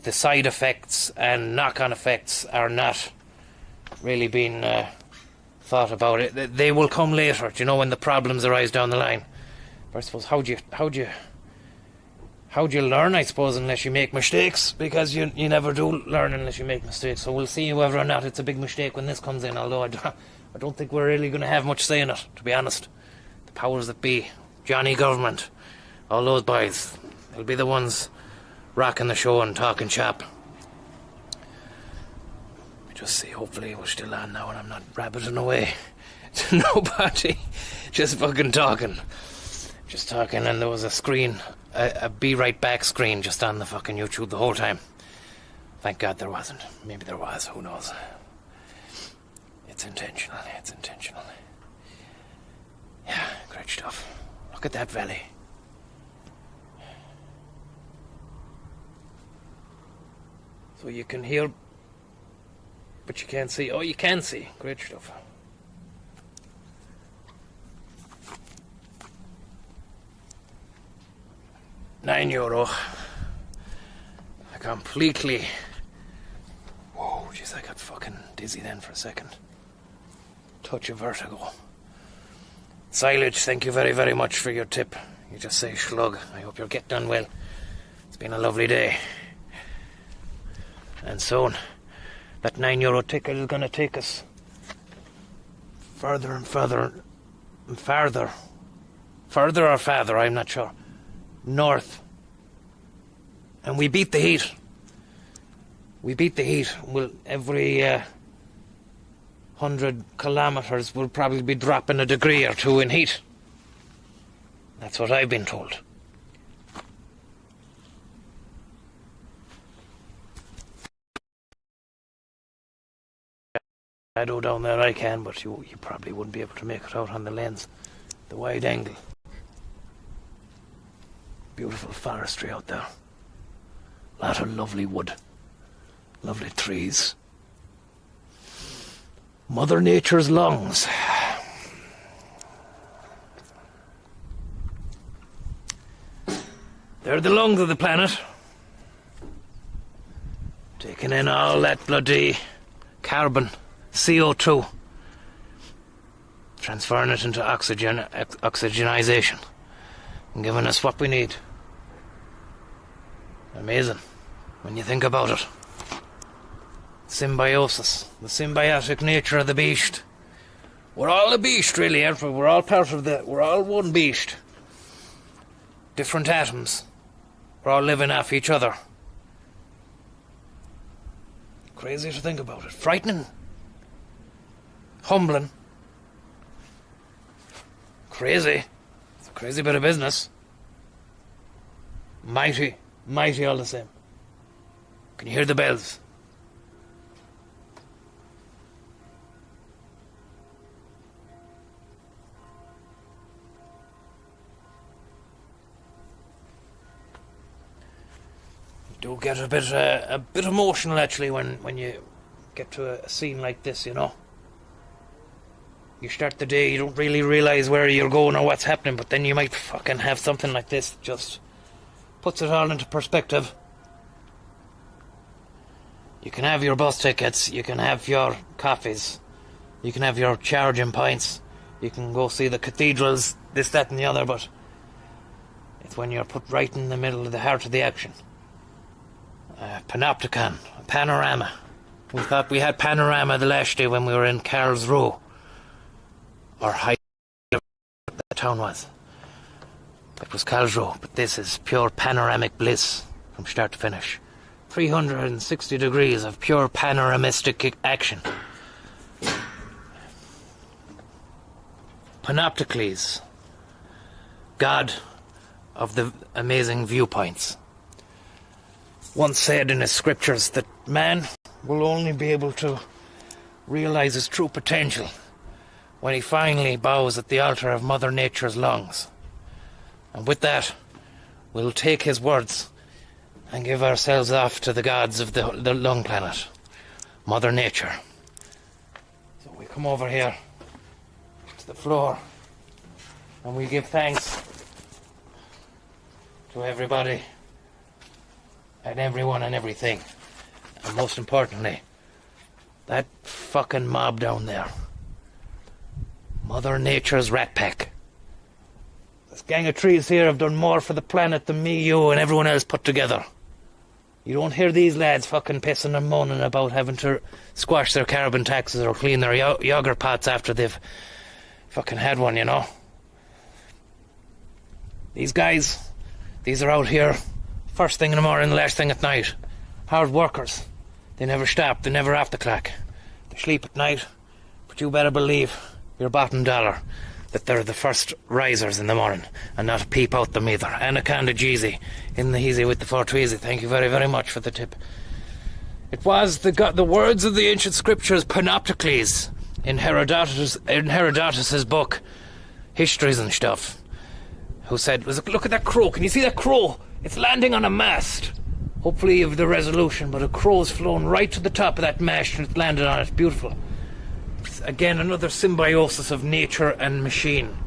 the side effects and knock-on effects are not really being thought about. They will come later, do you know, when the problems arise down the line. But I suppose, how do you learn, I suppose, unless you make mistakes? Because you never do learn unless you make mistakes. So we'll see whether or not it's a big mistake when this comes in, although I don't think we're really going to have much say in it, to be honest. The powers that be, Johnny Government, all those boys, they'll be the ones rocking the show and talking shop. Let me just see, hopefully we're still on now and I'm not rabbiting away to nobody, just fucking talking. Just talking, and there was a screen, a Be Right Back screen just on the fucking YouTube the whole time. Thank God there wasn't. Maybe there was, who knows. It's intentional, Yeah, great stuff. Look at that valley. So you can hear, but you can't see. Oh, you can see. Great stuff. €9. I completely... Whoa, jeez, I got fucking dizzy then for a second. Touch of vertigo. Silage, thank you very, very much for your tip. You just say slug. I hope you're getting on well. It's been a lovely day. And soon, that €9 ticket is going to take us further and further and farther. Further or farther, I'm not sure. North. And we beat the heat. We beat the heat. We'll, every 100 kilometres we'll probably be dropping a degree or two in heat. That's what I've been told. Shadow down there I can, but you probably wouldn't be able to make it out on the lens. The wide angle. Beautiful forestry out there. A lot of lovely wood. Lovely trees. Mother Nature's lungs. They're the lungs of the planet. Taking in all that bloody carbon, CO2. Transferring it into oxygenization. And giving us what we need. Amazing, when you think about it. Symbiosis, the symbiotic nature of the beast. We're all a beast, really, aren't we? We're all part of we're all one beast. Different atoms. We're all living off each other. Crazy to think about it. Frightening. Humbling. Crazy. It's a crazy bit of business. Mighty. Mighty all the same. Can you hear the bells? You do get a bit emotional actually when you get to a scene like this, you know. You start the day, you don't really realise where you're going or what's happening, but then you might fucking have something like this that just puts it all into perspective. You can have your bus tickets, you can have your coffees, you can have your charging points, you can go see the cathedrals, this, that and the other, but it's when you're put right in the middle of the heart of the action. Panopticon, panorama. We thought we had panorama the last day when we were in Karlsruhe, or Heidelberg, the town was. It was Karlsruhe, but this is pure panoramic bliss from start to finish. 360 degrees of pure panoramistic action. Panopticles, god of the amazing viewpoints, once said in his scriptures that man will only be able to realize his true potential when he finally bows at the altar of Mother Nature's lungs. And with that, we'll take his words and give ourselves off to the gods of the lung planet, Mother Nature. So we come over here to the floor and we give thanks to everybody and everyone and everything. And most importantly, that fucking mob down there. Mother Nature's rat pack. This gang of trees here have done more for the planet than me, you, and everyone else put together. You don't hear these lads fucking pissing and moaning about having to squash their carbon taxes or clean their yogurt pots after they've fucking had one, you know. These guys, these are out here first thing in the morning, last thing at night. Hard workers. They never stop, they never off the clock. They sleep at night, but you better believe your bottom dollar that they're the first risers in the morning and not a peep out them either. Anaconda Jeezy in the Heezy with the 420. Thank you very, very much for the tip. It was the words of the ancient scriptures, Panopticles, in Herodotus's book, Histories and stuff, who said, look at that crow, can you see that crow? It's landing on a mast. Hopefully you have the resolution, but a crow's flown right to the top of that mast and it's landed on it. Beautiful. Again, another symbiosis of nature and machine.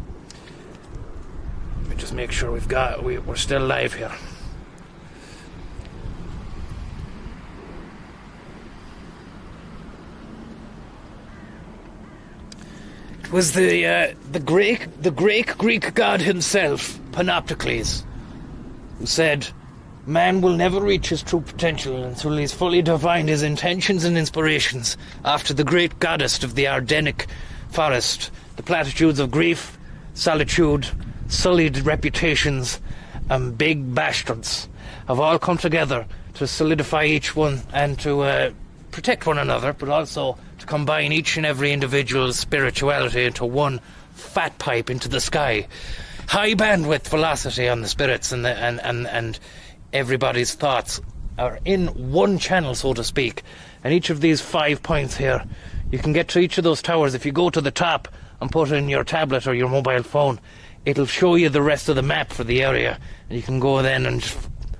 Let me Just make sure we're still alive here. It was the great Greek god himself, Panopticles, who said, "Man will never reach his true potential until he's fully divined his intentions and inspirations after the great goddess of the Ardenic forest. The platitudes of grief, solitude, sullied reputations, and big bastards have all come together to solidify each one and to protect one another, but also to combine each and every individual's spirituality into one fat pipe into the sky. High bandwidth velocity on the spirits and everybody's thoughts are in one channel, so to speak. And each of these 5 points here, you can get to each of those towers. If you go to the top and put in your tablet or your mobile phone, it'll show you the rest of the map for the area, and you can go then and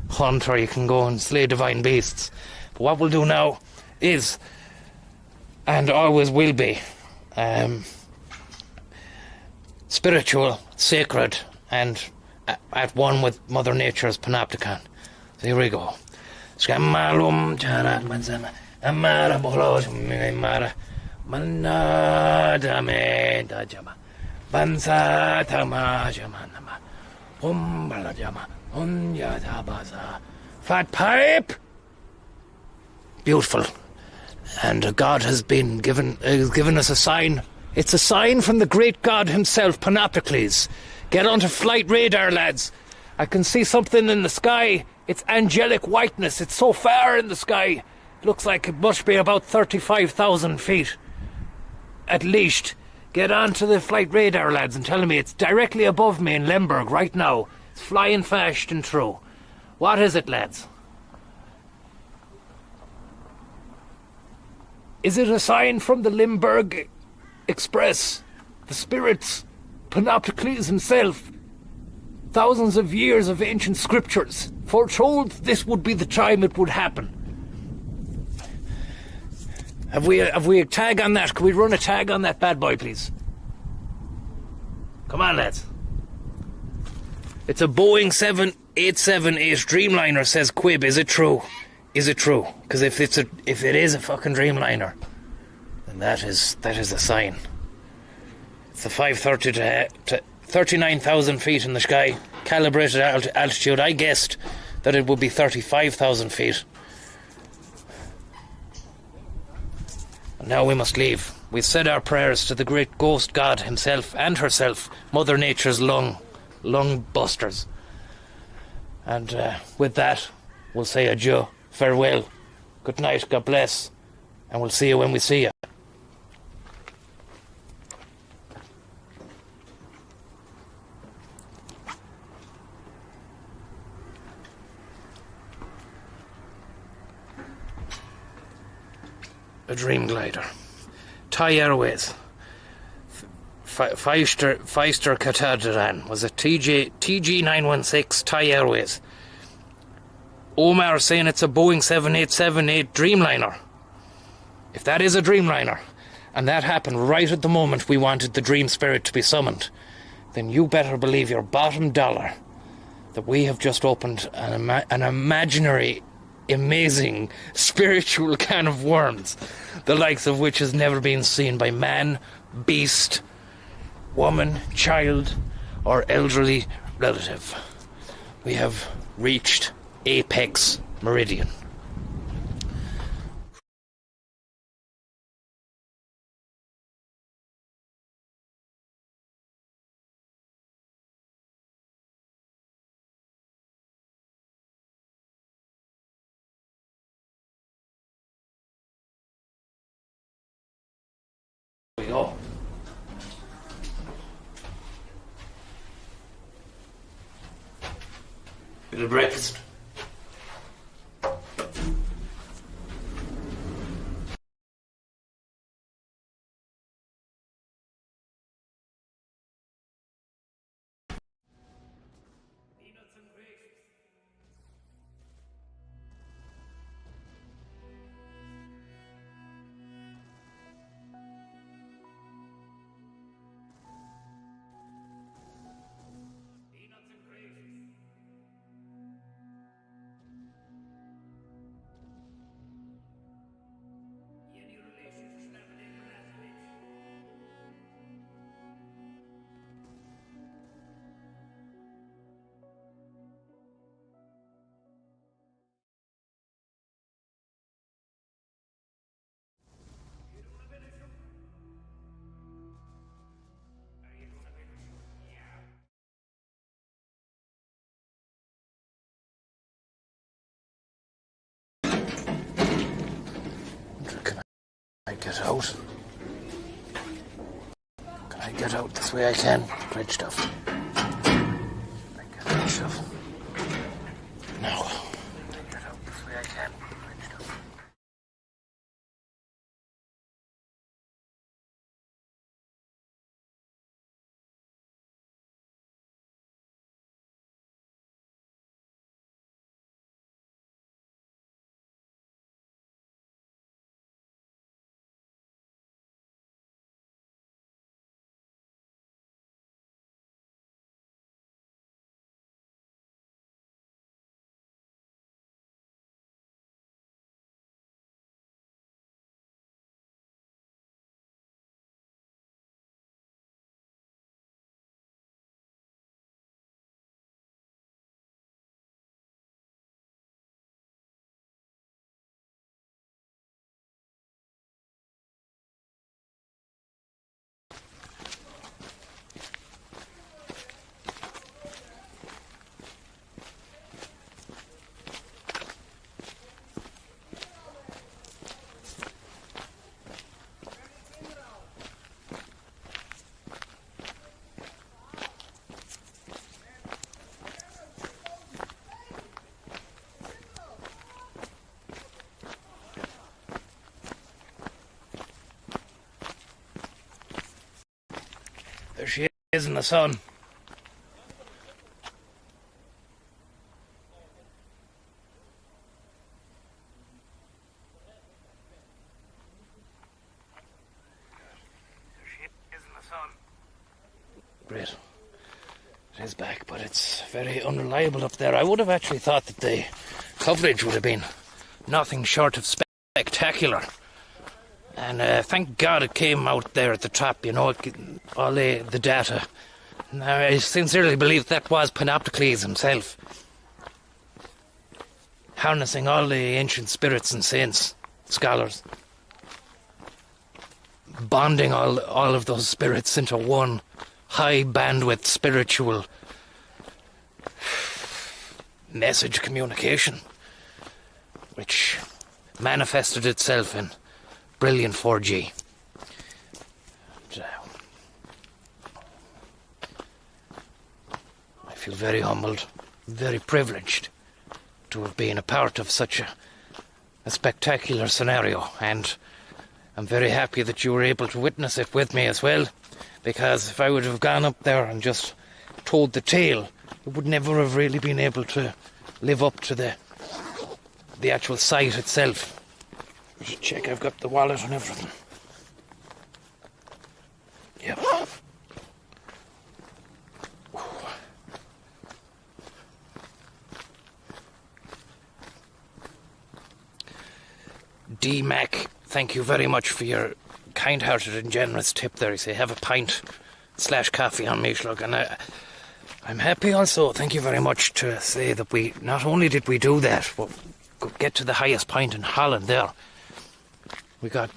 hunt, or you can go and slay divine beasts. But what we'll do now is, and always will be, spiritual, sacred, and at one with Mother Nature's Panopticon. So here we go. Fat pipe! Beautiful. And God has given us a sign. It's a sign from the great God himself, Panopticles. Get onto flight radar, lads. I can see something in the sky. It's angelic whiteness. It's so far in the sky. Looks like it must be about 35,000 feet. At least. Get onto the flight radar, lads, and tell me it's directly above me in Lemberg right now. It's flying fast and true. What is it, lads? Is it a sign from the Limburg Express? The spirits? Panopticles himself? Thousands of years of ancient scriptures foretold this would be the time it would happen. Have we a tag on that? Can we run a tag on that bad boy, please? Come on, lads. It's a Boeing 7878 Dreamliner, says Quib. Is it true? Is it true? Because if it is a fucking Dreamliner, then that is a sign. It's the 530 to 39,000 feet in the sky, calibrated altitude. I guessed that it would be 35,000 feet. And now we must leave. We've said our prayers to the great ghost god himself and herself, Mother Nature's lung busters. And with that, we'll say adieu, farewell, good night, God bless, and we'll see you when we see you. A Dream Glider. Thai Airways. Feister Katadran was a TG916 Thai Airways. Omar saying it's a Boeing 7878 Dreamliner. If that is a Dreamliner, and that happened right at the moment we wanted the Dream Spirit to be summoned, then you better believe your bottom dollar that we have just opened an imaginary, amazing, spiritual can of worms, the likes of which has never been seen by man, beast, woman, child, or elderly relative. We have reached Apex Meridian. Here we go. Bit of breakfast. Peanuts and get out? Can I get out this way? I can. Great stuff. Great stuff. Now. Get out this way I can. Great stuff. There she is in the sun. There she is in the sun. Great. It is back, but it's very unreliable up there. I would have actually thought that the coverage would have been nothing short of spectacular. And thank God it came out there at the top, you know, all the data. Now, I sincerely believe that was Panopticles himself, harnessing all the ancient spirits and saints, scholars, bonding all of those spirits into one high bandwidth spiritual message communication, which manifested itself in brilliant 4G. I feel very humbled, very privileged to have been a part of such a spectacular scenario, and I'm very happy that you were able to witness it with me as well, because if I would have gone up there and just told the tale, it would never have really been able to live up to the actual site itself. I should check I've got the wallet and everything. Yep. D. Mac, thank you very much for your kind-hearted and generous tip there. You say, have a pint/coffee on me, Slug. And I'm happy also, thank you very much, to say that we, not only did we do that, but get to the highest point in Holland there. We got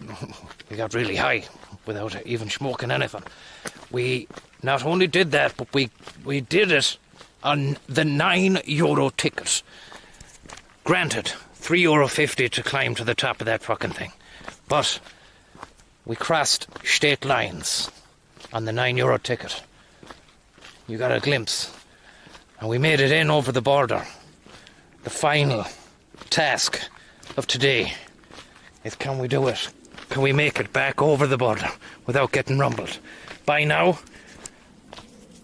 really high without even smoking anything. We not only did that, but we did it on the €9 ticket. Granted, €3.50 to climb to the top of that fucking thing. But we crossed state lines on the €9 ticket. You got a glimpse. And we made it in over the border. The final task of today is, can we do it? Can we make it back over the border without getting rumbled? By now,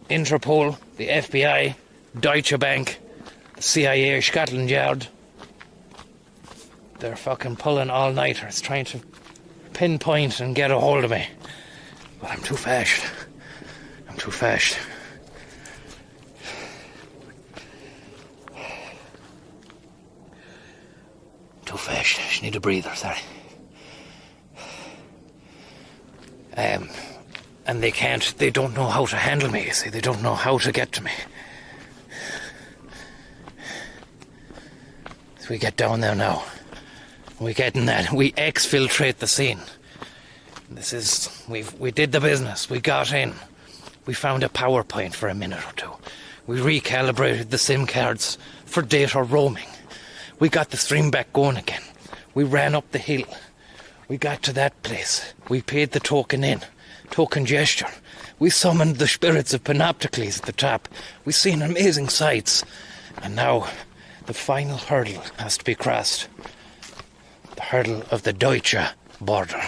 Interpol, the FBI, Deutsche Bank, the CIA, Scotland Yard, they're fucking pulling all-nighters trying to pinpoint and get a hold of me. But I'm too fast. I'm too fast. Too fast. I just need a breather, sorry. And they don't know how to handle me, you see. They don't know how to get to me. So we get down there now. We get in that. We exfiltrate the scene. We did the business. We got in. We found a PowerPoint for a minute or two. We recalibrated the SIM cards for data roaming. We got the stream back going again. We ran up the hill. We got to that place. We paid the token in. Token gesture. We summoned the spirits of Panopticles at the top. We seen amazing sights. And now, the final hurdle has to be crossed. The hurdle of the Deutsche border.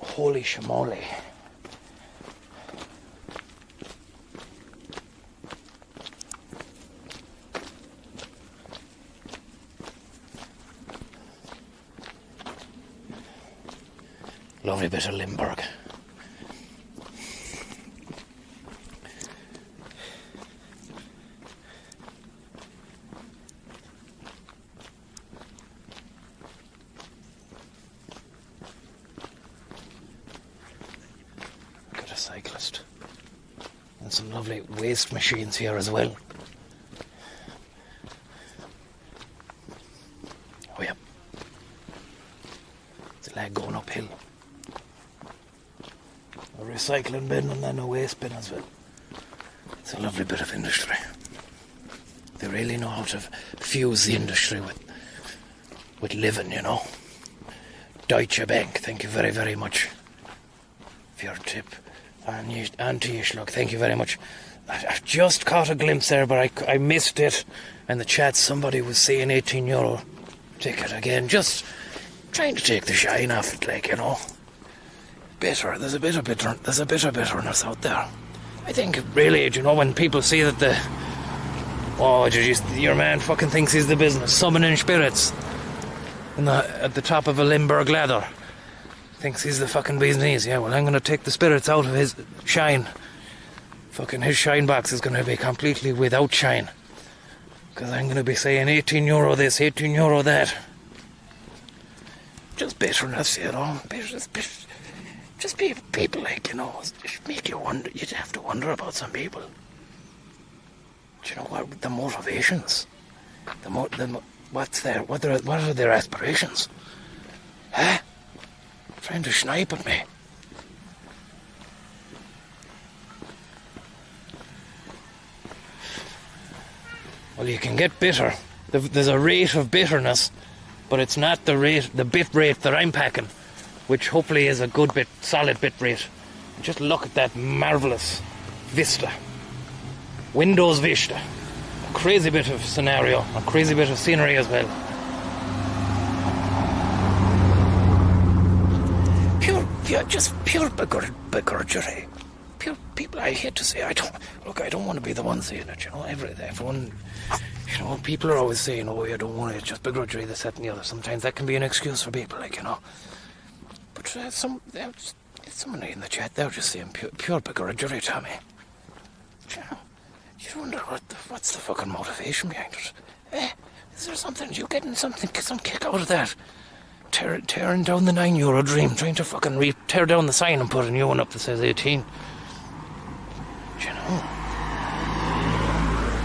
Holy shamoly. Lovely bit of Limburg. Look at a cyclist. And some lovely waste machines here as well. Oh yeah. It's a lad going uphill. A recycling bin and then a waste bin as well. It's a lovely bit of industry. They really know how to fuse the industry with living, you know. Deutsche Bank, thank you very, very much for your tip. And to Yishlok, thank you very much. I've just caught a glimpse there, but I missed it. And the chat, somebody was saying €18 ticket again. Just trying to take the shine off it, like, you know. Bitter. There's a bit of bitterness out there. I think really, you know, when people see that your man fucking thinks he's the business, summoning spirits at the top of a Limburg ladder, thinks he's the fucking bee's knees. Yeah, well, I'm going to take the spirits out of his shine. Fucking his shine box is going to be completely without shine, because I'm going to be saying €18 this, €18 that. Just bitterness, you know. Just people, like, you know, just make you wonder. You'd have to wonder about some people. Do you know what the motivations? What are their aspirations? Huh? Trying to snipe at me. Well, you can get bitter. There's a rate of bitterness, but it's not the bit rate that I'm packing, which hopefully is a good bit, solid bit rate. Just look at that marvellous vista. Windows vista. A crazy bit of scenario, a crazy bit of scenery as well. Pure begrudgery. Pure people, I hate to say, I don't want to be the one saying it, you know, everyone, you know, people are always saying, oh, you don't want it, just begrudgery, this, that and the other. Sometimes that can be an excuse for people, like, you know. But someone in the chat, they're just saying pure begrudgery, Tommy. You know, you wonder what's the fucking motivation behind it. Is there something, you getting some kick out of that? Tearing down the €9 dream, trying to fucking tear down the sign and put a new one up that says 18. You know,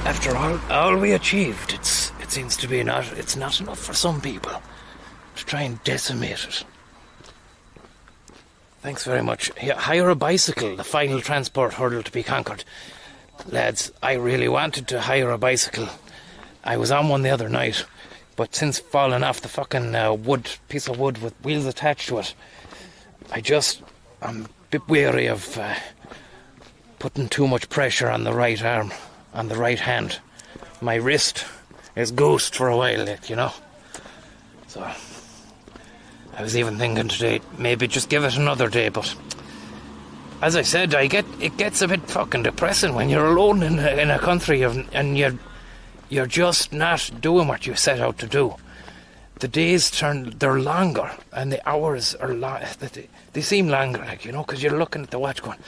after all we achieved, it seems to be it's not enough for some people to try and decimate it. Thanks very much. Hire a bicycle, the final transport hurdle to be conquered. Lads, I really wanted to hire a bicycle. I was on one the other night, but since falling off the fucking piece of wood with wheels attached to it, I'm a bit wary of putting too much pressure on the right arm, on the right hand. My wrist is ghost for a while, like, you know. So I was even thinking today, maybe just give it another day, but as I said, it gets a bit fucking depressing when you're alone in a country and you're just not doing what you set out to do. The days they're longer, and the hours are they seem longer, like, you know, because you're looking at the watch going,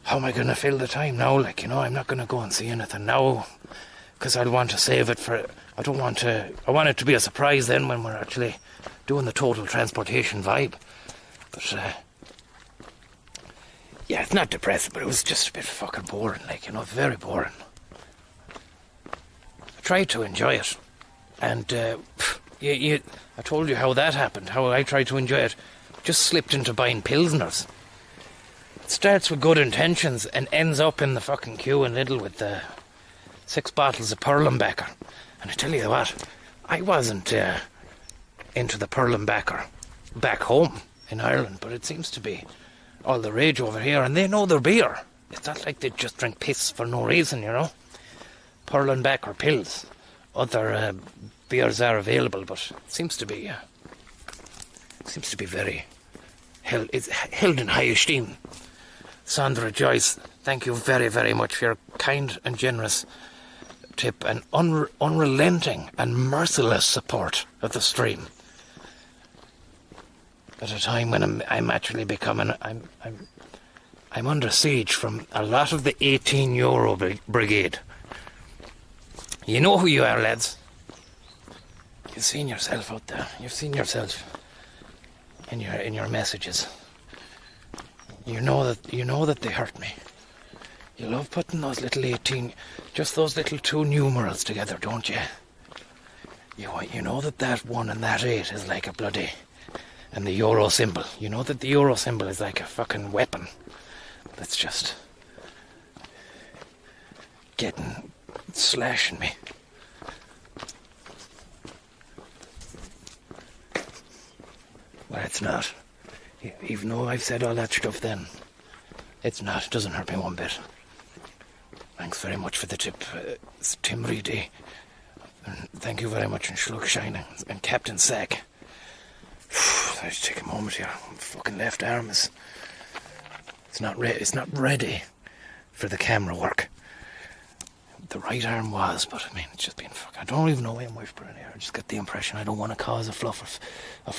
how am I going to fill the time now, like, you know, I'm not going to go and see anything now, because I'll want to save it for, I want it to be a surprise then when we're actually doing the total transportation vibe. But yeah, it's not depressing, but it was just a bit fucking boring, like, you know, very boring. I tried to enjoy it. And I told you how that happened, how I tried to enjoy it. Just slipped into buying Pilsners. It starts with good intentions and ends up in the fucking queue in Lidl with 6 bottles of Perlenbacher. And I tell you what, I wasn't into the Perlenbacher back home in Ireland, but it seems to be all the rage over here, and they know their beer. It's not like they just drink piss for no reason, you know. Perlenbacher pills. Other beers are available, but it seems to be very it's held in high esteem. Sandra Joyce, thank you very, very much for your kind and generous tip and unrelenting and merciless support of the stream. At a time when I'm actually becoming, I'm under siege from a lot of the €18 brigade. You know who you are, lads. You've seen yourself out there. You've seen yourself in your messages. You know that they hurt me. You love putting those little 18, just those little 2 numerals together, don't you? You know that 1 and that 8 is like a bloody, and the euro symbol. You know that the euro symbol is like a fucking weapon that's just slashing me. Well, it's not. Even though I've said all that stuff then, it's not. It doesn't hurt me one bit. Thanks very much for the tip, Tim Reedy. And thank you very much, and Slug Shining, and Captain Sack. I should take a moment here. My fucking left arm is... It's not ready for the camera work. The right arm was, but I mean, it's just been fucking... I don't even know why I'm whispering here. I just get the impression I don't want to cause a fucking... I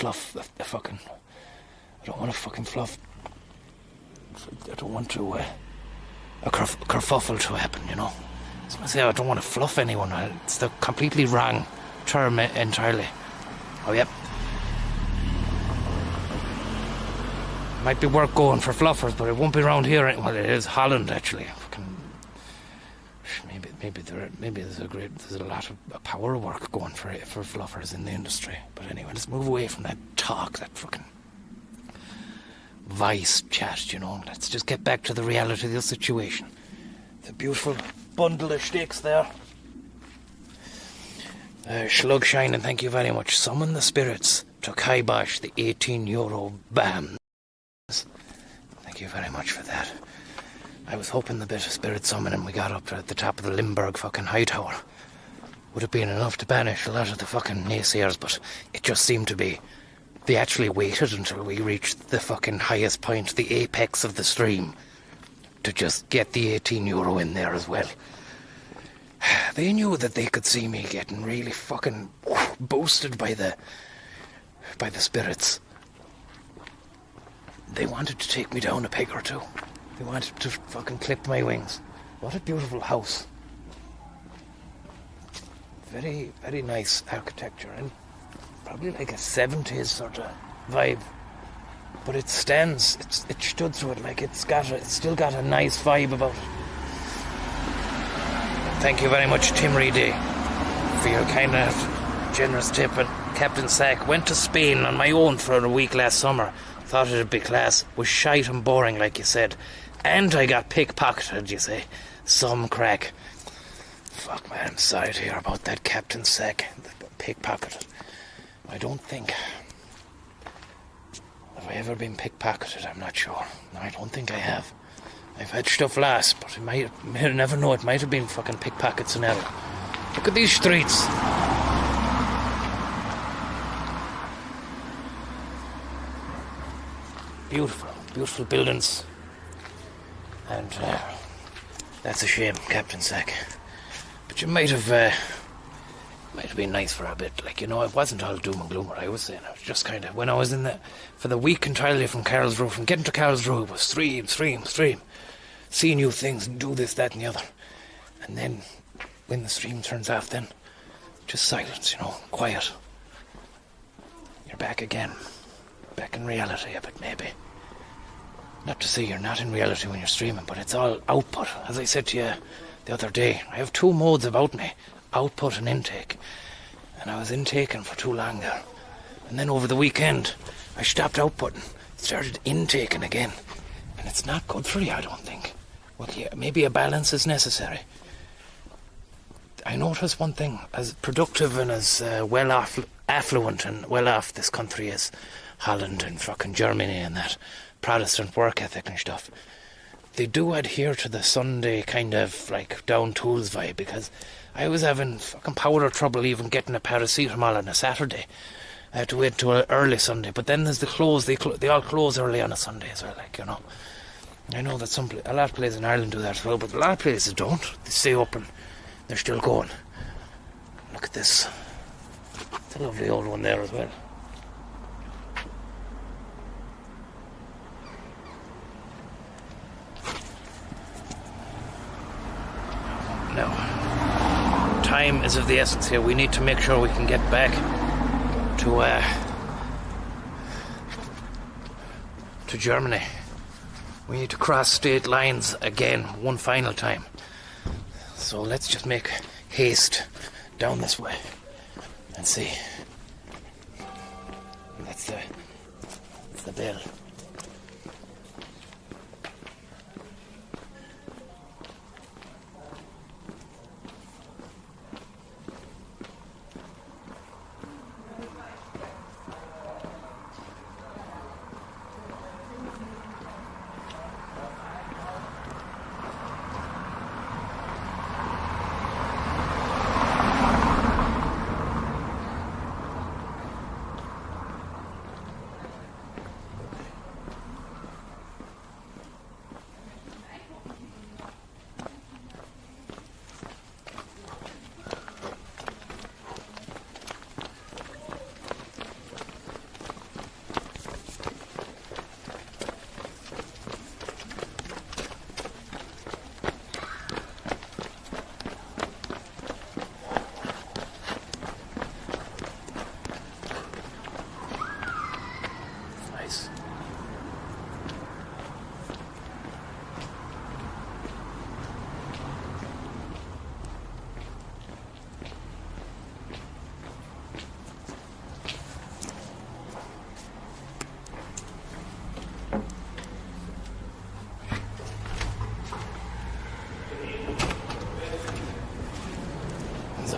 don't want to fucking fluff. I don't want to... a kerfuffle to happen, you know. So I say I don't want to fluff anyone. It's the completely wrong term entirely. Oh, yep. Might be worth going for fluffers, but it won't be around here. Well, it is Holland, actually. Fucking... Maybe there's a lot of power work going for fluffers in the industry. But anyway, let's move away from that talk, that fucking Vice chat, you know. Let's just get back to the reality of the situation. The beautiful bundle of sticks there. Slug Shining, thank you very much. Summon the spirits to kibosh the €18 BAM. Thank you very much for that. I was hoping the bit of spirit summoning we got up at the top of the Limburg fucking high tower would have been enough to banish a lot of the fucking naysayers, but it just seemed to be. They actually waited until we reached the fucking highest point, the apex of the stream, to just get the €18 in there as well. They knew that they could see me getting really fucking boosted by the spirits. They wanted to take me down a peg or two. They wanted to fucking clip my wings. What a beautiful house. Very, very nice architecture, and probably like a 70s sort of vibe. But it stands, it stood through it, like it's still got a nice vibe about it. Thank you very much, Tim Reedy, for your kind of generous tip. And Captain Sack, went to Spain on my own for a week last summer. Thought it'd be class. Was shite and boring, like you said. And I got pickpocketed, you say. Some crack. Fuck, man, I'm sorry to hear about that, Captain Sack. Pickpocketed. I don't think... Have I ever been pickpocketed? I'm not sure. No, I don't think I have. I've had stuff lost, but I never know. It might have been fucking pickpockets and hell. Look at these streets. Beautiful, beautiful buildings. And that's a shame, Captain Sack. But you might have been nice for a bit. Like, you know, it wasn't all doom and gloom what I was saying. I was just kind of, when I was for the week entirely from Karlsruhe, from getting to Karlsruhe, it was stream. See new things and do this, that and the other. And then, when the stream turns off, then just silence, you know, quiet. You're back again. Back in reality a bit, maybe. Not to say you're not in reality when you're streaming, but it's all output. As I said to you the other day, I have 2 modes about me, output and intake. and I was intaking for too long there. And then over the weekend, I stopped outputting, started intaking again. And it's not good for you, I don't think. Well, yeah, maybe a balance is necessary. I notice one thing, as productive and as affluent and well-off this country is, Holland and fucking Germany and that Protestant work ethic and stuff, they do adhere to the Sunday kind of like down tools vibe, because I was having fucking powder trouble even getting a paracetamol on a Saturday. I had to wait till early Sunday, but then there's the close, they all close early on a Sunday as well, like, you know. I know that a lot of places in Ireland do that as well, but a lot of places don't. They stay open, they're still going. Look at this. It's a lovely old one there as well. Now, time is of the essence here. We need to make sure we can get back to Germany. We need to cross state lines again, one final time. So let's just make haste down this way and see. That's the bell.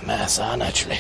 Mass on, actually.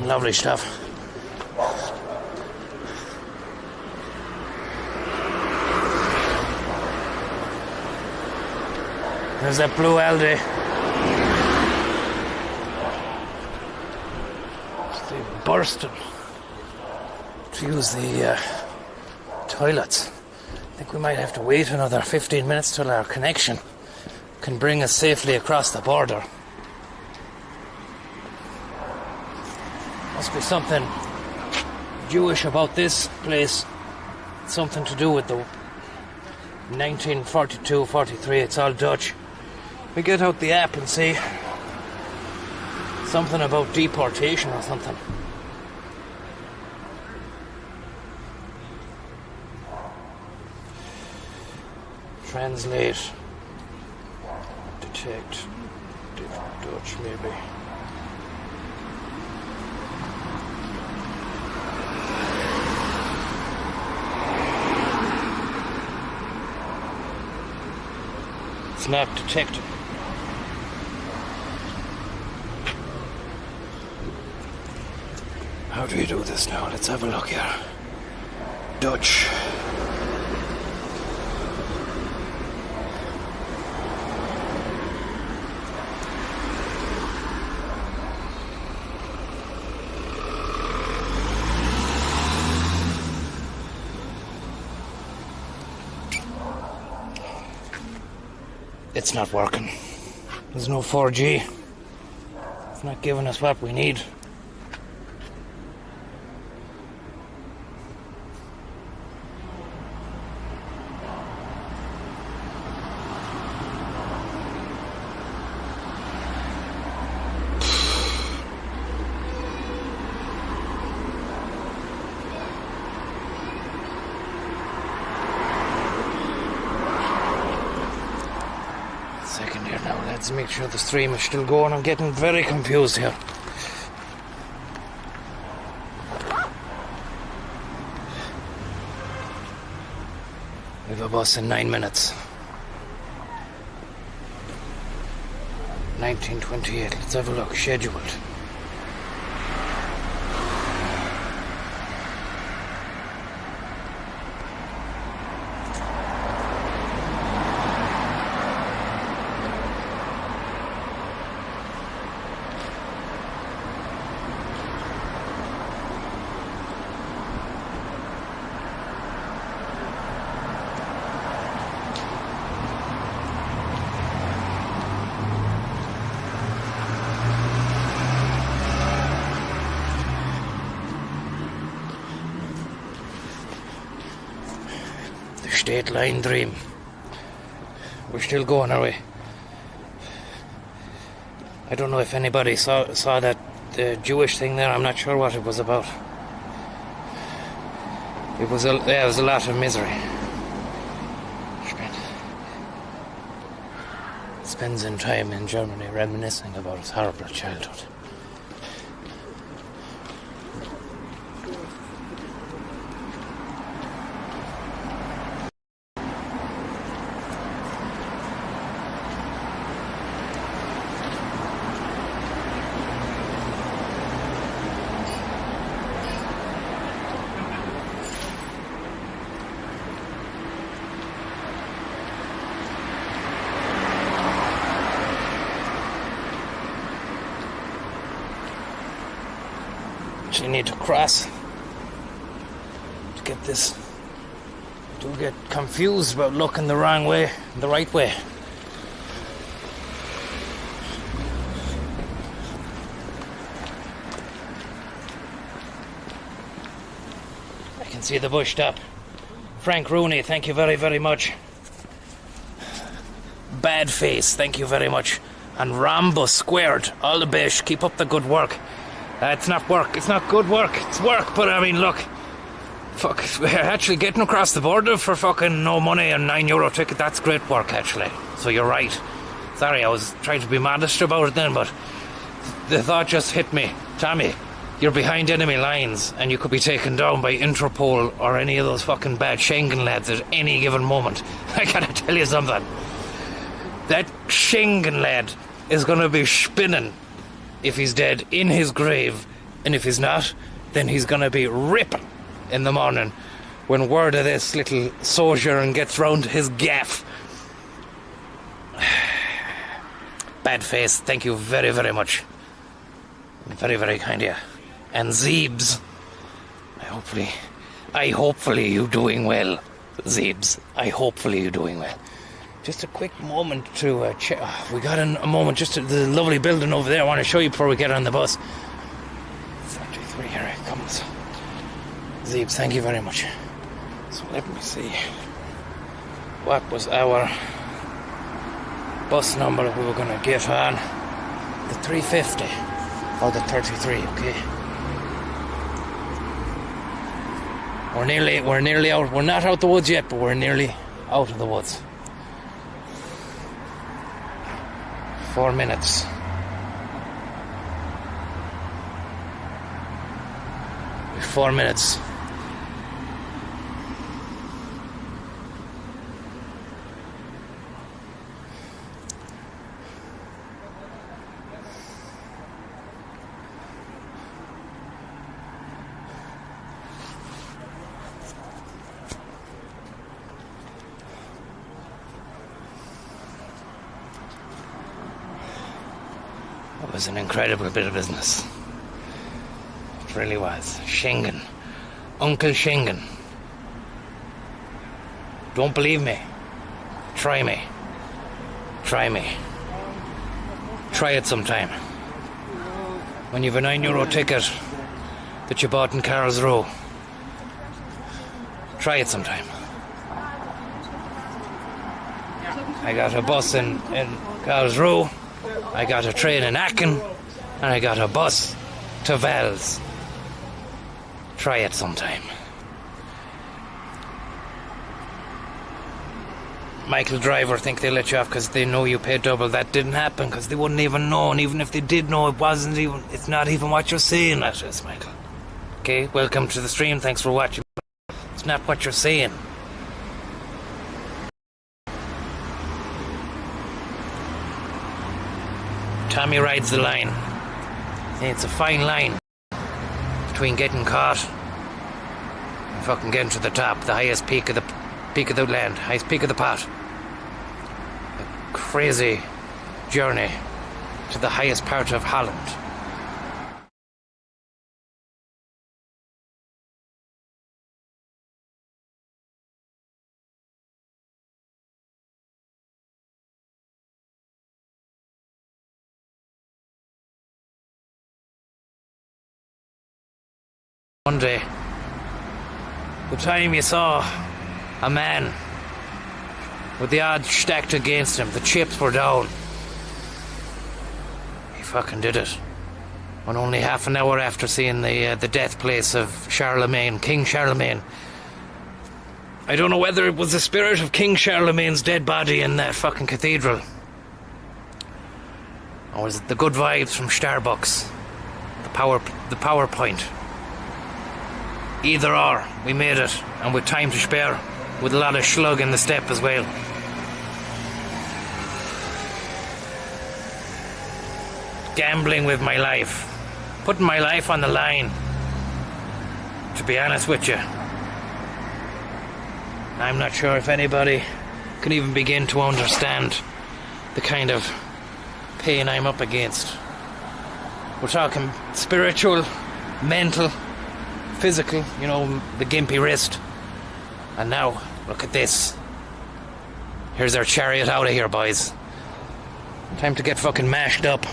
Lovely stuff. There's that blue Aldi. They're bursting to use the toilets. I think we might have to wait another 15 minutes till our connection can bring us safely across the border. Must be something Jewish about this place. Something to do with the 1942-43. It's all Dutch. We get out the app and see something about deportation or something. Translate. Detect. Dutch maybe. It's not detected. How do you do this now? Let's have a look here. Dutch. It's not working. There's no 4G. It's not giving us what we need. Second here now, let's make sure the stream is still going. I'm getting very confused here. We have a bus in 9 minutes. 1928, let's have a look, scheduled. State Line Dream. We're still going, are we? I don't know if anybody saw that Jewish thing there. I'm not sure what it was about. It was a lot of misery. Spends in time in Germany reminiscing about his horrible childhood. You need to cross to get this. Do get confused about looking the wrong way, the right way. I can see the bus stop. Frank Rooney, thank you very, very much. Bad Face, thank you very much. And Rambo Squared, all the best. Keep up the good work. It's not work, it's not good work, it's work, but I mean, look, fuck, we're actually getting across the border for fucking no money and €9 ticket, that's great work, actually. So you're right. Sorry, I was trying to be modest about it then, but the thought just hit me. Tommy, you're behind enemy lines, and you could be taken down by Interpol or any of those fucking bad Schengen lads at any given moment. I gotta tell you something. That Schengen lad is gonna be spinning if he's dead in his grave, and if he's not, then he's gonna be ripping in the morning when word of this little sojourn gets round his gaff. Bad Face, thank you very, very much. Very, very kind of you. And Zeebs, I hopefully you doing well, Zeebs. I hopefully you doing well. Just a quick moment to check. We got a moment just to the lovely building over there. I want to show you before we get on the bus. 33, here it comes. Zeebs, thank you very much. So let me see. What was our bus number we were going to get on? The 350 or the 33, okay. We're nearly out. We're not out the woods yet, but we're nearly out of the woods. 4 minutes. With 4 minutes. was an incredible bit of business. It really was. Schengen. Uncle Schengen. Don't believe me? Try me. Try me. Try it sometime. When you've a €9 ticket that you bought in Carl's Row. Try it sometime. I got a bus in Carl's Row. I got a train in Aachen. And I got a bus to Vels. Try it sometime. Michael Driver think they let you off because they know you paid double. That didn't happen because they wouldn't even know, and even if they did know, it's not even what you're saying that is, Michael. Okay, welcome to the stream, thanks for watching. It's not what you're saying. Tommy rides the line. It's a fine line between getting caught and fucking getting to the top, the highest peak of the land, highest peak of the pot. A crazy journey to the highest part of Holland. One day, the time you saw a man with the odds stacked against him, the chips were down, he fucking did it. When only half an hour after seeing the death place of Charlemagne, King Charlemagne. I don't know whether it was the spirit of King Charlemagne's dead body in that fucking cathedral, or was it the good vibes from Starbucks, the PowerPoint. Either or, we made it, and with time to spare, with a lot of slug in the step as well. Gambling with my life, putting my life on the line, to be honest with you. I'm not sure if anybody can even begin to understand the kind of pain I'm up against. We're talking spiritual, mental, physical, you know, the gimpy wrist. And now, look at this. Here's our chariot out of here, boys. Time to get fucking mashed up.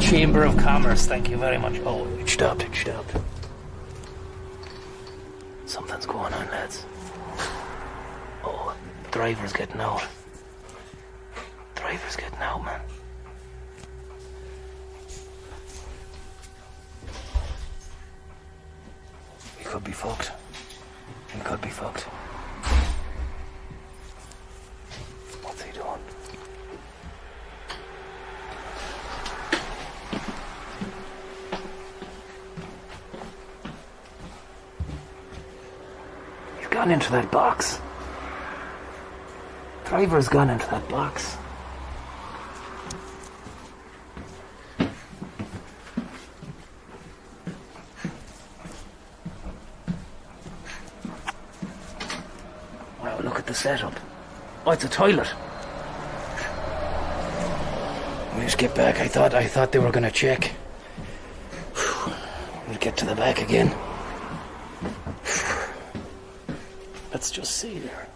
Chamber of Commerce, thank you very much. Oh, it stopped. Something's going on, lads. Oh, the driver's getting out. Man. We could be fucked. What's he doing? Gone into that box. Driver's gone into that box. Wow, look at the setup. Oh, it's a toilet. We just get back. I thought they were gonna check. We'll get to the back again. Let's just see there.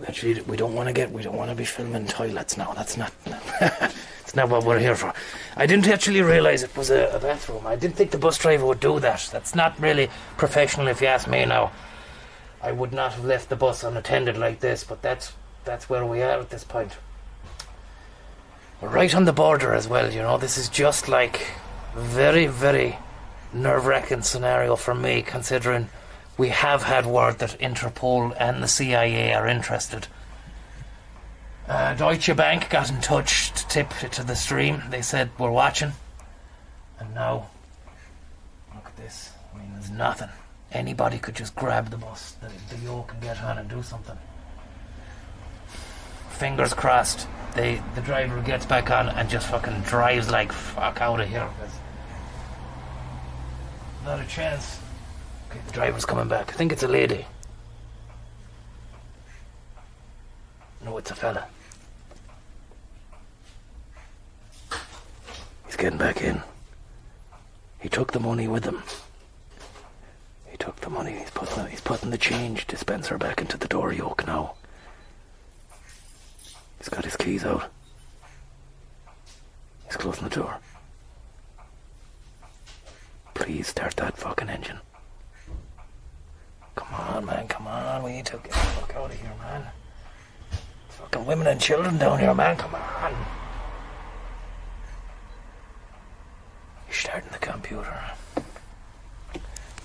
Actually, we don't want to be filming toilets now. That's not. It's not what we're here for. I didn't actually realise it was a bathroom. I didn't think the bus driver would do that. That's not really professional, if you ask me now. I would not have left the bus unattended like this, but that's where we are at this point. We're right on the border as well, you know. This is just like very, very nerve-wracking scenario for me, considering we have had word that Interpol and the CIA are interested. Deutsche Bank got in touch to tip it to the stream. They said, we're watching. And now, look at this. I mean, there's nothing. Anybody could just grab the bus, the yoke, and get on and do something. Fingers crossed, the driver gets back on and just fucking drives like fuck out of here. Not a chance. Okay, the driver's coming back. I think it's a lady. No, it's a fella. He's getting back in. He took the money with him. He took the money. He's putting the change dispenser back into the door yoke now. He's got his keys out. He's closing the door. Please start that fucking engine. Come on, man, come on. We need to get the fuck out of here, man. Fucking women and children down here, man. Come on. He's starting the computer.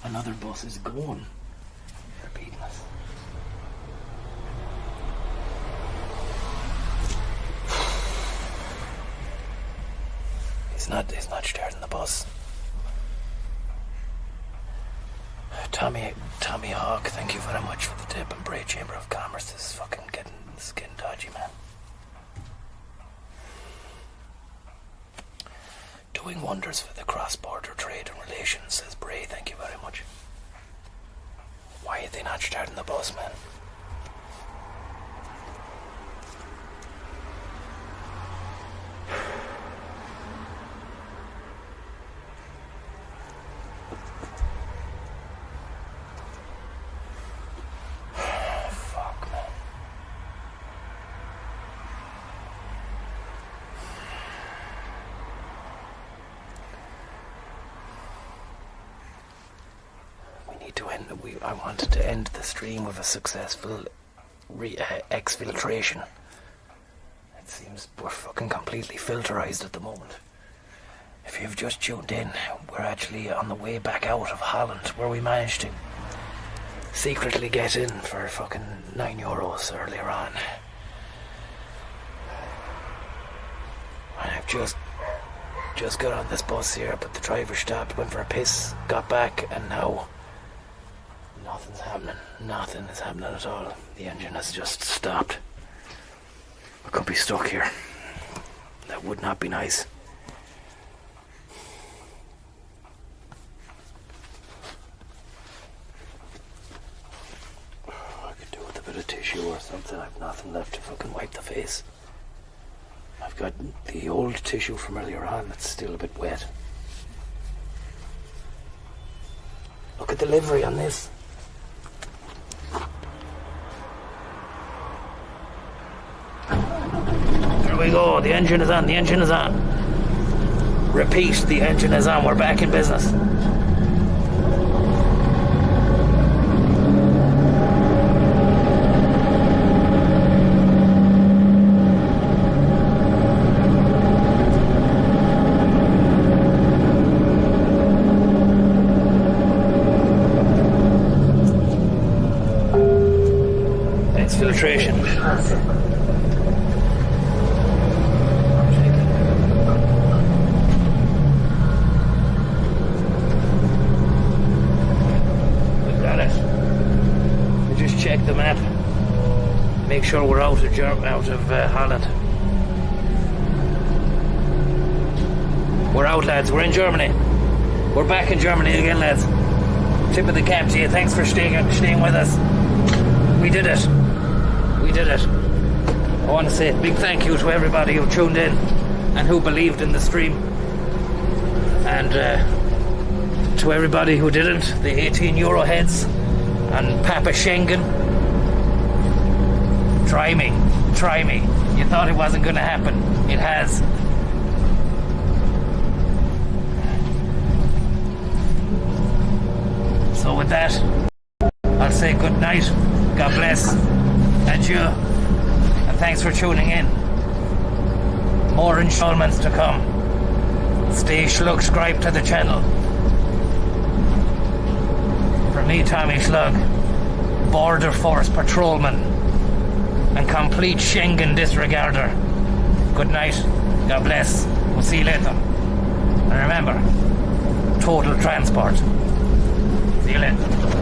Another bus is going. They're beating us. He's not starting the bus. Tommy Hawk, thank you very much for the tip, and Bray Chamber of Commerce. This is fucking getting dodgy, man. Doing wonders for the cross-border trade and relations, says Bray. Thank you very much. Why are they not starting the bus, man? I wanted to end the stream with a successful exfiltration. It seems we're fucking completely filterized at the moment. If you've just tuned in, we're actually on the way back out of Holland, where we managed to secretly get in for fucking €9 earlier on. And I've just got on this bus here, but the driver stopped, went for a piss, got back, and now nothing's happening. Nothing is happening at all. The engine has just stopped. I could be stuck here. That would not be nice. I could do with a bit of tissue or something. I've nothing left to fucking wipe the face. I've got the old tissue from earlier on that's still a bit wet. Look at the livery on this. There we go, the engine is on, the engine is on. Repeat, the engine is on, we're back in business. Exfiltration. Check the map. Make sure we're out of Holland. We're out, lads. We're in Germany. We're back in Germany again, lads. Tip of the cap to you. Thanks for staying with us. We did it. We did it. I want to say a big thank you to everybody who tuned in and who believed in the stream. And to everybody who didn't, the 18 euro heads and Papa Schengen. Try me. You thought it wasn't going to happen. It has. So with that, I'll say good night, God bless, adieu, and thanks for tuning in. More installments to come. Stay subscribed to the channel. For me, Tommy Slug, Border Force Patrolman, and complete Schengen disregarder. Good night, God bless, we'll see you later. And remember, total transport. See you later.